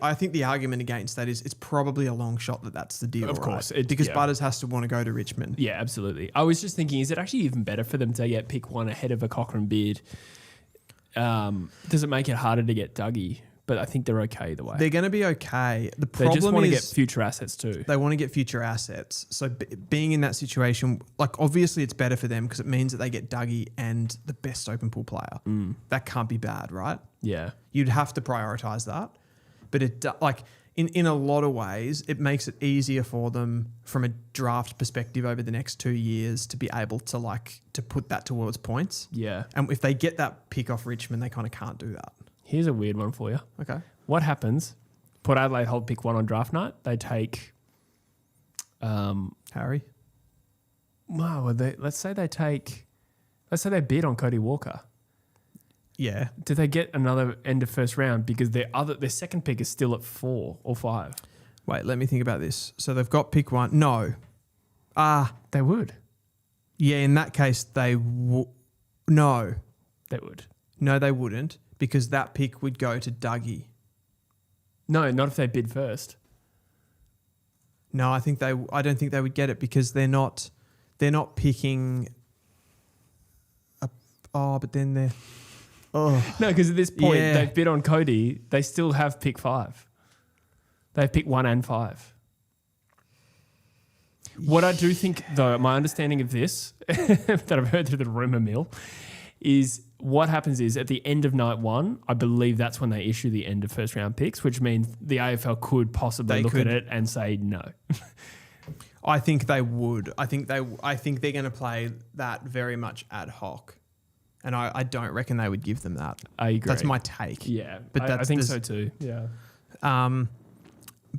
Speaker 1: I think the argument against that is it's probably a long shot that's the deal.
Speaker 2: Of course.
Speaker 1: Right? Because Butters has to want to go to Richmond.
Speaker 2: Yeah, absolutely. I was just thinking, is it actually even better for them to get pick 1 ahead of a Cochrane bid? Does it make it harder to get Dougie? But I think they're okay either way.
Speaker 1: They're going to be okay. The problem
Speaker 2: they just want to get future assets too.
Speaker 1: They want to get future assets. So being in that situation, like obviously it's better for them because it means that they get Dougie and the best open pool player. That can't be bad, right?
Speaker 2: Yeah.
Speaker 1: You'd have to prioritise that. But it like in a lot of ways, it makes it easier for them from a draft perspective over the next 2 years to be able to put that towards points.
Speaker 2: Yeah.
Speaker 1: And if they get that pick off Richmond, they kind of can't do that.
Speaker 2: Here's a weird one for you.
Speaker 1: Okay.
Speaker 2: What happens? Port Adelaide hold pick 1 on draft night. They take
Speaker 1: Harry.
Speaker 2: Wow. Let's say they bid on Cody Walker.
Speaker 1: Yeah.
Speaker 2: Do they get another end of first round because their second pick is still at 4 or 5?
Speaker 1: Wait, let me think about this. So they've got pick 1. No.
Speaker 2: They would.
Speaker 1: Yeah, in that case, no.
Speaker 2: They would.
Speaker 1: No, they wouldn't because that pick would go to Dougie.
Speaker 2: No, not if they bid first.
Speaker 1: No, I don't think they would get it because they're not picking but then they're
Speaker 2: no, because at this point they've bid on Cody, they still have pick 5. They've picked 1 and 5. What I do think, though, my understanding of this, that I've heard through the rumour mill, is what happens is at the end of night one, I believe that's when they issue the end of first round picks, which means the AFL could possibly look at it and say no.
Speaker 1: I think they would. I think they're going to play that very much ad hoc. And I don't reckon they would give them that.
Speaker 2: I agree.
Speaker 1: That's my take.
Speaker 2: Yeah,
Speaker 1: but
Speaker 2: I think so too. Yeah.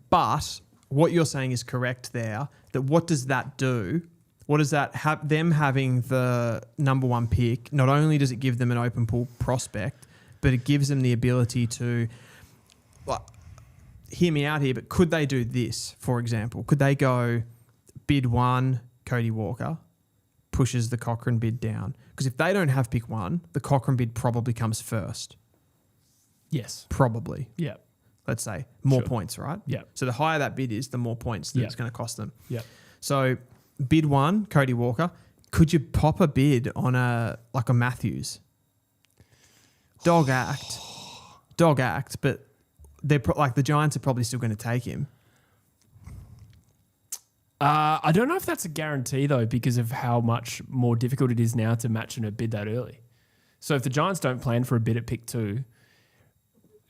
Speaker 1: But what you're saying is correct there. That what does that do? What does that have? Them having the number one pick, not only does it give them an open pool prospect, but it gives them the ability to, hear me out here, but could they do this, for example? Could they go bid one, Cody Walker, pushes the Cochrane bid down? Because if they don't have pick one, the Cochrane bid probably comes first.
Speaker 2: Yes.
Speaker 1: Probably.
Speaker 2: Yeah.
Speaker 1: Let's say more points, right?
Speaker 2: Yeah.
Speaker 1: So the higher that bid is, the more points that it's going to cost them.
Speaker 2: Yeah.
Speaker 1: So bid one, Cody Walker. Could you pop a bid on a Matthews? Dog act, but they're the Giants are probably still going to take him.
Speaker 2: I don't know if that's a guarantee though, because of how much more difficult it is now to match in a bid that early. So if the Giants don't plan for a bid at pick 2,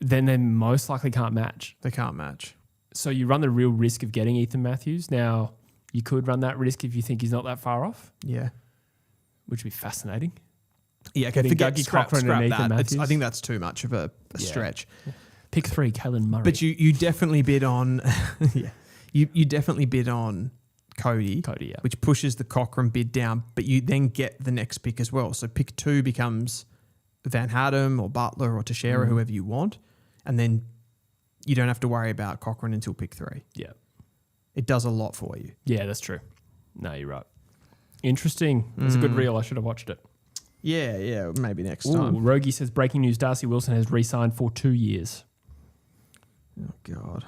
Speaker 2: then they most likely can't match.
Speaker 1: They can't match.
Speaker 2: So you run the real risk of getting Ethan Matthews. Now, you could run that risk if you think he's not that far off.
Speaker 1: Yeah.
Speaker 2: Which would be fascinating.
Speaker 1: Yeah, okay,
Speaker 2: Forget
Speaker 1: Dougie
Speaker 2: Cochrane and Ethan Matthews.
Speaker 1: I think that's too much of a stretch.
Speaker 2: Yeah. Pick 3, Kalen Murray.
Speaker 1: But you definitely bid on you definitely bid on Cody,
Speaker 2: yeah.
Speaker 1: Which pushes the Cochrane bid down, but you then get the next pick as well. So pick 2 becomes Van Haddam or Butler or Teixeira, whoever you want, and then you don't have to worry about Cochrane until pick 3.
Speaker 2: Yeah.
Speaker 1: It does a lot for you.
Speaker 2: Yeah, that's true. No, you're right. Interesting. It's a good reel. I should have watched it.
Speaker 1: Yeah, maybe next time.
Speaker 2: Rogie says, breaking news, Darcy Wilson has re-signed for 2 years.
Speaker 1: Oh, God.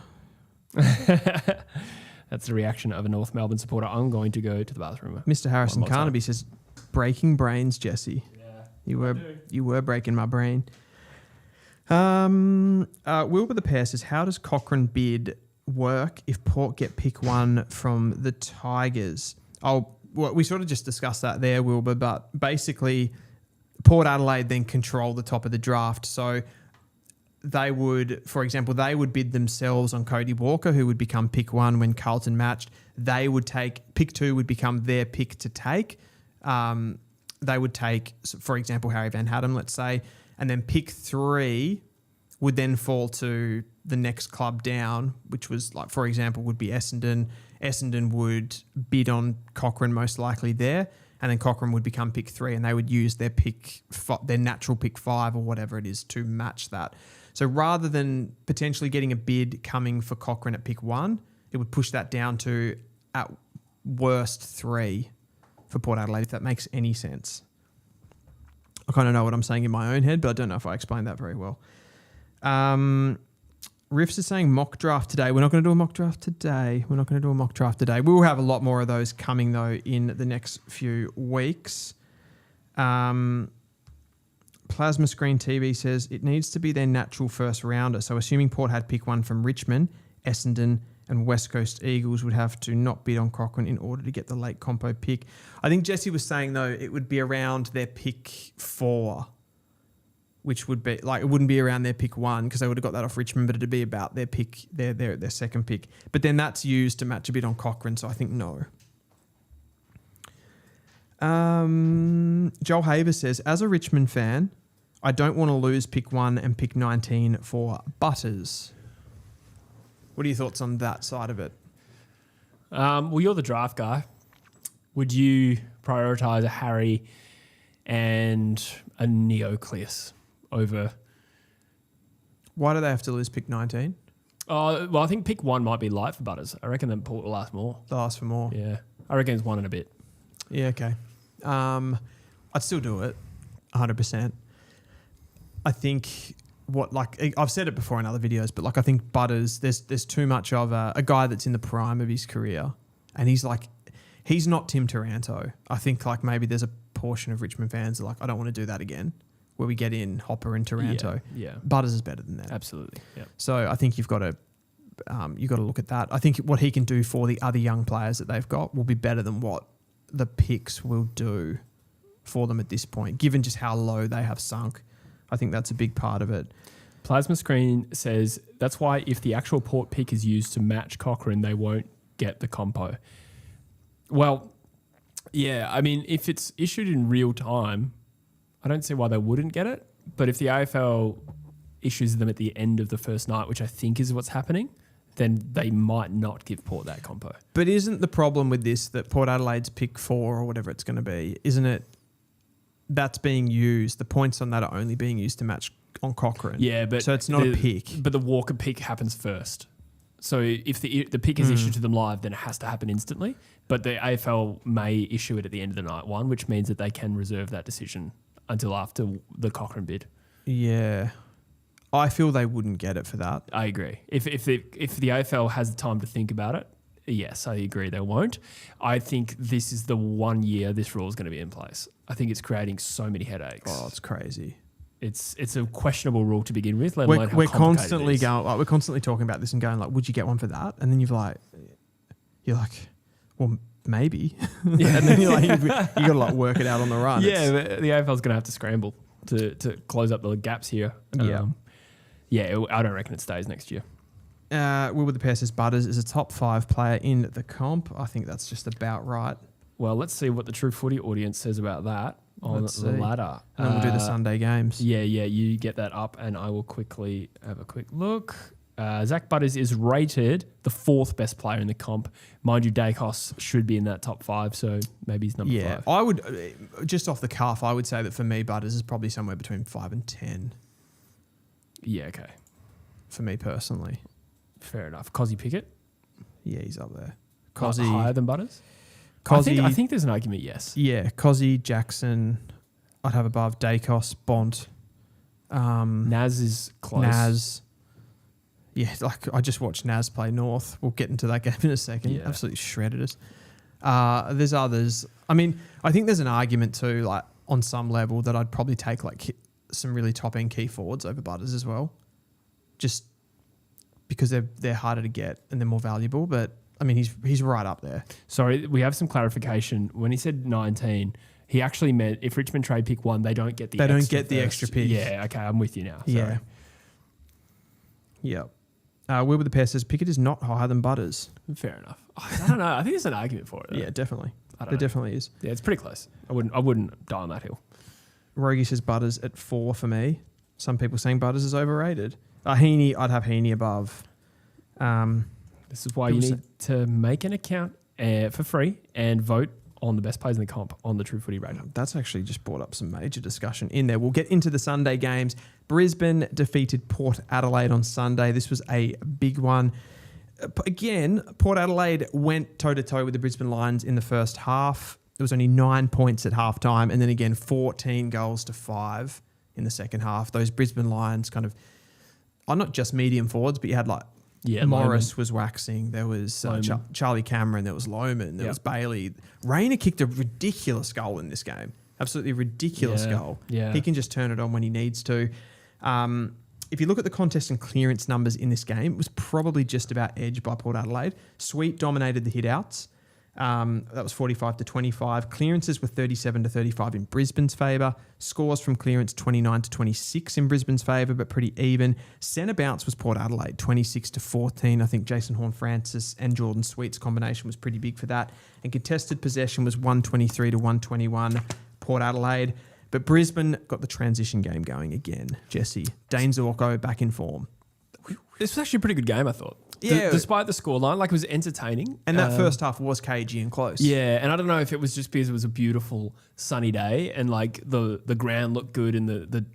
Speaker 2: That's the reaction of a North Melbourne supporter. I'm going to go to the bathroom.
Speaker 1: Mr. Harrison Carnaby says, breaking brains, Jesse.
Speaker 2: Yeah,
Speaker 1: you were breaking my brain. Wilbur the Pair says, how does Cochrane bid work if Port get pick 1 from the Tigers? We sort of just discussed that there, Wilbur, but basically Port Adelaide then control the top of the draft. So they would, for example, bid themselves on Cody Walker, who would become pick 1 when Carlton matched. They would take, pick 2 would become their pick to take. They would take, for example, Harry Van Haddam, let's say, and then pick 3 would then fall to the next club down, which was for example, would be Essendon. Essendon would bid on Cochrane most likely there, and then Cochrane would become pick 3, and they would use their their natural pick 5 or whatever it is to match that. So rather than potentially getting a bid coming for Cochrane at pick 1, it would push that down to at worst 3 for Port Adelaide, if that makes any sense. I kind of know what I'm saying in my own head, but I don't know if I explained that very well. Riffs is saying mock draft today. We're not going to do a mock draft today. We will have a lot more of those coming, though, in the next few weeks. Plasma Screen TV says it needs to be their natural first rounder. So assuming Port had pick 1 from Richmond, Essendon and West Coast Eagles would have to not bid on Cochrane in order to get the late compo pick. I think Jesse was saying, though, it would be around their pick 4, which would be it wouldn't be around their pick 1 because they would have got that off Richmond, but it'd be about their pick, their second pick. But then that's used to match a bid on Cochrane, so I think no. Joel Haver says, as a Richmond fan, I don't want to lose pick 1 and pick 19 for Butters. What are your thoughts on that side of it?
Speaker 2: Well, you're the draft guy. Would you prioritise a Harry and a Neocleus over?
Speaker 1: Why do they have to lose pick 19?
Speaker 2: Well, I think pick 1 might be light for Butters. I reckon that Port will last more.
Speaker 1: They'll ask for more.
Speaker 2: Yeah. I reckon it's 1 and a bit.
Speaker 1: Yeah, okay. I'd still do it, 100%. I think I've said it before in other videos, but I think Butters, there's too much of a guy that's in the prime of his career, and he's not Tim Taranto. I think maybe there's a portion of Richmond fans that I don't want to do that again, where we get in Hopper and Taranto.
Speaker 2: Yeah.
Speaker 1: Butters is better than that.
Speaker 2: Absolutely. Yeah.
Speaker 1: So I think you've got to look at that. I think what he can do for the other young players that they've got will be better than what the picks will do for them at this point, given just how low they have sunk. I think that's a big part of it.
Speaker 2: Plasma Screen says that's why if the actual Port pick is used to match Cochrane, they won't get the compo. Well, yeah, I mean, if it's issued in real time, I don't see why they wouldn't get it. But if the AFL issues them at the end of the first night, which I think is what's happening, then they might not give Port that compo.
Speaker 1: But isn't the problem with this that Port Adelaide's pick 4 or whatever it's going to be, isn't it? That's being used. The points on that are only being used to match on Cochrane.
Speaker 2: Yeah, but
Speaker 1: so it's not a pick.
Speaker 2: But the Walker pick happens first. So if the pick is issued to them live, then it has to happen instantly. But the AFL may issue it at the end of the night one, which means that they can reserve that decision until after the Cochrane bid.
Speaker 1: Yeah. I feel they wouldn't get it for that.
Speaker 2: I agree. If the AFL has the time to think about it, yes, I agree they won't. I think this is the 1 year this rule is going to be in place. I think it's creating so many headaches.
Speaker 1: Oh, it's crazy.
Speaker 2: It's a questionable rule to begin with.
Speaker 1: We're constantly talking about this and going like, would you get one for that? And then you're like, well, maybe. Yeah. And then you got to like work it out on the run.
Speaker 2: Yeah, the AFL's going to have to scramble to close up the gaps here.
Speaker 1: Yeah.
Speaker 2: I don't reckon it stays next year.
Speaker 1: Will with the pair says Butters is a top 5 player in the comp. I think that's just about right.
Speaker 2: Well, let's see what the True Footy audience says about that on the ladder.
Speaker 1: And then we'll do the Sunday games.
Speaker 2: Yeah, you get that up and I will quickly have a quick look. Zach Butters is rated the 4th best player in the comp. Mind you, Dacos should be in that top 5, so maybe he's number 5.
Speaker 1: I would, just off the cuff, I would say that for me, Butters is probably somewhere between 5 and 10.
Speaker 2: Yeah, okay.
Speaker 1: For me personally.
Speaker 2: Fair enough. Cozzy Pickett?
Speaker 1: Yeah, he's up there.
Speaker 2: Cozzy higher than Butters?
Speaker 1: Cozzy,
Speaker 2: I think there's an argument, yes.
Speaker 1: Yeah, Cozzy, Jackson, I'd have above Dacos, Bont.
Speaker 2: NAS is close.
Speaker 1: NAS. Yeah, like I just watched NAS play North. We'll get into that game in a second. Yeah. Absolutely shredded us. There's others. I mean, I think there's an argument too, like on some level, that I'd probably take like some really top end key forwards over Butters as well, just because they're harder to get and they're more valuable. But I mean, he's right up there.
Speaker 2: Sorry, we have some clarification. When he said 19, he actually meant if Richmond trade pick 1, they don't get the
Speaker 1: extra pick.
Speaker 2: Yeah, okay, I'm with you now. Sorry.
Speaker 1: Yeah. Yep. Will with the pair says Pickett is not higher than Butters.
Speaker 2: Fair enough. I don't know. I think there's an argument for it. Though.
Speaker 1: Yeah, definitely.
Speaker 2: There
Speaker 1: definitely is.
Speaker 2: Yeah, it's pretty close. I wouldn't die on that hill.
Speaker 1: Rogie says Butters at 4 for me. Some people saying Butters is overrated. Heaney, I'd have Heaney above.
Speaker 2: This is why you need to make an account for free and vote on the best players in the comp on the True Footy radar.
Speaker 1: That's actually just brought up some major discussion in there. We'll get into the Sunday games. Brisbane defeated Port Adelaide on Sunday. This was a big one. Again, Port Adelaide went toe-to-toe with the Brisbane Lions in the first half. There was only 9 points at halftime, and then again 14 goals to 5 in the second half. Those Brisbane Lions kind of are not just medium forwards, but you had like Morris was waxing. There was Charlie Cameron. There was Lohman. There was Bailey. Rayner kicked a ridiculous goal in this game. Absolutely ridiculous goal.
Speaker 2: Yeah.
Speaker 1: He can just turn it on when he needs to. If you look at the contest and clearance numbers in this game, it was probably just about edged by Port Adelaide. Sweet dominated the hit-outs. That was 45-25. Clearances were 37-35 in Brisbane's favour. Scores from clearance 29-26 in Brisbane's favour, but pretty even. Centre bounce was Port Adelaide 26-14. I think Jason Horne-Francis and Jordan Sweet's combination was pretty big for that. And contested possession was 123-121 Port Adelaide. But Brisbane got the transition game going again. Jesse, Dane Zorko back in form.
Speaker 2: This was actually a pretty good game, I thought.
Speaker 1: Yeah.
Speaker 2: Despite the scoreline, like it was entertaining.
Speaker 1: And that first half was cagey and close.
Speaker 2: Yeah, and I don't know if it was just because it was a beautiful sunny day and like the ground looked good and the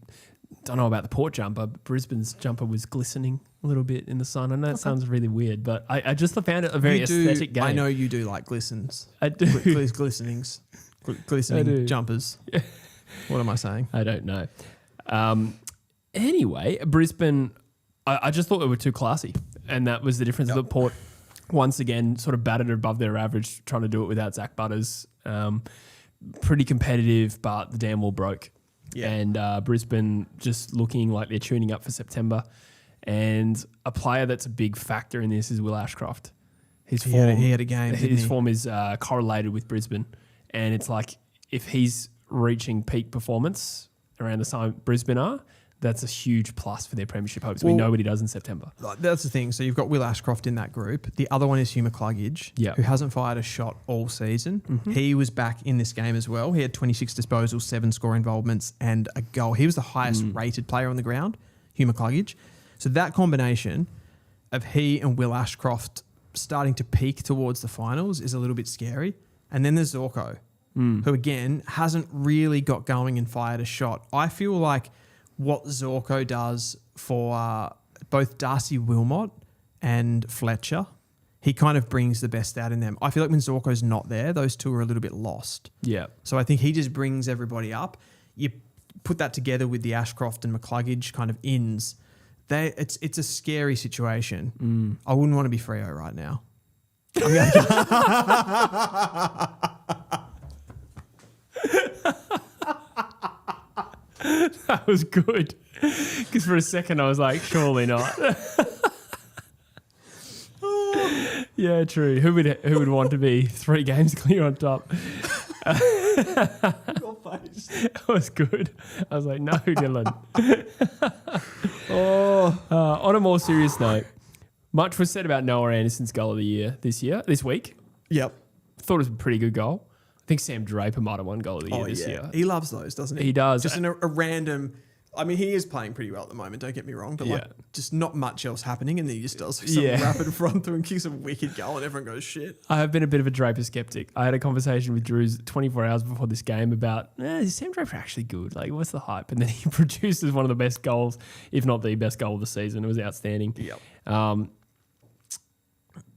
Speaker 2: don't know about the Port jumper, but Brisbane's jumper was glistening a little bit in the sun. I know that sounds really weird, but I just found it a very aesthetic game.
Speaker 1: I know you do like glistens.
Speaker 2: I do.
Speaker 1: Glistenings. Glistening jumpers. Yeah. What am I saying?
Speaker 2: I don't know. Anyway, Brisbane, I just thought they were too classy. And that was the difference. The Port, once again, sort of battered above their average, trying to do it without Zach Butters. Pretty competitive, but the damn wall broke. Yeah. And Brisbane just looking like they're tuning up for September. And a player that's a big factor in this is Will Ashcroft. His form,
Speaker 1: he had a game.
Speaker 2: His form is correlated with Brisbane. And it's like if he's reaching peak performance around the time Brisbane are, that's a huge plus for their premiership hopes. We know what he does in September.
Speaker 1: That's the thing. So you've got Will Ashcroft in that group. The other one is Hugh McCluggage, who hasn't fired a shot all season. Mm-hmm. He was back in this game as well. He had 26 disposals, 7 score involvements, and a goal. He was the highest rated player on the ground, Hugh McCluggage. So that combination of he and Will Ashcroft starting to peak towards the finals is a little bit scary. And then there's Zorko, who again hasn't really got going and fired a shot. I feel like what Zorko does for both Darcy Wilmot and Fletcher, he kind of brings the best out in them. I feel like when Zorko's not there, those two are a little bit lost.
Speaker 2: Yeah.
Speaker 1: So I think he just brings everybody up. You put that together with the Ashcroft and McCluggage kind of ins. It's a scary situation. I wouldn't want to be Freo right now.
Speaker 2: That was good. Because for a second I was like, surely not. Yeah, true. Who would want to be 3 games clear on top?
Speaker 1: Your face.
Speaker 2: That was good. I was like, no, Dylan. On a more serious note, much was said about Noah Anderson's goal of the year this week.
Speaker 1: Yep.
Speaker 2: Thought it was a pretty good goal. I think Sam Draper might have won goal of the year this year.
Speaker 1: He loves those, doesn't he?
Speaker 2: He does.
Speaker 1: Just in a random... I mean, he is playing pretty well at the moment, don't get me wrong, but like just not much else happening, and then he just does some rapid front through and kicks a wicked goal and everyone goes, shit.
Speaker 2: I have been a bit of a Draper skeptic. I had a conversation with Drews 24 hours before this game about, is Sam Draper actually good? Like, what's the hype? And then he produces one of the best goals, if not the best goal of the season. It was outstanding.
Speaker 1: Yep.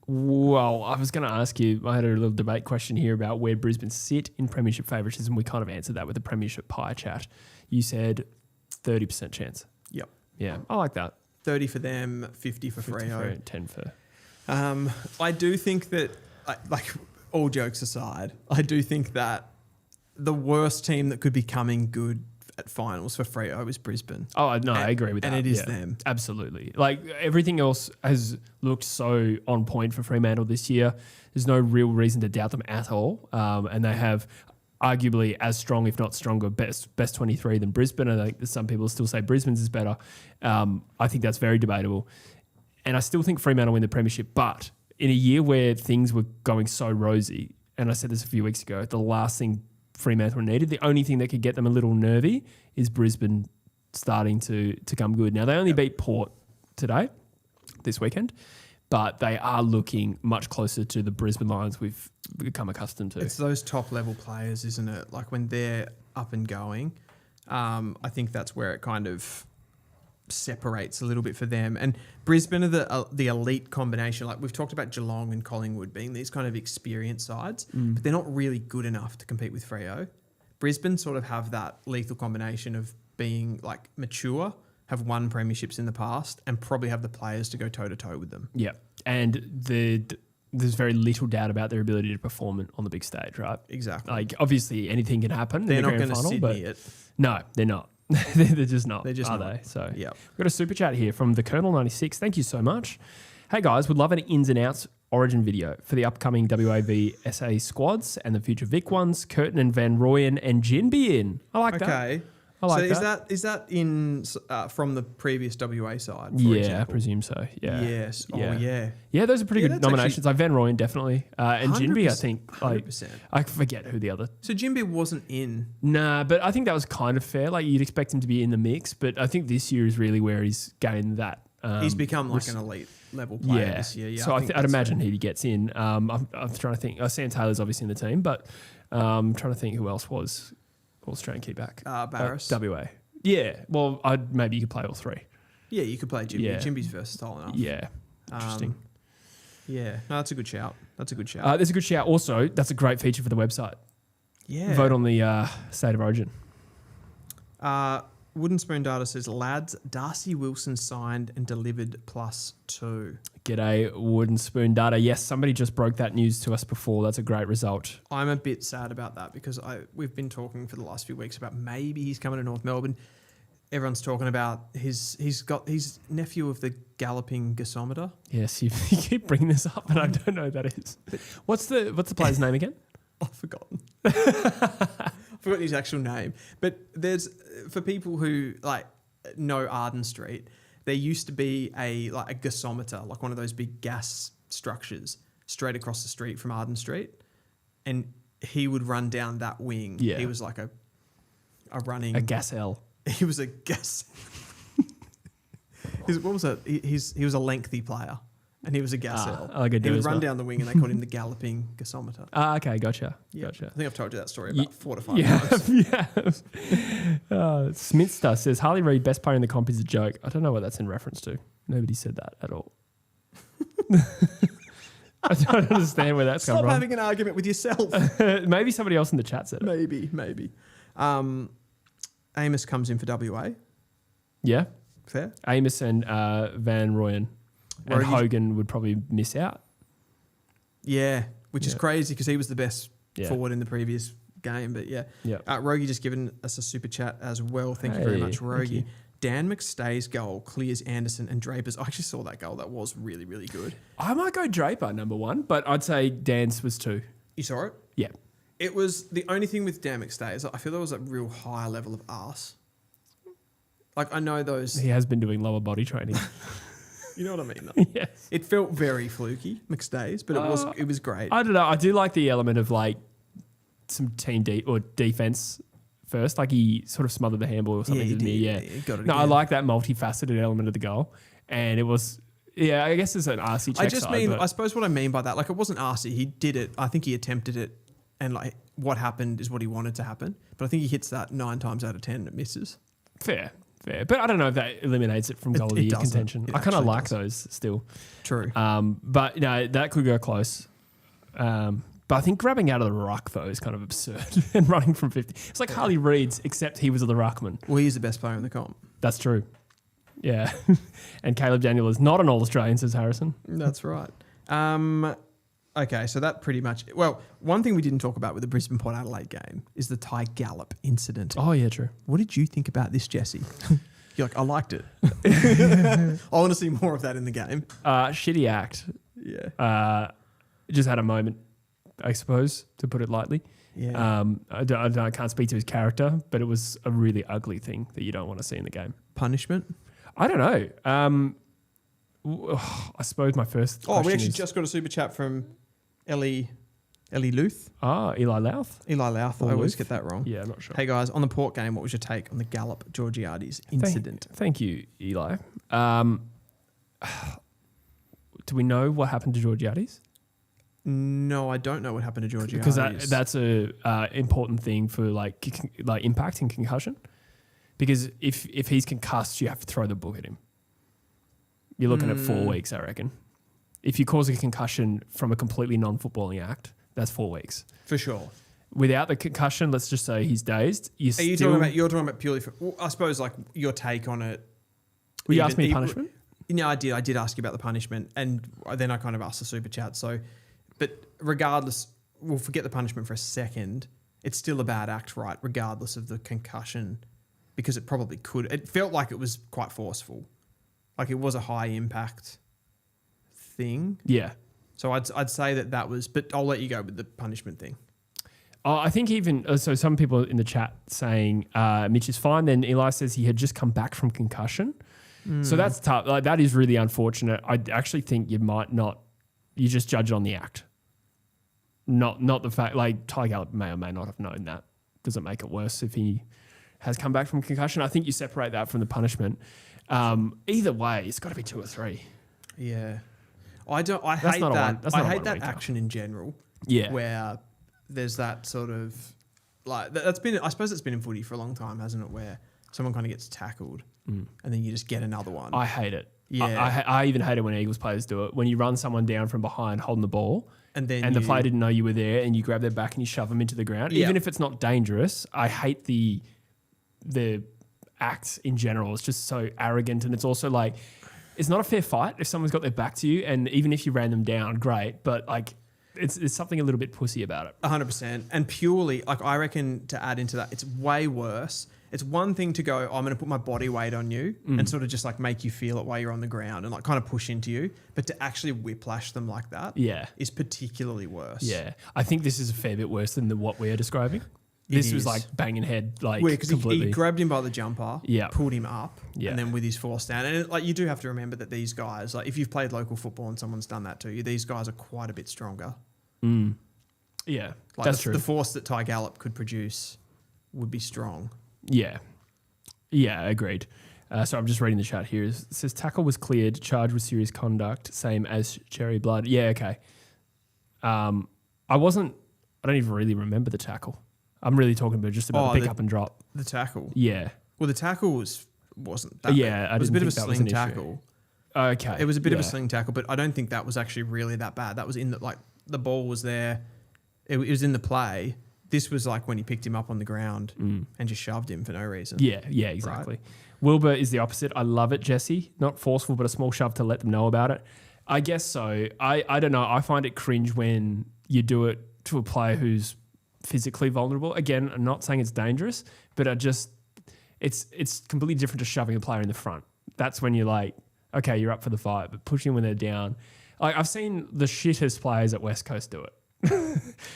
Speaker 2: Well, I was going to ask you, I had a little debate question here about where Brisbane sit in premiership favouritism. We kind of answered that with the premiership pie chat. You said 30% chance.
Speaker 1: Yep.
Speaker 2: Yeah, I like that.
Speaker 1: 30 for them, 50 for Freo.
Speaker 2: 10 for...
Speaker 1: I do think that, like all jokes aside, I do think that the worst team that could be coming good at finals for Freo is Brisbane.
Speaker 2: Oh, no, I agree with that.
Speaker 1: And it is them.
Speaker 2: Absolutely. Like, everything else has looked so on point for Fremantle this year. There's no real reason to doubt them at all. And they have arguably as strong, if not stronger, best 23 than Brisbane. I think some people still say Brisbane's is better. I think that's very debatable. And I still think Fremantle win the premiership. But in a year where things were going so rosy, and I said this a few weeks ago, the last thing Fremantle needed, the only thing that could get them a little nervy is Brisbane starting to come good. Now, they only beat Port today, this weekend, but they are looking much closer to the Brisbane Lions we've become accustomed to.
Speaker 1: It's those top-level players, isn't it? Like, when they're up and going, I think that's where it kind of separates a little bit for them. And Brisbane are the elite combination. Like, we've talked about Geelong and Collingwood being these kind of experienced sides, but they're not really good enough to compete with Freo. Brisbane sort of have that lethal combination of being like mature, have won premierships in the past, and probably have the players to go toe-to-toe with them.
Speaker 2: Yeah. And there's very little doubt about their ability to perform on the big stage, right?
Speaker 1: Exactly.
Speaker 2: Like, obviously anything can happen.
Speaker 1: They're
Speaker 2: in the
Speaker 1: not
Speaker 2: grand
Speaker 1: going to
Speaker 2: final,
Speaker 1: Sydney it.
Speaker 2: No, they're not. They're just not.
Speaker 1: They're just
Speaker 2: are
Speaker 1: not.
Speaker 2: they? So
Speaker 1: yeah,
Speaker 2: we've got a super chat here from the Colonel 96. Thank you so much. Hey guys, would love an ins and outs origin video for the upcoming WAV SA squads and the future Vic ones. Curtin and Van Rooyen and Jin be in. I like that.
Speaker 1: Okay.
Speaker 2: I like
Speaker 1: so is that in from the previous WA side? For
Speaker 2: yeah,
Speaker 1: example?
Speaker 2: I presume so. Yeah.
Speaker 1: Yes.
Speaker 2: Yeah.
Speaker 1: Oh yeah.
Speaker 2: Yeah, those are pretty good nominations. Like Van Rooyen, definitely, and Jinby, I
Speaker 1: 100%,
Speaker 2: think. Like
Speaker 1: 100%.
Speaker 2: I forget who the other.
Speaker 1: So Jimby wasn't in.
Speaker 2: Nah, but I think that was kind of fair. Like you'd expect him to be in the mix, but I think this year is really where he's gained that.
Speaker 1: He's become like an elite level player this year. Yeah.
Speaker 2: So I'd imagine he gets in. I'm trying to think. Sam Taylor's obviously in the team, but I'm trying to think who else was trying to keep back.
Speaker 1: Barris.
Speaker 2: WA. Yeah. Well, maybe you could play all three.
Speaker 1: Yeah, you could play Jimby.
Speaker 2: Yeah.
Speaker 1: Jimby's versatile enough.
Speaker 2: Yeah. Interesting.
Speaker 1: Yeah. No, that's a good shout.
Speaker 2: There's a good shout. Also, that's a great feature for the website.
Speaker 1: Yeah.
Speaker 2: Vote on the State of Origin.
Speaker 1: Wooden Spoon Data says, lads, Darcy Wilson signed and delivered +2.
Speaker 2: G'day, Wooden Spoon Data. Yes, somebody just broke that news to us before. That's a great result.
Speaker 1: I'm a bit sad about that because we've been talking for the last few weeks about maybe he's coming to North Melbourne. Everyone's talking about he's got his nephew of the galloping gasometer.
Speaker 2: Yes, you keep bringing this up, and I don't know who that is. What's the player's name again?
Speaker 1: I've forgotten. forgotten his actual name. But there's, for people who like know Arden Street, there used to be a gasometer, like one of those big gas structures straight across the street from Arden Street. And he would run down that wing.
Speaker 2: Yeah.
Speaker 1: He was like a running...
Speaker 2: A gas L.
Speaker 1: He was a gas... What was that? He was a lengthy player. And he was a gas L.
Speaker 2: Like
Speaker 1: he would run down the wing and they called him the galloping gasometer.
Speaker 2: Okay, gotcha.
Speaker 1: Yeah.
Speaker 2: Gotcha.
Speaker 1: I think I've told you that story about 4 to 5 times.
Speaker 2: Yeah. Smithster says, Harley Reid, best player in the comp is a joke. I don't know what that's in reference to. Nobody said that at all. I don't understand where that's come from.
Speaker 1: Stop having an argument with yourself.
Speaker 2: Maybe somebody else in the chat said it.
Speaker 1: Maybe. Amos comes in for WA.
Speaker 2: Yeah.
Speaker 1: Fair.
Speaker 2: Amos and Van Rooyen. And Hogan would probably miss out.
Speaker 1: Yeah, which is crazy because he was the best
Speaker 2: Yeah.
Speaker 1: forward in the previous game. But yeah. Rogie just given us a super chat as well. Thank you very much, Rogie. Dan McStay's goal clears Anderson and Draper's. I actually saw that goal. That was really, really good.
Speaker 2: I might go Draper, number 1, but I'd say Dan's was 2.
Speaker 1: You saw it?
Speaker 2: Yeah.
Speaker 1: It was the only thing with Dan McStay is I feel there was a real high level of arse. Like I know those.
Speaker 2: He has been doing lower body training.
Speaker 1: You know what I mean? Though?
Speaker 2: Yes.
Speaker 1: It felt very fluky, McStay's, but it was great.
Speaker 2: I don't know. I do like the element of like some team defense first. Like he sort of smothered the handball or something to me. Yeah.
Speaker 1: He got it
Speaker 2: No,
Speaker 1: again.
Speaker 2: I like that multifaceted element of the goal. And it was, I guess it's an RC check
Speaker 1: I suppose what I mean by that, like it wasn't RC. He did it. I think he attempted it. And like what happened is what he wanted to happen. But I think he hits that 9 times out of 10 and it misses.
Speaker 2: Fair. But I don't know if that eliminates it from goal of the year contention. I kind of like those still.
Speaker 1: True.
Speaker 2: But that could go close. But I think grabbing out of the ruck though is kind of absurd and running from 50. It's like Harley Reid's, except he was the ruckman.
Speaker 1: Well, he's the best player in the comp.
Speaker 2: That's true. Yeah. And Caleb Daniel is not an All-Australian, says Harrison.
Speaker 1: That's right. Okay, so that pretty much... Well, one thing we didn't talk about with the Brisbane Port Adelaide game is the Ty Gallop incident.
Speaker 2: Oh, yeah, true.
Speaker 1: What did you think about this, Jesse? You're like, I liked it. I want to see more of that in the game.
Speaker 2: Shitty act.
Speaker 1: Yeah.
Speaker 2: Just had a moment, I suppose, to put it lightly.
Speaker 1: Yeah.
Speaker 2: I can't speak to his character, but it was a really ugly thing that you don't want to see in the game.
Speaker 1: Punishment?
Speaker 2: I don't know. I suppose my first question
Speaker 1: we actually just got a super chat from Ellie Luth.
Speaker 2: Eli Louth.
Speaker 1: Eli Louth. I always get that wrong.
Speaker 2: Yeah, I'm not sure.
Speaker 1: Hey, guys, on the Port game, what was your take on the Gallop Georgiades incident?
Speaker 2: Thank you, Eli. Do we know what happened to Georgiades?
Speaker 1: No, I don't know what happened to Georgiades.
Speaker 2: Because that's a important thing for like impact and concussion. Because if he's concussed, you have to throw the book at him. You're looking at 4 weeks, I reckon. If you cause a concussion from a completely non-footballing act, that's 4 weeks.
Speaker 1: For sure.
Speaker 2: Without the concussion, let's just say he's dazed. You're
Speaker 1: talking about purely for... Well, I suppose like your take on it...
Speaker 2: Will you ask me punishment?
Speaker 1: No, I did ask you about the punishment and then I kind of asked the super chat. So, but regardless, we'll forget the punishment for a second. It's still a bad act, right? Regardless of the concussion, because it probably could. It felt like it was quite forceful. Like it was a high impact thing.
Speaker 2: Yeah.
Speaker 1: So I'd say that was, but I'll let you go with the punishment thing.
Speaker 2: I think even, so some people in the chat saying Mitch is fine. Then Eli says he had just come back from concussion. So that's tough. Like that is really unfortunate. I actually think you just judge on the act. Not the fact, like Ty Gallop may or may not have known that. Doesn't make it worse if he has come back from concussion. I think you separate that from the punishment. Either way, it's got to be 2 or 3.
Speaker 1: Yeah. I hate that. I hate that action in general.
Speaker 2: Yeah.
Speaker 1: Where there's that sort of like I suppose it's been in footy for a long time, hasn't it? Where someone kind of gets tackled and then you just get another one.
Speaker 2: I hate it.
Speaker 1: Yeah.
Speaker 2: I even hate it when Eagles players do it. When you run someone down from behind holding the ball
Speaker 1: and
Speaker 2: the player didn't know you were there and you grab their back and you shove them into the ground.
Speaker 1: Yeah.
Speaker 2: Even if it's not dangerous, I hate the act in general. It's just so arrogant and it's also like, it's not a fair fight if someone's got their back to you and even if you ran them down, great. But like, it's something a little bit pussy about it.
Speaker 1: 100%. And purely, like I reckon to add into that, it's way worse. It's one thing to go, I'm going to put my body weight on you and sort of just like make you feel it while you're on the ground and like kind of push into you. But to actually whiplash them like that is particularly worse.
Speaker 2: Yeah. I think this is a fair bit worse than what we are describing. This was like banging head, like
Speaker 1: because
Speaker 2: completely.
Speaker 1: he grabbed him by the jumper,
Speaker 2: Yeah.
Speaker 1: pulled him up,
Speaker 2: Yeah.
Speaker 1: and then with his force down. And like you do have to remember that these guys, like if you've played local football and someone's done that to you, these guys are quite a bit stronger.
Speaker 2: Yeah,
Speaker 1: Like
Speaker 2: that's true.
Speaker 1: The force that Ty Gallop could produce would be strong.
Speaker 2: Yeah, agreed. So I'm just reading the chat here. It says tackle was cleared, charged with serious conduct, same as Cherry Blood. Yeah, okay. I don't even really remember the tackle. I'm really talking about just about the pick up and drop.
Speaker 1: The tackle.
Speaker 2: Yeah.
Speaker 1: Well, the tackle wasn't that
Speaker 2: Yeah,
Speaker 1: bad.
Speaker 2: I
Speaker 1: It was a
Speaker 2: didn't
Speaker 1: bit of a
Speaker 2: think that was an
Speaker 1: sling
Speaker 2: issue.
Speaker 1: tackle.
Speaker 2: Okay.
Speaker 1: It was a bit of a sling tackle, but I don't think that was actually really that bad. That was in the, like, the ball was there. It was in the play. This was like when he picked him up on the ground and just shoved him for no reason.
Speaker 2: Yeah, exactly. Right. Wilbur is the opposite. I love it, Jesse. Not forceful, but a small shove to let them know about it. I guess so. I don't know. I find it cringe when you do it to a player who's physically vulnerable. Again, I'm not saying it's dangerous, but it's completely different to shoving a player in the front. That's when you're like, okay, you're up for the fight, but pushing when they're down. Like I've seen the shittest players at West Coast do it.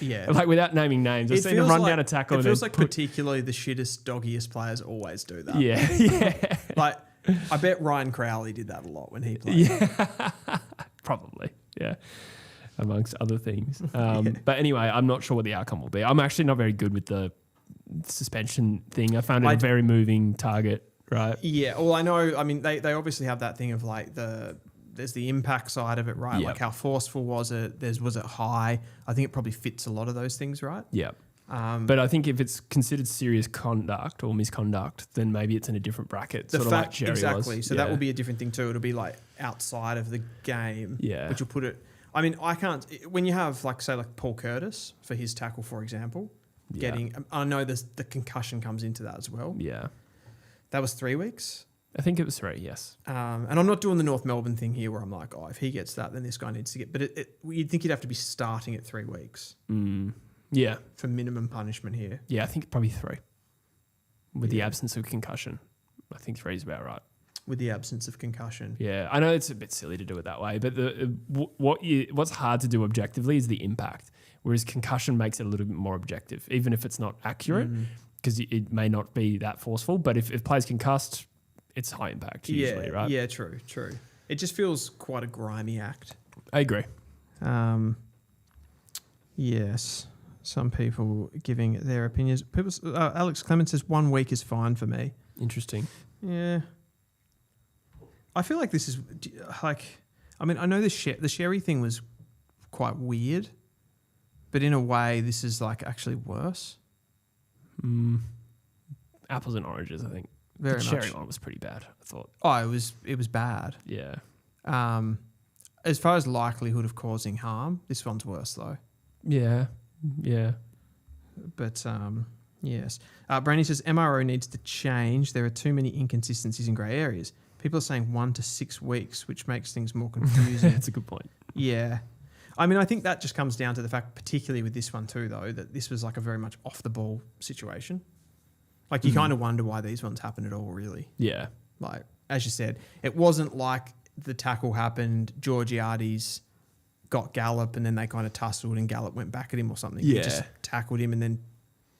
Speaker 1: Yeah.
Speaker 2: Like without naming names, I've seen them run down a tackle.
Speaker 1: It feels like particularly the shittest, doggiest players always do that.
Speaker 2: Yeah.
Speaker 1: Like, I bet Ryan Crowley did that a lot when he played.
Speaker 2: Yeah. Probably. Yeah. Amongst other things. But anyway, I'm not sure what the outcome will be. I'm actually not very good with the suspension thing. I found it a very moving target, right?
Speaker 1: Yeah. Well, I know. I mean, they obviously have that thing of like there's the impact side of it, right?
Speaker 2: Yep.
Speaker 1: Like how forceful was it? Was it high? I think it probably fits a lot of those things, right?
Speaker 2: Yeah. But I think if it's considered serious conduct or misconduct, then maybe it's in a different bracket.
Speaker 1: The
Speaker 2: sort
Speaker 1: fact,
Speaker 2: of like Cherry
Speaker 1: exactly.
Speaker 2: was.
Speaker 1: So that will be a different thing too. It'll be like outside of the game.
Speaker 2: Yeah.
Speaker 1: But you'll put it. I mean, I can't. When you have like say like Paul Curtis for his tackle, for example, I know the concussion comes into that as well.
Speaker 2: Yeah.
Speaker 1: That was 3 weeks.
Speaker 2: I think it was 3, yes.
Speaker 1: And I'm not doing the North Melbourne thing here where I'm like, oh, if he gets that, then this guy needs to get. But you'd think he'd have to be starting at 3 weeks.
Speaker 2: Yeah.
Speaker 1: For minimum punishment here.
Speaker 2: Yeah, I think probably 3. With the absence of concussion. I think 3 is about right.
Speaker 1: With the absence of concussion.
Speaker 2: Yeah, I know it's a bit silly to do it that way, but what's hard to do objectively is the impact, whereas concussion makes it a little bit more objective, even if it's not accurate, because it may not be that forceful. But if players concussed, it's high impact usually, right?
Speaker 1: Yeah, true. It just feels quite a grimy act.
Speaker 2: I agree.
Speaker 1: Yes, some people giving their opinions. Alex Clemens says 1 week is fine for me.
Speaker 2: Interesting.
Speaker 1: Yeah. I feel like this is like, I mean, I know the Sherry thing was quite weird, but in a way, this is like actually worse.
Speaker 2: Apples and oranges, I think.
Speaker 1: Very
Speaker 2: the
Speaker 1: much.
Speaker 2: Sherry one was pretty bad, I thought.
Speaker 1: Oh, it was bad.
Speaker 2: Yeah.
Speaker 1: As far as likelihood of causing harm, this one's worse though.
Speaker 2: Yeah.
Speaker 1: But yes. Brandy says MRO needs to change. There are too many inconsistencies in grey areas. People are saying 1 to 6 weeks, which makes things more confusing.
Speaker 2: That's a good point.
Speaker 1: Yeah. I mean, I think that just comes down to the fact, particularly with this one too, though, that this was like a very much off the ball situation. Like you kind of wonder why these ones happen at all, really.
Speaker 2: Yeah.
Speaker 1: Like, as you said, it wasn't like the tackle happened, Georgiades got Gallop and then they kind of tussled and Gallop went back at him or something.
Speaker 2: Yeah.
Speaker 1: He just tackled him and then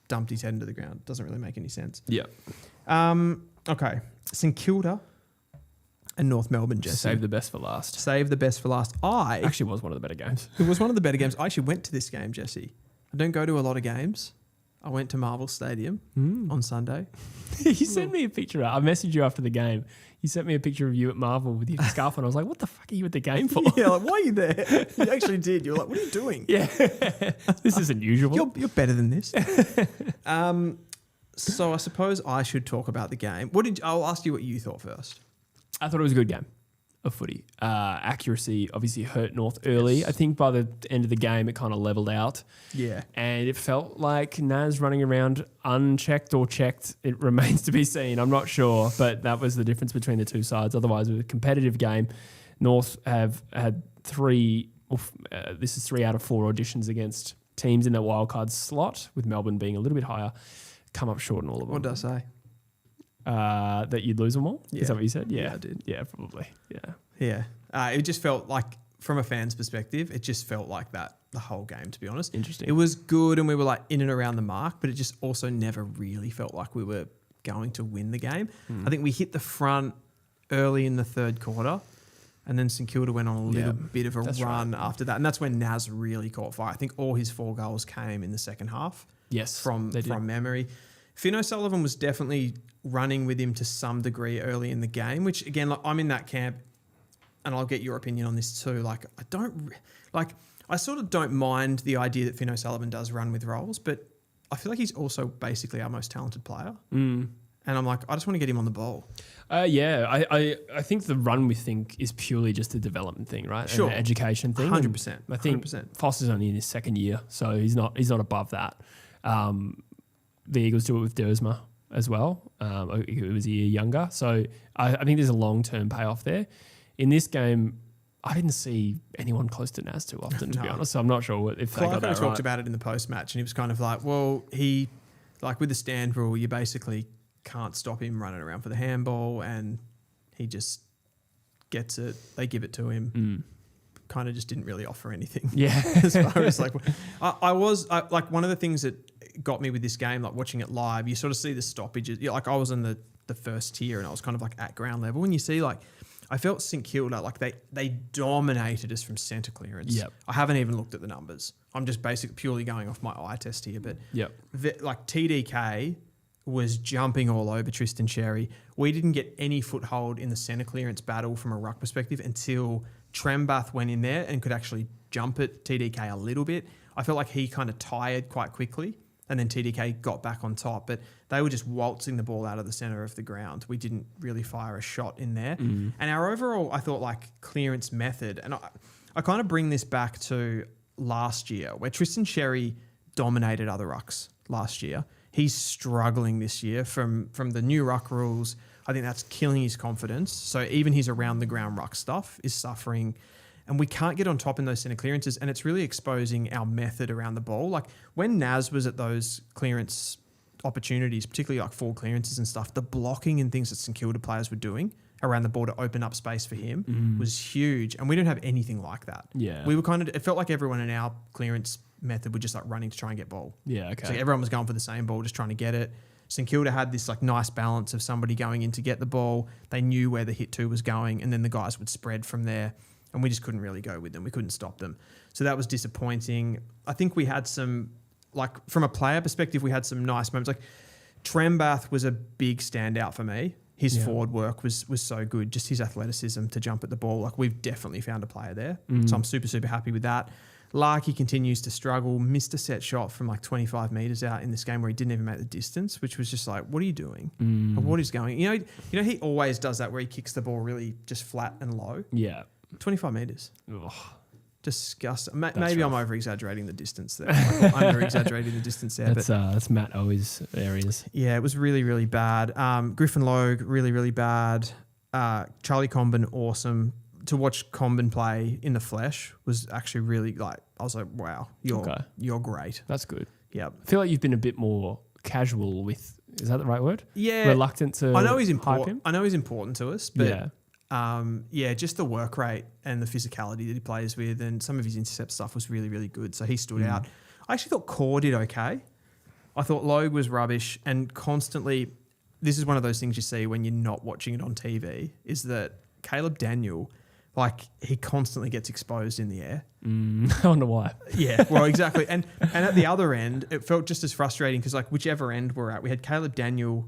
Speaker 1: dumped his head into the ground. Doesn't really make any sense.
Speaker 2: Yeah.
Speaker 1: Okay. St Kilda and North Melbourne, Jesse.
Speaker 2: Save the best for last.
Speaker 1: Save the best for last.
Speaker 2: Actually was one of the better games.
Speaker 1: It was one of the better games. I actually went to this game, Jesse. I don't go to a lot of games. I went to Marvel Stadium on Sunday.
Speaker 2: You sent me a picture. I messaged you after the game. You sent me a picture of you at Marvel with your scarf on. I was like, what the fuck are you at the game for?
Speaker 1: Yeah, like, why are you there? You actually did. You were like, what are you doing?
Speaker 2: Yeah. This isn't usual.
Speaker 1: You're better than this. So I suppose I should talk about the game. I'll ask you what you thought first.
Speaker 2: I thought it was a good game of footy. Accuracy obviously hurt North early.
Speaker 1: Yes.
Speaker 2: I think by the end of the game, it kind of leveled out.
Speaker 1: Yeah.
Speaker 2: And it felt like NAS running around unchecked or checked. It remains to be seen. I'm not sure, but that was the difference between the two sides. Otherwise, it was a competitive game. North have had 3 this is 3 out of 4 auditions against teams in that wildcard slot, with Melbourne being a little bit higher, come up short in all of them.
Speaker 1: What did I say?
Speaker 2: That you'd lose them all?
Speaker 1: Yeah.
Speaker 2: Is that what you said?
Speaker 1: Yeah, I did.
Speaker 2: Yeah, probably. Yeah.
Speaker 1: Yeah. It just felt like, from a fan's perspective, it just felt like that the whole game, to be honest.
Speaker 2: Interesting.
Speaker 1: It was good and we were like in and around the mark, but it just also never really felt like we were going to win the game. I think we hit the front early in the third quarter and then St Kilda went on a little bit of a run after that. And that's when NAS really caught fire. I think all his 4 goals came in the second half.
Speaker 2: Yes,
Speaker 1: from memory. Finn O'Sullivan was definitely running with him to some degree early in the game, which again, like, I'm in that camp and I'll get your opinion on this too. Like, I sort of don't mind the idea that Finn O'Sullivan does run with roles, but I feel like he's also basically our most talented player. And I'm like, I just want to get him on the ball.
Speaker 2: I think the run with thing is purely just a development thing, right?
Speaker 1: Sure.
Speaker 2: An education thing.
Speaker 1: 100%.
Speaker 2: I think
Speaker 1: 100%.
Speaker 2: Foster's only in his second year, so he's not above that. The Eagles do it with Dersma as well, who was a year younger. So I think there's a long-term payoff there. In this game, I didn't see anyone close to NAS too often, to be honest. So I'm not sure if they got that right.
Speaker 1: talked about it in the post-match and he was kind of like, well, with the stand rule, you basically can't stop him running around for the handball and he just gets it. They give it to him. Kind of just didn't really offer anything.
Speaker 2: Yeah.
Speaker 1: As far as like, I was one of the things that got me with this game, like watching it live, you sort of see the stoppages. Yeah, like I was in the first tier and I was kind of like at ground level. And you see like, I felt St Kilda, like they dominated us from centre clearance.
Speaker 2: Yep.
Speaker 1: I haven't even looked at the numbers. I'm just basically purely going off my eye test here. But like TDK was jumping all over Tristan Xerri. We didn't get any foothold in the centre clearance battle from a ruck perspective until Trembath went in there and could actually jump at TDK a little bit. I felt like he kind of tired quite quickly and then TDK got back on top. But they were just waltzing the ball out of the centre of the ground. We didn't really fire a shot in there. And our overall, I thought, like, clearance method, and I kind of bring this back to last year where Tristan Xerri dominated other rucks last year. He's struggling this year from the new ruck rules. I think that's killing his confidence. So even his around the ground ruck stuff is suffering. And we can't get on top in those centre clearances. And it's really exposing our method around the ball. Like when Nas was at those clearance opportunities, particularly like full clearances and stuff, the blocking and things that St Kilda players were doing around the ball to open up space for him was huge. And we don't have anything like that.
Speaker 2: Yeah.
Speaker 1: We were it felt like everyone in our clearance method were just like running to try and get ball.
Speaker 2: Yeah, okay.
Speaker 1: So everyone was going for the same ball, just trying to get it. St Kilda had this like nice balance of somebody going in to get the ball. They knew where the hit to was going and then the guys would spread from there and we just couldn't really go with them. We couldn't stop them. So that was disappointing. I think we had some, like from a player perspective, we had some nice moments. Like Trembath was a big standout for me. His forward work was so good. Just his athleticism to jump at the ball. Like we've definitely found a player there. So I'm super, super happy with that. Larky continues to struggle, missed a set shot from like 25 metres out in this game where he didn't even make the distance, which was just like, what are you doing? What is going? You know, he always does that where he kicks the ball really just flat and low.
Speaker 2: Yeah.
Speaker 1: 25 metres.
Speaker 2: Ugh.
Speaker 1: Disgusting. Maybe I'm over-exaggerating the distance there. Like, I'm under-exaggerating the distance there.
Speaker 2: That's Matt Owe's areas.
Speaker 1: Yeah, it was really, really bad. Griffin Logue, really, really bad. Charlie Comben, awesome. To watch Comben play in the flesh was actually really like, I was like, wow, you're great.
Speaker 2: That's good.
Speaker 1: Yeah.
Speaker 2: I feel like you've been a bit more casual with, is that the right word?
Speaker 1: Yeah.
Speaker 2: Reluctant to
Speaker 1: I know he's
Speaker 2: hype him.
Speaker 1: I know he's important to us, but just the work rate and the physicality that he plays with and some of his intercept stuff was really, really good. So he stood out. I actually thought Core did okay. I thought Logue was rubbish and constantly, this is one of those things you see when you're not watching it on TV, is that Caleb Daniel, like he constantly gets exposed in the air.
Speaker 2: I wonder why.
Speaker 1: Yeah, well, exactly. And at the other end, it felt just as frustrating because like whichever end we're at, we had Caleb Daniel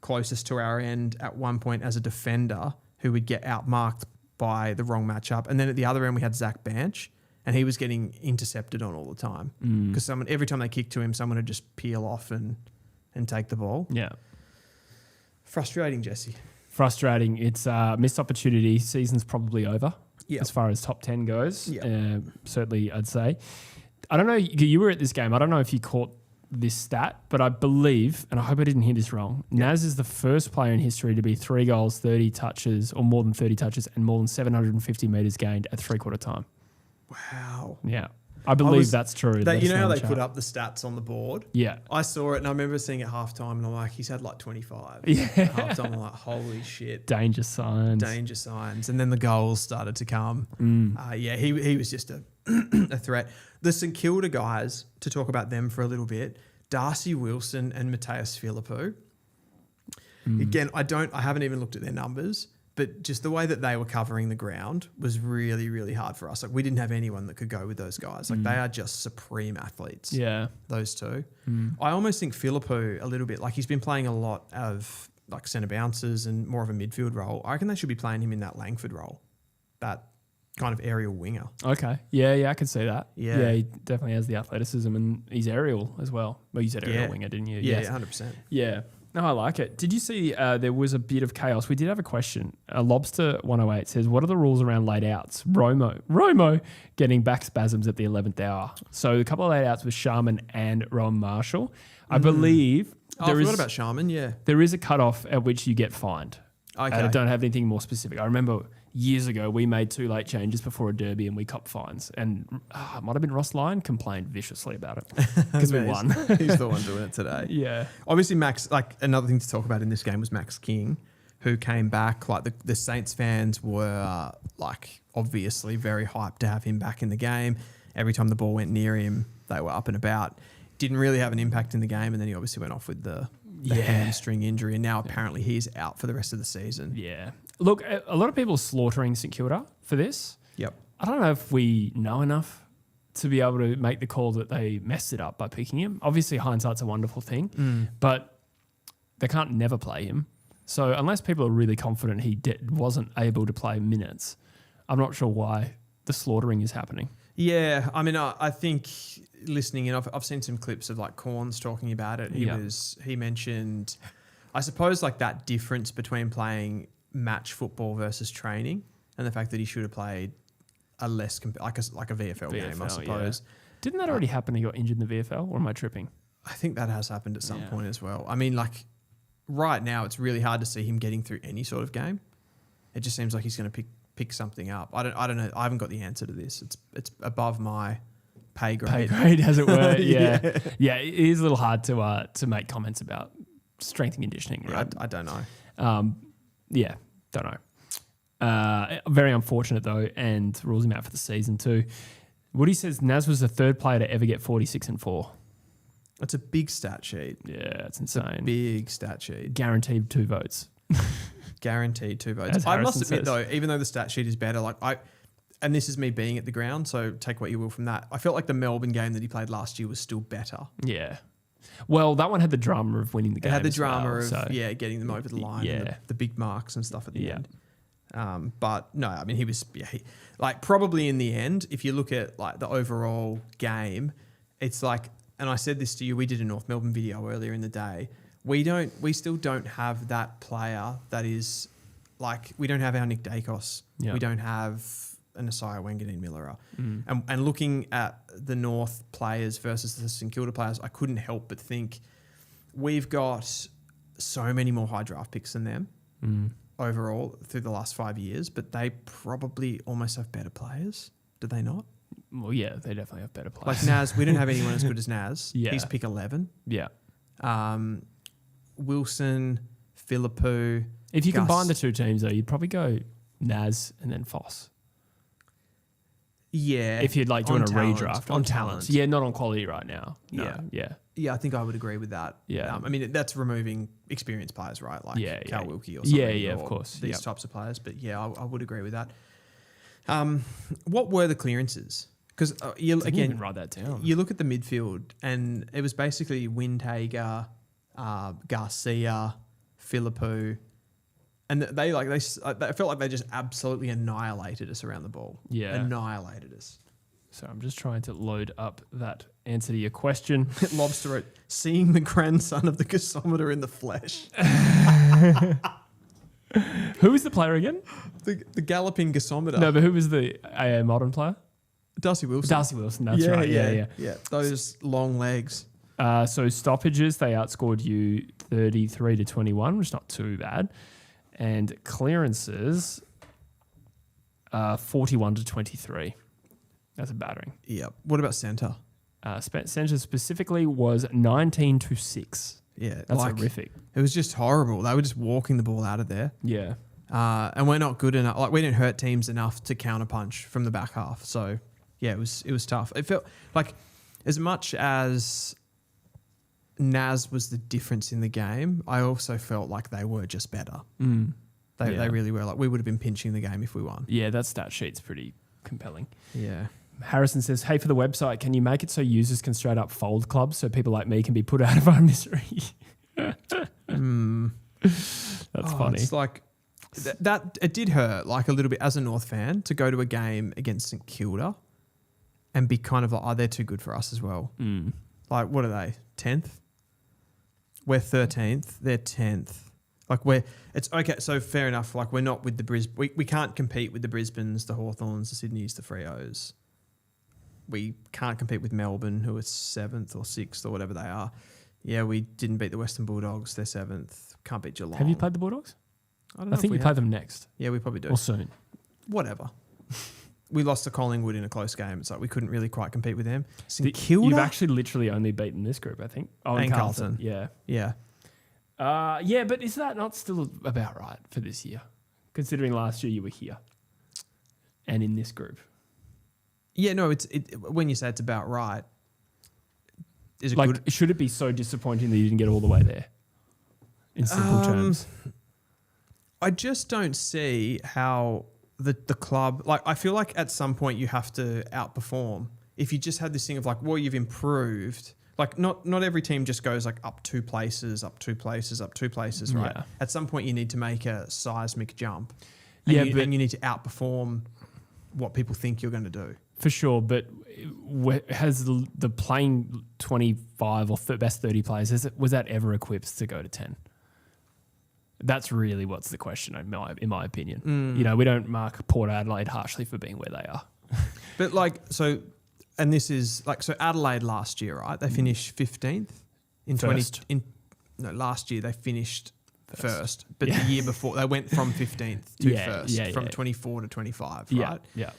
Speaker 1: closest to our end at one point as a defender who would get outmarked by the wrong matchup. And then at the other end, we had Zach Banch and he was getting intercepted on all the time because every time they kicked to him, someone would just peel off and take the ball.
Speaker 2: Yeah.
Speaker 1: Frustrating, Jesse.
Speaker 2: Frustrating. It's a missed opportunity. Season's probably over as far as top 10 goes. Certainly, I'd say. I don't know. You were at this game. I don't know if you caught this stat, but I believe, and I hope I didn't hear this wrong, Nas is the first player in history to be 3 goals, 30 touches, or more than 30 touches, and more than 750 metres gained at three-quarter time.
Speaker 1: Wow.
Speaker 2: Yeah. I believe that's true.
Speaker 1: You know how they put up the stats on the board?
Speaker 2: Yeah.
Speaker 1: I saw it and I remember seeing it halftime and I'm like, he's had like 25.
Speaker 2: Yeah.
Speaker 1: At halftime, I'm like, holy shit.
Speaker 2: Danger signs.
Speaker 1: And then the goals started to come. He was just a threat. The St Kilda guys, to talk about them for a little bit, Darcy Wilson and Mateus Philippou. Again, I haven't even looked at their numbers, but just the way that they were covering the ground was really, really hard for us. Like we didn't have anyone that could go with those guys. Like they are just supreme athletes.
Speaker 2: Yeah.
Speaker 1: Those two. I almost think Philippou a little bit, like he's been playing a lot of like centre bounces and more of a midfield role. I reckon they should be playing him in that Langford role, that kind of aerial winger.
Speaker 2: Okay. Yeah, I can see that.
Speaker 1: Yeah.
Speaker 2: Yeah, he definitely has the athleticism and he's aerial as well. Well, you said aerial winger, didn't you?
Speaker 1: Yeah,
Speaker 2: Yes.
Speaker 1: 100%.
Speaker 2: Yeah. No, I like it. Did you see there was a bit of chaos? We did have a question. Lobster 108 says, what are the rules around late outs? Romo getting back spasms at the 11th hour. So a couple of late outs with Sharman and Rowan Marshall. I believe
Speaker 1: I forgot about Sharman, yeah.
Speaker 2: there is a cutoff at which you get fined.
Speaker 1: Okay.
Speaker 2: I don't have anything more specific. I remember years ago we made 2 late changes before a derby and we copped fines. And it might have been Ross Lyon complained viciously about it because we won.
Speaker 1: He's the one doing it today.
Speaker 2: Yeah.
Speaker 1: Obviously, Max, like another thing to talk about in this game was Max King, who came back. Like the Saints fans were like obviously very hyped to have him back in the game. Every time the ball went near him, they were up and about. Didn't really have an impact in the game, and then he obviously went off with the hamstring injury, and now apparently he's out for the rest of the season.
Speaker 2: Yeah. Look, a lot of people are slaughtering St Kilda for this.
Speaker 1: Yep.
Speaker 2: I don't know if we know enough to be able to make the call that they messed it up by picking him. Obviously, hindsight's a wonderful thing, but they can't never play him. So unless people are really confident he wasn't able to play minutes, I'm not sure why the slaughtering is happening.
Speaker 1: Yeah, I mean, I think listening in, I've seen some clips of like Corns talking about it. He mentioned, I suppose, like that difference between playing match football versus training, and the fact that he should have played a less like a VFL game, I suppose.
Speaker 2: Yeah. Didn't that already happen? He got injured in the VFL, or am I tripping?
Speaker 1: I think that has happened at some point as well. I mean, like right now, it's really hard to see him getting through any sort of game. It just seems like he's going to pick something up. I don't know. I haven't got the answer to this. It's above my pay grade.
Speaker 2: Pay grade, as it were. Yeah. Yeah, it is a little hard to make comments about strength and conditioning, right?
Speaker 1: I don't know.
Speaker 2: Don't know. Very unfortunate though, and rules him out for the season too. Woody says NAS was the 3rd player to ever get 46 and 4.
Speaker 1: That's a big stat sheet.
Speaker 2: Yeah, it's insane.
Speaker 1: Big stat sheet.
Speaker 2: Guaranteed 2 votes.
Speaker 1: Guaranteed 2 votes.
Speaker 2: As
Speaker 1: I must
Speaker 2: Harrison
Speaker 1: admit though, even though the stat sheet is better, and this is me being at the ground, so take what you will from that. I felt like the Melbourne game that he played last year was still better.
Speaker 2: Yeah. Well, that one had the drama of winning the game.
Speaker 1: It had the drama
Speaker 2: well,
Speaker 1: of getting them over the line, and the big marks and stuff at the end. But no, I mean he was like probably in the end, if you look at like the overall game, it's like, and I said this to you, we did a North Melbourne video earlier in the day. We still don't have that player that is like, we don't have our Nick Dacos.
Speaker 2: Yeah.
Speaker 1: We don't have an Asaya Wanganeen Miller. And looking at the North players versus the St Kilda players, I couldn't help but think we've got so many more high draft picks than them overall through the last 5 years, but they probably almost have better players. Do they not?
Speaker 2: Well, yeah, they definitely have better players.
Speaker 1: Like Naz, we don't have anyone as good as Naz.
Speaker 2: Yeah.
Speaker 1: He's pick 11.
Speaker 2: Yeah.
Speaker 1: Wilson, Philippou.
Speaker 2: If you
Speaker 1: Gus.
Speaker 2: combine the two teams, though, you'd probably go Naz and then Foss.
Speaker 1: Yeah.
Speaker 2: If you'd like doing a
Speaker 1: talent,
Speaker 2: redraft. On talent. Yeah, not on quality right now. No,
Speaker 1: Yeah.
Speaker 2: Yeah.
Speaker 1: Yeah, I think I would agree with that.
Speaker 2: Yeah.
Speaker 1: I mean, that's removing experienced players, right? Like Cal Wilkie or something.
Speaker 2: Yeah, of course.
Speaker 1: These types of players. But yeah, I would agree with that. What were the clearances? Because
Speaker 2: Again, write that down.
Speaker 1: you look at the midfield and it was basically Windhager, Garcia, Philippou, and they I felt like they just absolutely annihilated us around the ball.
Speaker 2: Yeah.
Speaker 1: Annihilated us.
Speaker 2: So I'm just trying to load up that answer to your question.
Speaker 1: Lobster wrote, seeing the grandson of the gasometer in the flesh.
Speaker 2: Who was the player again?
Speaker 1: The galloping gasometer.
Speaker 2: No, but who was the AA modern player?
Speaker 1: Darcy Wilson.
Speaker 2: Darcy Wilson, that's right. Yeah.
Speaker 1: Those long legs.
Speaker 2: So stoppages, they outscored you 33-21, which is not too bad. And clearances, 41-23. That's a battering.
Speaker 1: Yeah. What about centre?
Speaker 2: Centre specifically was 19-6.
Speaker 1: Yeah.
Speaker 2: That's horrific.
Speaker 1: It was just horrible. They were just walking the ball out of there.
Speaker 2: Yeah.
Speaker 1: And we're not good enough. Like, we didn't hurt teams enough to counterpunch from the back half. So Yeah, it was tough. It felt like as much as NAS was the difference in the game, I also felt like they were just better. They really were. Like, we would have been pinching the game if we won.
Speaker 2: Yeah, that stat sheet's pretty compelling.
Speaker 1: Yeah.
Speaker 2: Harrison says, hey, for the website, can you make it so users can straight up fold clubs so people like me can be put out of our misery? That's funny.
Speaker 1: It's like that. It did hurt like a little bit as a North fan to go to a game against St Kilda and be kind of like, oh, they're too good for us as well. Like, what are they? 10th? We're 13th. They're 10th. Like, it's okay. So fair enough. Like, we're not with the Brisbane. We can't compete with the Brisbanes, the Hawthorns, the Sydneys, the Freos. We can't compete with Melbourne, who are 7th or 6th or whatever they are. Yeah, we didn't beat the Western Bulldogs. They're 7th. Can't beat Geelong.
Speaker 2: Have you played the Bulldogs?
Speaker 1: I don't know.
Speaker 2: I think we play them next.
Speaker 1: Yeah, we probably do.
Speaker 2: Or soon.
Speaker 1: Whatever. We lost to Collingwood in a close game. It's like we couldn't really quite compete with them. St Kilda?
Speaker 2: You've actually literally only beaten this group, I think. Oh, and Carlton. Yeah.
Speaker 1: Yeah.
Speaker 2: Yeah, but is that not still about right for this year? Considering last year you were here and in this group.
Speaker 1: Yeah, no, when you say it's about right, is it
Speaker 2: like,
Speaker 1: good?
Speaker 2: Should it be so disappointing that you didn't get all the way there? In simple terms.
Speaker 1: I just don't see how the club, like, I feel like at some point you have to outperform. If you just had this thing of like, well, you've improved. Like, not every team just goes like up 2 places, up 2 places, up 2 places, right?
Speaker 2: Yeah.
Speaker 1: At some point you need to make a seismic jump. And and you need to outperform what people think you're going to do.
Speaker 2: For sure, but has the playing 25 or best 30 players, was that ever equipped to go to 10? That's really what's the question, in my opinion. You know, we don't mark Port Adelaide harshly for being where they are.
Speaker 1: But like, so, and this is like, so Adelaide last year, right? They finished 15th last year they finished first, but the year before they went from 15th to first, from 24 to 25, right?
Speaker 2: Yeah.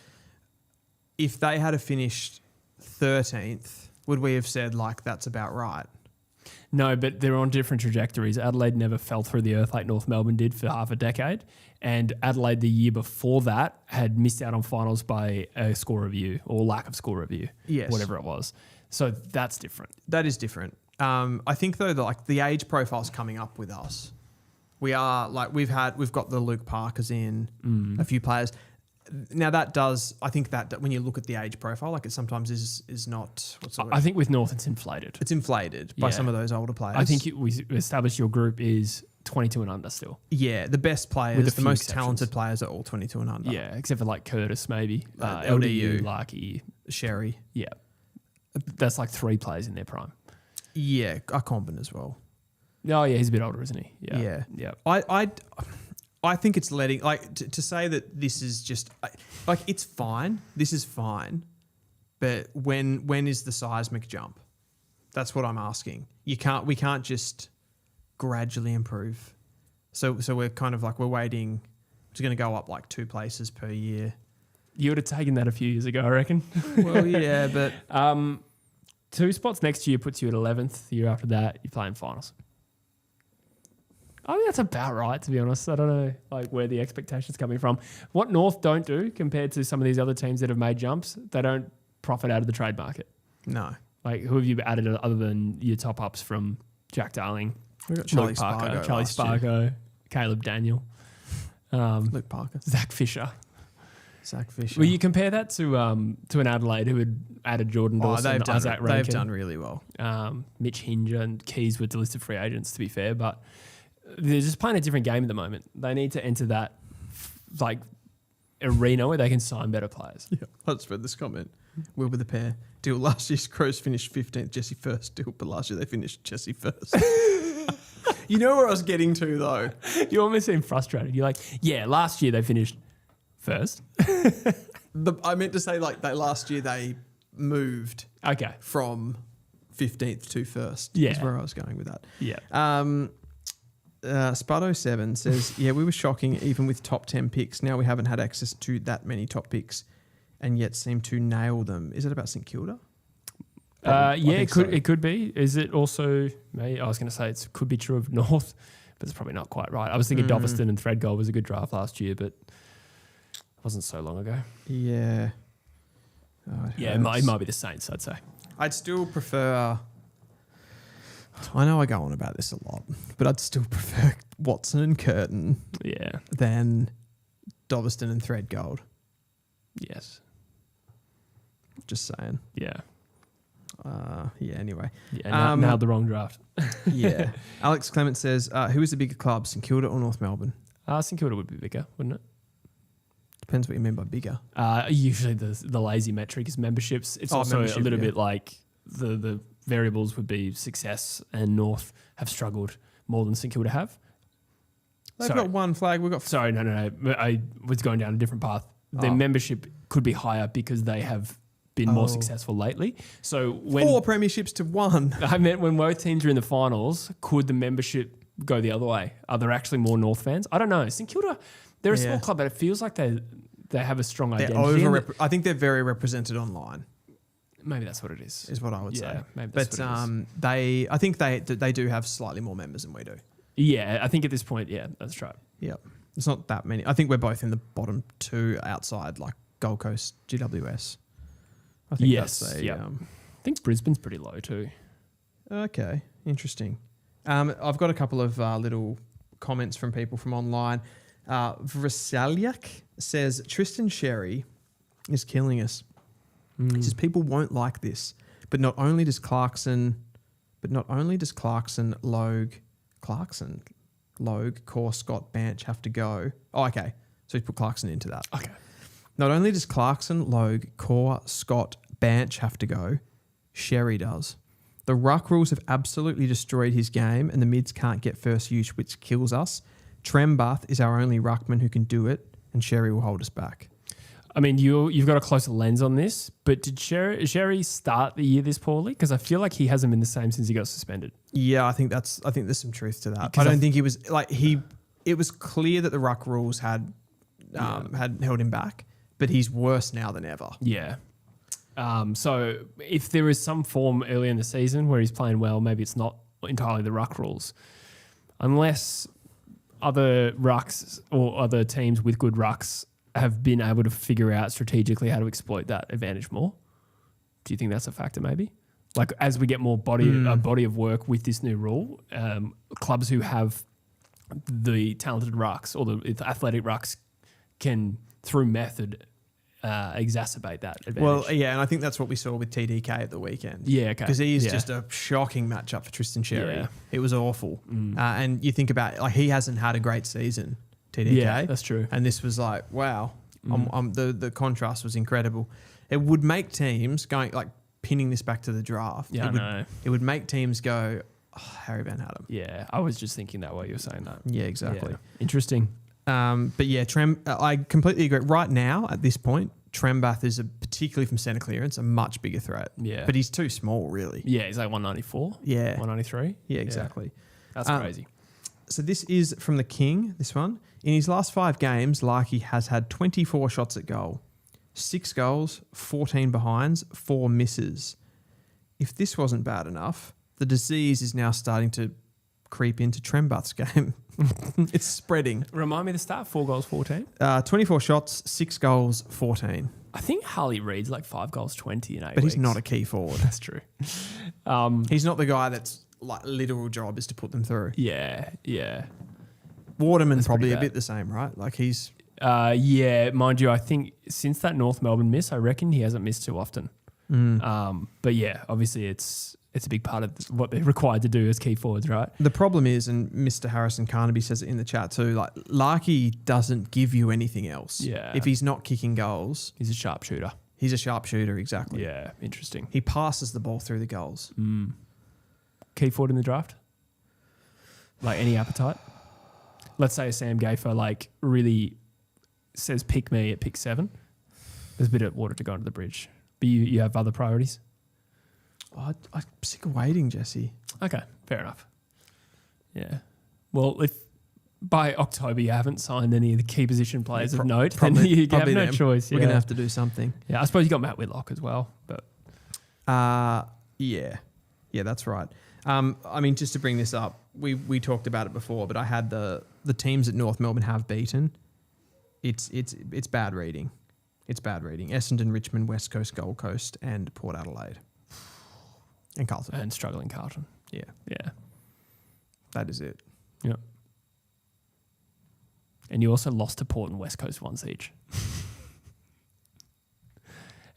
Speaker 1: If they had finished 13th, would we have said like that's about right?
Speaker 2: No, but they're on different trajectories. Adelaide never fell through the earth like North Melbourne did for half a decade. And Adelaide the year before that had missed out on finals by a score review or lack of score review, whatever it was. So that's different.
Speaker 1: That is different. I think though that like the age profile's coming up with us. We are like we've got the Luke Parkers in, a few players. Now that does, I think that when you look at the age profile, like it sometimes is not. What's the word?
Speaker 2: I think with North it's inflated.
Speaker 1: It's inflated by some of those older players.
Speaker 2: I think we established your group is 22 and under still.
Speaker 1: Yeah, the best players, the most talented players are all 22 and under.
Speaker 2: Yeah, except for like Curtis maybe,
Speaker 1: LDU,
Speaker 2: Larky,
Speaker 1: Sherry.
Speaker 2: Yeah, that's like 3 players in their prime.
Speaker 1: Yeah, Combin as well.
Speaker 2: Oh yeah, he's a bit older, isn't he?
Speaker 1: Yeah. I think it's letting, like, to say that this is just, like, it's fine. This is fine. But when is the seismic jump? That's what I'm asking. We can't just gradually improve. So we're kind of like, we're waiting. It's going to go up like 2 places per year.
Speaker 2: You would have taken that a few years ago, I reckon.
Speaker 1: Well, yeah, but
Speaker 2: 2 spots next year puts you at 11th. The year after that, you're playing finals. I think that's about right, to be honest. I don't know like where the expectation's coming from. What North don't do compared to some of these other teams that have made jumps, they don't profit out of the trade market.
Speaker 1: No.
Speaker 2: Like, who have you added other than your top-ups from Jack Darling,
Speaker 1: We've got Charlie
Speaker 2: Spargo, Caleb Daniel,
Speaker 1: Luke Parker,
Speaker 2: Zach Fisher.
Speaker 1: Will
Speaker 2: you compare that to an Adelaide who had added Jordan Dawson, Isaac Rankin?
Speaker 1: They've done really well.
Speaker 2: Mitch Hinger and Keys were delisted free agents, to be fair, but they're just playing a different game at the moment. They need to enter that arena where they can sign better players.
Speaker 1: Yeah, I just read this comment. We're with the pair. Deal last year's Crows finished 15th, Jesse first. Deal, but last year they finished Jesse first. You know where I was getting to though.
Speaker 2: You almost seem frustrated. You're like, yeah, last year they finished first.
Speaker 1: I meant to say like that last year they moved.
Speaker 2: Okay.
Speaker 1: From 15th to first.
Speaker 2: Yeah.
Speaker 1: Is where I was going with that.
Speaker 2: Yeah.
Speaker 1: Spudo7 says, yeah, we were shocking even with top 10 picks. Now we haven't had access to that many top picks and yet seem to nail them. Is it about St Kilda?
Speaker 2: It could be. Is it also, I was going to say it could be true of North, but it's probably not quite right. I was thinking Doveston and Threadgold was a good draft last year, but it wasn't so long ago.
Speaker 1: Yeah.
Speaker 2: Yeah, it might be the Saints, I'd say.
Speaker 1: I'd still prefer... I know I go on about this a lot, but I'd still prefer Watson and Curtin than Dobberstein and Threadgold.
Speaker 2: Yes.
Speaker 1: Just saying.
Speaker 2: Yeah.
Speaker 1: Anyway.
Speaker 2: Yeah, nailed the wrong draft.
Speaker 1: Yeah. Alex Clement says, who is the bigger club, St Kilda or North Melbourne?
Speaker 2: St Kilda would be bigger, wouldn't it?
Speaker 1: Depends what you mean by bigger.
Speaker 2: Usually the lazy metric is memberships. It's also a little bit like the variables would be success, and North have struggled more than St Kilda have.
Speaker 1: They've got one flag. We've got...
Speaker 2: Sorry, no. I was going down a different path. Their membership could be higher because they have been more successful lately. So when
Speaker 1: 4 premierships to 1.
Speaker 2: I meant when both teams are in the finals, could the membership go the other way? Are there actually more North fans? I don't know. St Kilda, they're a small club, but it feels like they have a strong identity.
Speaker 1: I think they're very represented online.
Speaker 2: Maybe that's what it is.
Speaker 1: Is what I would say.
Speaker 2: Maybe that's what it is.
Speaker 1: I think they do have slightly more members than we do.
Speaker 2: Yeah, I think at this point, that's right.
Speaker 1: Yep. It's not that many. I think we're both in the bottom 2 outside, like Gold Coast, GWS. I think
Speaker 2: I think Brisbane's pretty low too.
Speaker 1: Okay, interesting. I've got a couple of little comments from people from online. Vrasaliak says, Tristan Sherry is killing us. He says, people won't like this. But not only does Clarkson, Logue, Core, Scott, Banch have to go. Oh, okay. So he's put Clarkson into that.
Speaker 2: Okay.
Speaker 1: Not only does Clarkson, Logue, Core, Scott, Banch have to go, Sherry does. The ruck rules have absolutely destroyed his game, and the mids can't get first use, which kills us. Trembath is our only ruckman who can do it, and Sherry will hold us back.
Speaker 2: I mean, you've got a closer lens on this, but did Sherry start the year this poorly? Because I feel like he hasn't been the same since he got suspended.
Speaker 1: Yeah, I think there's some truth to that. I don't think he was like it was clear that the ruck rules had held him back, but he's worse now than ever.
Speaker 2: Yeah. So if there is some form early in the season where he's playing well, maybe it's not entirely the ruck rules, unless other rucks or other teams with good rucks have been able to figure out strategically how to exploit that advantage more. Do you think that's a factor maybe? Like as we get more a body of work with this new rule, clubs who have the talented rucks or the athletic rucks can, through method, exacerbate that advantage.
Speaker 1: Well, yeah, and I think that's what we saw with TDK at the weekend.
Speaker 2: Yeah, okay.
Speaker 1: Because he is just a shocking matchup for Tristan Sherry.
Speaker 2: Yeah.
Speaker 1: It was awful. And you think about it, like he hasn't had a great season, TDK.
Speaker 2: Yeah, that's true.
Speaker 1: And this was like, wow. The contrast was incredible. It would make teams going, like pinning this back to the draft.
Speaker 2: Yeah, I know.
Speaker 1: It would make teams go, Harry Van Hatten.
Speaker 2: Yeah, I was just thinking that while you were saying that.
Speaker 1: Yeah, exactly.
Speaker 2: Yeah. Interesting.
Speaker 1: But yeah, I completely agree. Right now, at this point, Trembath is, particularly from centre clearance, a much bigger threat.
Speaker 2: Yeah.
Speaker 1: But he's too small, really.
Speaker 2: Yeah, he's like 194.
Speaker 1: Yeah.
Speaker 2: 193.
Speaker 1: Yeah, exactly.
Speaker 2: That's crazy.
Speaker 1: So this is from the King, this one. In his last 5 games, Larkey has had 24 shots at goal, 6 goals, 14 behinds, 4 misses. If this wasn't bad enough, the disease is now starting to creep into Trembath's game. It's spreading.
Speaker 2: Remind me of the stat, 4 goals, 14?
Speaker 1: 24 shots, 6 goals, 14.
Speaker 2: I think Harley Reid's like 5 goals, 20 in 8
Speaker 1: But
Speaker 2: weeks.
Speaker 1: he's not a key forward.
Speaker 2: That's true.
Speaker 1: He's not the guy that's like literal job is to put them through.
Speaker 2: Yeah.
Speaker 1: Waterman's probably a bit the same, right? Like he's...
Speaker 2: yeah, mind you, I think since that North Melbourne miss, I reckon he hasn't missed too often. But yeah, obviously it's a big part of what they're required to do as key forwards, right?
Speaker 1: The problem is, and Mr. Harrison Carnaby says it in the chat too, like Larkey doesn't give you anything else.
Speaker 2: Yeah.
Speaker 1: If he's not kicking goals...
Speaker 2: He's a sharpshooter.
Speaker 1: He's a sharpshooter, exactly.
Speaker 2: Yeah, interesting.
Speaker 1: He passes the ball through the goals.
Speaker 2: Key forward in the draft? Like any appetite? Let's say Sam Gafer like really says pick me at pick 7. There's a bit of water to go under the bridge. But you have other priorities?
Speaker 1: I'm sick of waiting, Jesse.
Speaker 2: Okay, fair enough. Yeah. Well, if by October you haven't signed any of the key position players of note, then you have no choice.
Speaker 1: We're going to have to do something.
Speaker 2: Yeah, I suppose you got Matt Whitlock as well. But
Speaker 1: yeah, that's right. I mean, just to bring this up, we talked about it before, but I had the teams that North Melbourne have beaten. It's bad reading. It's bad reading. Essendon, Richmond, West Coast, Gold Coast, and Port Adelaide. And Carlton.
Speaker 2: And struggling Carlton.
Speaker 1: Yeah.
Speaker 2: Yeah.
Speaker 1: That is it.
Speaker 2: Yep. And you also lost to Port and West Coast once each.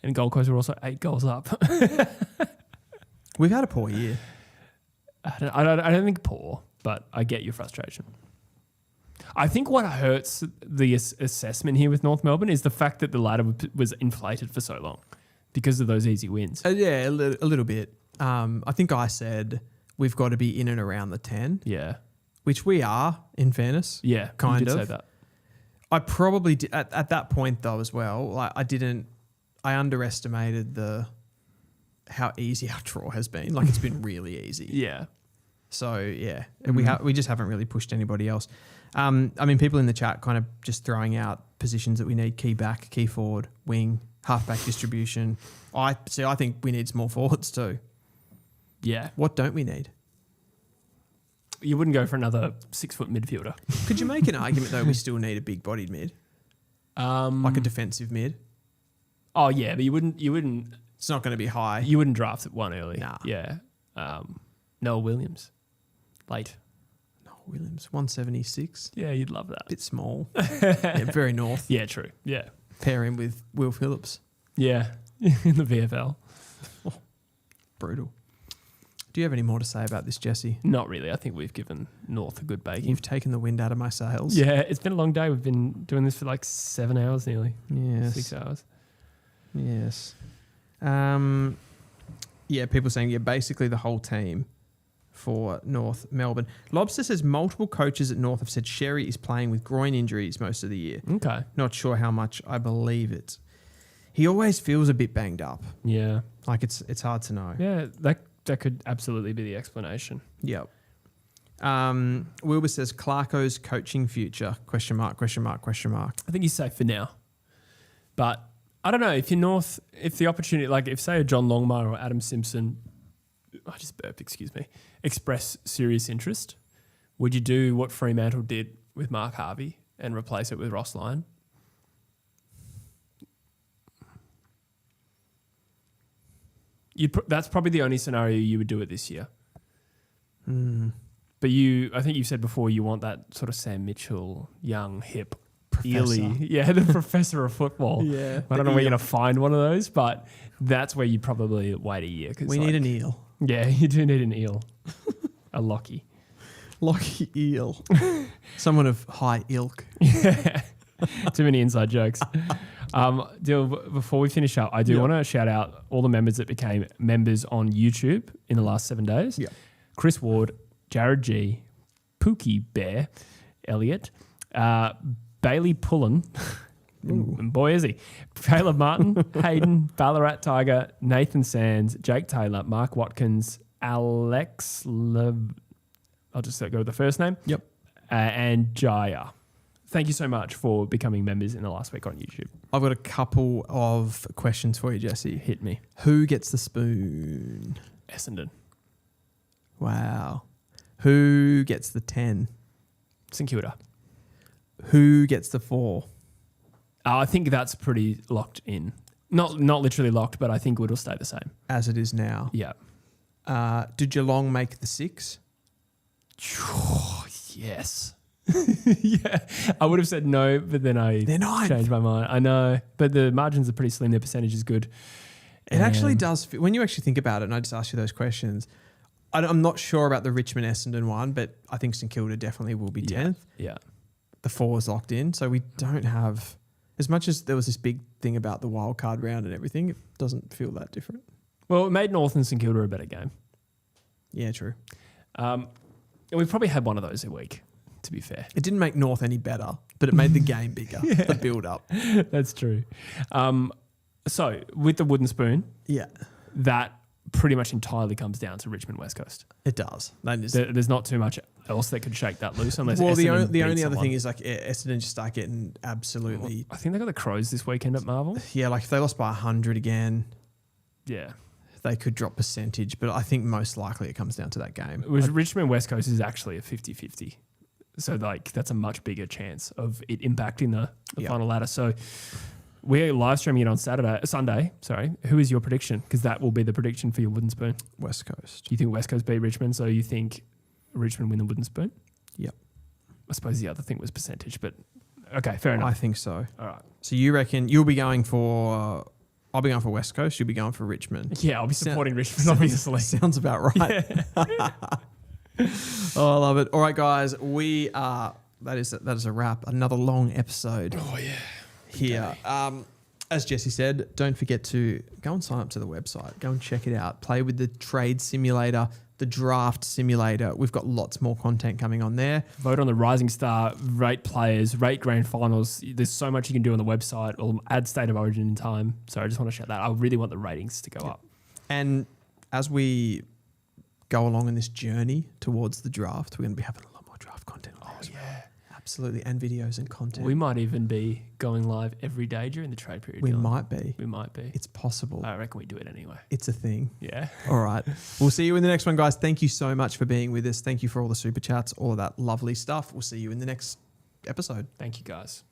Speaker 2: And Gold Coast were also 8 goals up.
Speaker 1: We've had a poor year.
Speaker 2: I don't think poor, but I get your frustration. I think what hurts the assessment here with North Melbourne is the fact that the ladder was inflated for so long because of those easy wins.
Speaker 1: Yeah, a little bit. I think I said we've got to be in and around the 10.
Speaker 2: Yeah.
Speaker 1: Which we are, in fairness.
Speaker 2: Yeah,
Speaker 1: kind
Speaker 2: you did
Speaker 1: of.
Speaker 2: say that.
Speaker 1: I probably did, at that point though as well. Like I underestimated how easy our draw has been. Like it's been really easy.
Speaker 2: Yeah.
Speaker 1: So yeah, we just haven't really pushed anybody else. I mean, people in the chat kind of just throwing out positions that we need: key back, key forward, wing, halfback distribution. I think we need small forwards too.
Speaker 2: Yeah.
Speaker 1: What don't we need?
Speaker 2: You wouldn't go for another 6-foot midfielder.
Speaker 1: Could you make an argument though? We still need a big-bodied mid, like a defensive mid.
Speaker 2: Oh yeah, but you wouldn't.
Speaker 1: It's not going to be high.
Speaker 2: You wouldn't draft at one early.
Speaker 1: Nah.
Speaker 2: Yeah. Noah Williams, late.
Speaker 1: Noel Williams, 176.
Speaker 2: Yeah, you'd love that.
Speaker 1: Bit small. Yeah, very north.
Speaker 2: Yeah, true. Yeah.
Speaker 1: Pair him with Will Phillips.
Speaker 2: Yeah, in the VFL.
Speaker 1: Brutal. Do you have any more to say about this, Jesse?
Speaker 2: Not really. I think we've given North a good baking.
Speaker 1: You've taken the wind out of my sails.
Speaker 2: Yeah, it's been a long day. We've been doing this for like 7 hours nearly.
Speaker 1: Yes.
Speaker 2: 6 hours.
Speaker 1: Yes. Yeah, people saying, basically the whole team for North Melbourne. Lobster says multiple coaches at North have said Sherry is playing with groin injuries most of the year.
Speaker 2: Okay.
Speaker 1: Not sure how much I believe it. He always feels a bit banged up.
Speaker 2: Yeah.
Speaker 1: Like it's hard to know.
Speaker 2: Yeah, that could absolutely be the explanation.
Speaker 1: Yep. Wilbur says Clarko's coaching future, question mark.
Speaker 2: I think he's safe for now. But I don't know, if you're North, if the opportunity, like if say a John Longmire or Adam Simpson, I just burped, excuse me, express serious interest, would you do what Fremantle did with Mark Harvey and replace it with Ross Lyon? That's probably the only scenario you would do it this year. But I think you said before you want that sort of Sam Mitchell, young, hip,
Speaker 1: Professor.
Speaker 2: Ely. Yeah, the professor of football.
Speaker 1: Yeah.
Speaker 2: I don't know where you're going to find one of those, but that's where you probably wait a year.
Speaker 1: We need an eel.
Speaker 2: Yeah, you do need an eel. A Lockie.
Speaker 1: Lockie eel. Someone of high ilk.
Speaker 2: Yeah. Too many inside jokes. Before we finish up, I do want to shout out all the members that became members on YouTube in the last 7 days.
Speaker 1: Yeah.
Speaker 2: Chris Ward, Jared G, Pookie Bear, Elliot, Bailey Pullen, and boy is he, Caleb Martin, Hayden, Ballarat Tiger, Nathan Sands, Jake Taylor, Mark Watkins, Alex I'll just go with the first name.
Speaker 1: Yep.
Speaker 2: And Jaya. Thank you so much for becoming members in the last week on YouTube.
Speaker 1: I've got a couple of questions for you, Jesse.
Speaker 2: Hit me.
Speaker 1: Who gets the spoon?
Speaker 2: Essendon.
Speaker 1: Wow. Who gets the 10?
Speaker 2: St Kilda.
Speaker 1: Who gets the 4?
Speaker 2: I think that's pretty locked in. Not literally locked, but I think it'll stay the same.
Speaker 1: As it is now.
Speaker 2: Yeah.
Speaker 1: Did Geelong make the 6?
Speaker 2: Yes. Yeah. I would have said no, but then I changed my mind. I know, but the margins are pretty slim. Their percentage is good.
Speaker 1: It actually does. When you actually think about it, and I just ask you those questions, I'm not sure about the Richmond Essendon one, but I think St Kilda definitely will be 10th.
Speaker 2: Yeah.
Speaker 1: The 4 is locked in, so we don't have, as much as there was this big thing about the wild card round and everything, it doesn't feel that different.
Speaker 2: Well, it made North and St Kilda a better game.
Speaker 1: Yeah, true.
Speaker 2: And we've probably had one of those a week, to be fair.
Speaker 1: It didn't make North any better, but it made the game bigger, the build-up.
Speaker 2: That's true. So, with the wooden spoon,
Speaker 1: Yeah,
Speaker 2: that pretty much entirely comes down to Richmond West Coast.
Speaker 1: it does. That is,
Speaker 2: There's not too much else that could shake that loose unless
Speaker 1: well, the
Speaker 2: Essendon
Speaker 1: only
Speaker 2: beats
Speaker 1: other
Speaker 2: someone.
Speaker 1: thing is like Essendon just start getting absolutely,
Speaker 2: I think they got the Crows this weekend at Marvel.
Speaker 1: yeah, like if they lost by 100 again,
Speaker 2: Yeah.
Speaker 1: they could drop percentage, but I think most likely it comes down to that game.
Speaker 2: Which Richmond West Coast is actually a 50-50. So like that's a much bigger chance of it impacting the
Speaker 1: Yeah.
Speaker 2: final ladder. So We're live streaming it on Sunday. Sorry. Who is your prediction? Because that will be the prediction for your wooden spoon.
Speaker 1: West Coast.
Speaker 2: You think West Coast beat Richmond, so you think Richmond win the wooden spoon?
Speaker 1: Yep.
Speaker 2: I suppose the other thing was percentage, but okay, fair enough.
Speaker 1: I think so.
Speaker 2: All right.
Speaker 1: So you reckon you'll be going for... I'll be going for West Coast. You'll be going for Richmond.
Speaker 2: Yeah, I'll be supporting Richmond, obviously.
Speaker 1: Sounds about right.
Speaker 2: Yeah.
Speaker 1: Oh, I love it. All right, guys. That is a wrap. Another long episode.
Speaker 2: Oh, yeah.
Speaker 1: Here. As Jesse said, don't forget to go and sign up to the website. Go and check it out. Play with the trade simulator, the draft simulator. We've got lots more content coming on there.
Speaker 2: Vote on the Rising Star, rate players, rate grand finals. There's so much you can do on the website. We'll add State of Origin in time. So I just want to shout that. I really want the ratings to go up.
Speaker 1: And as we go along in this journey towards the draft, we're going to be having a lot more draft content on there as well. Absolutely. And videos and content.
Speaker 2: We might even be going live every day during the trade period.
Speaker 1: We
Speaker 2: Dylan.
Speaker 1: might be.
Speaker 2: We might be.
Speaker 1: It's possible.
Speaker 2: I reckon we do it anyway.
Speaker 1: It's a thing.
Speaker 2: Yeah.
Speaker 1: All right. We'll see you in the next one, guys. Thank you so much for being with us. Thank you for all the super chats, all of that lovely stuff. We'll see you in the next episode.
Speaker 2: Thank you, guys.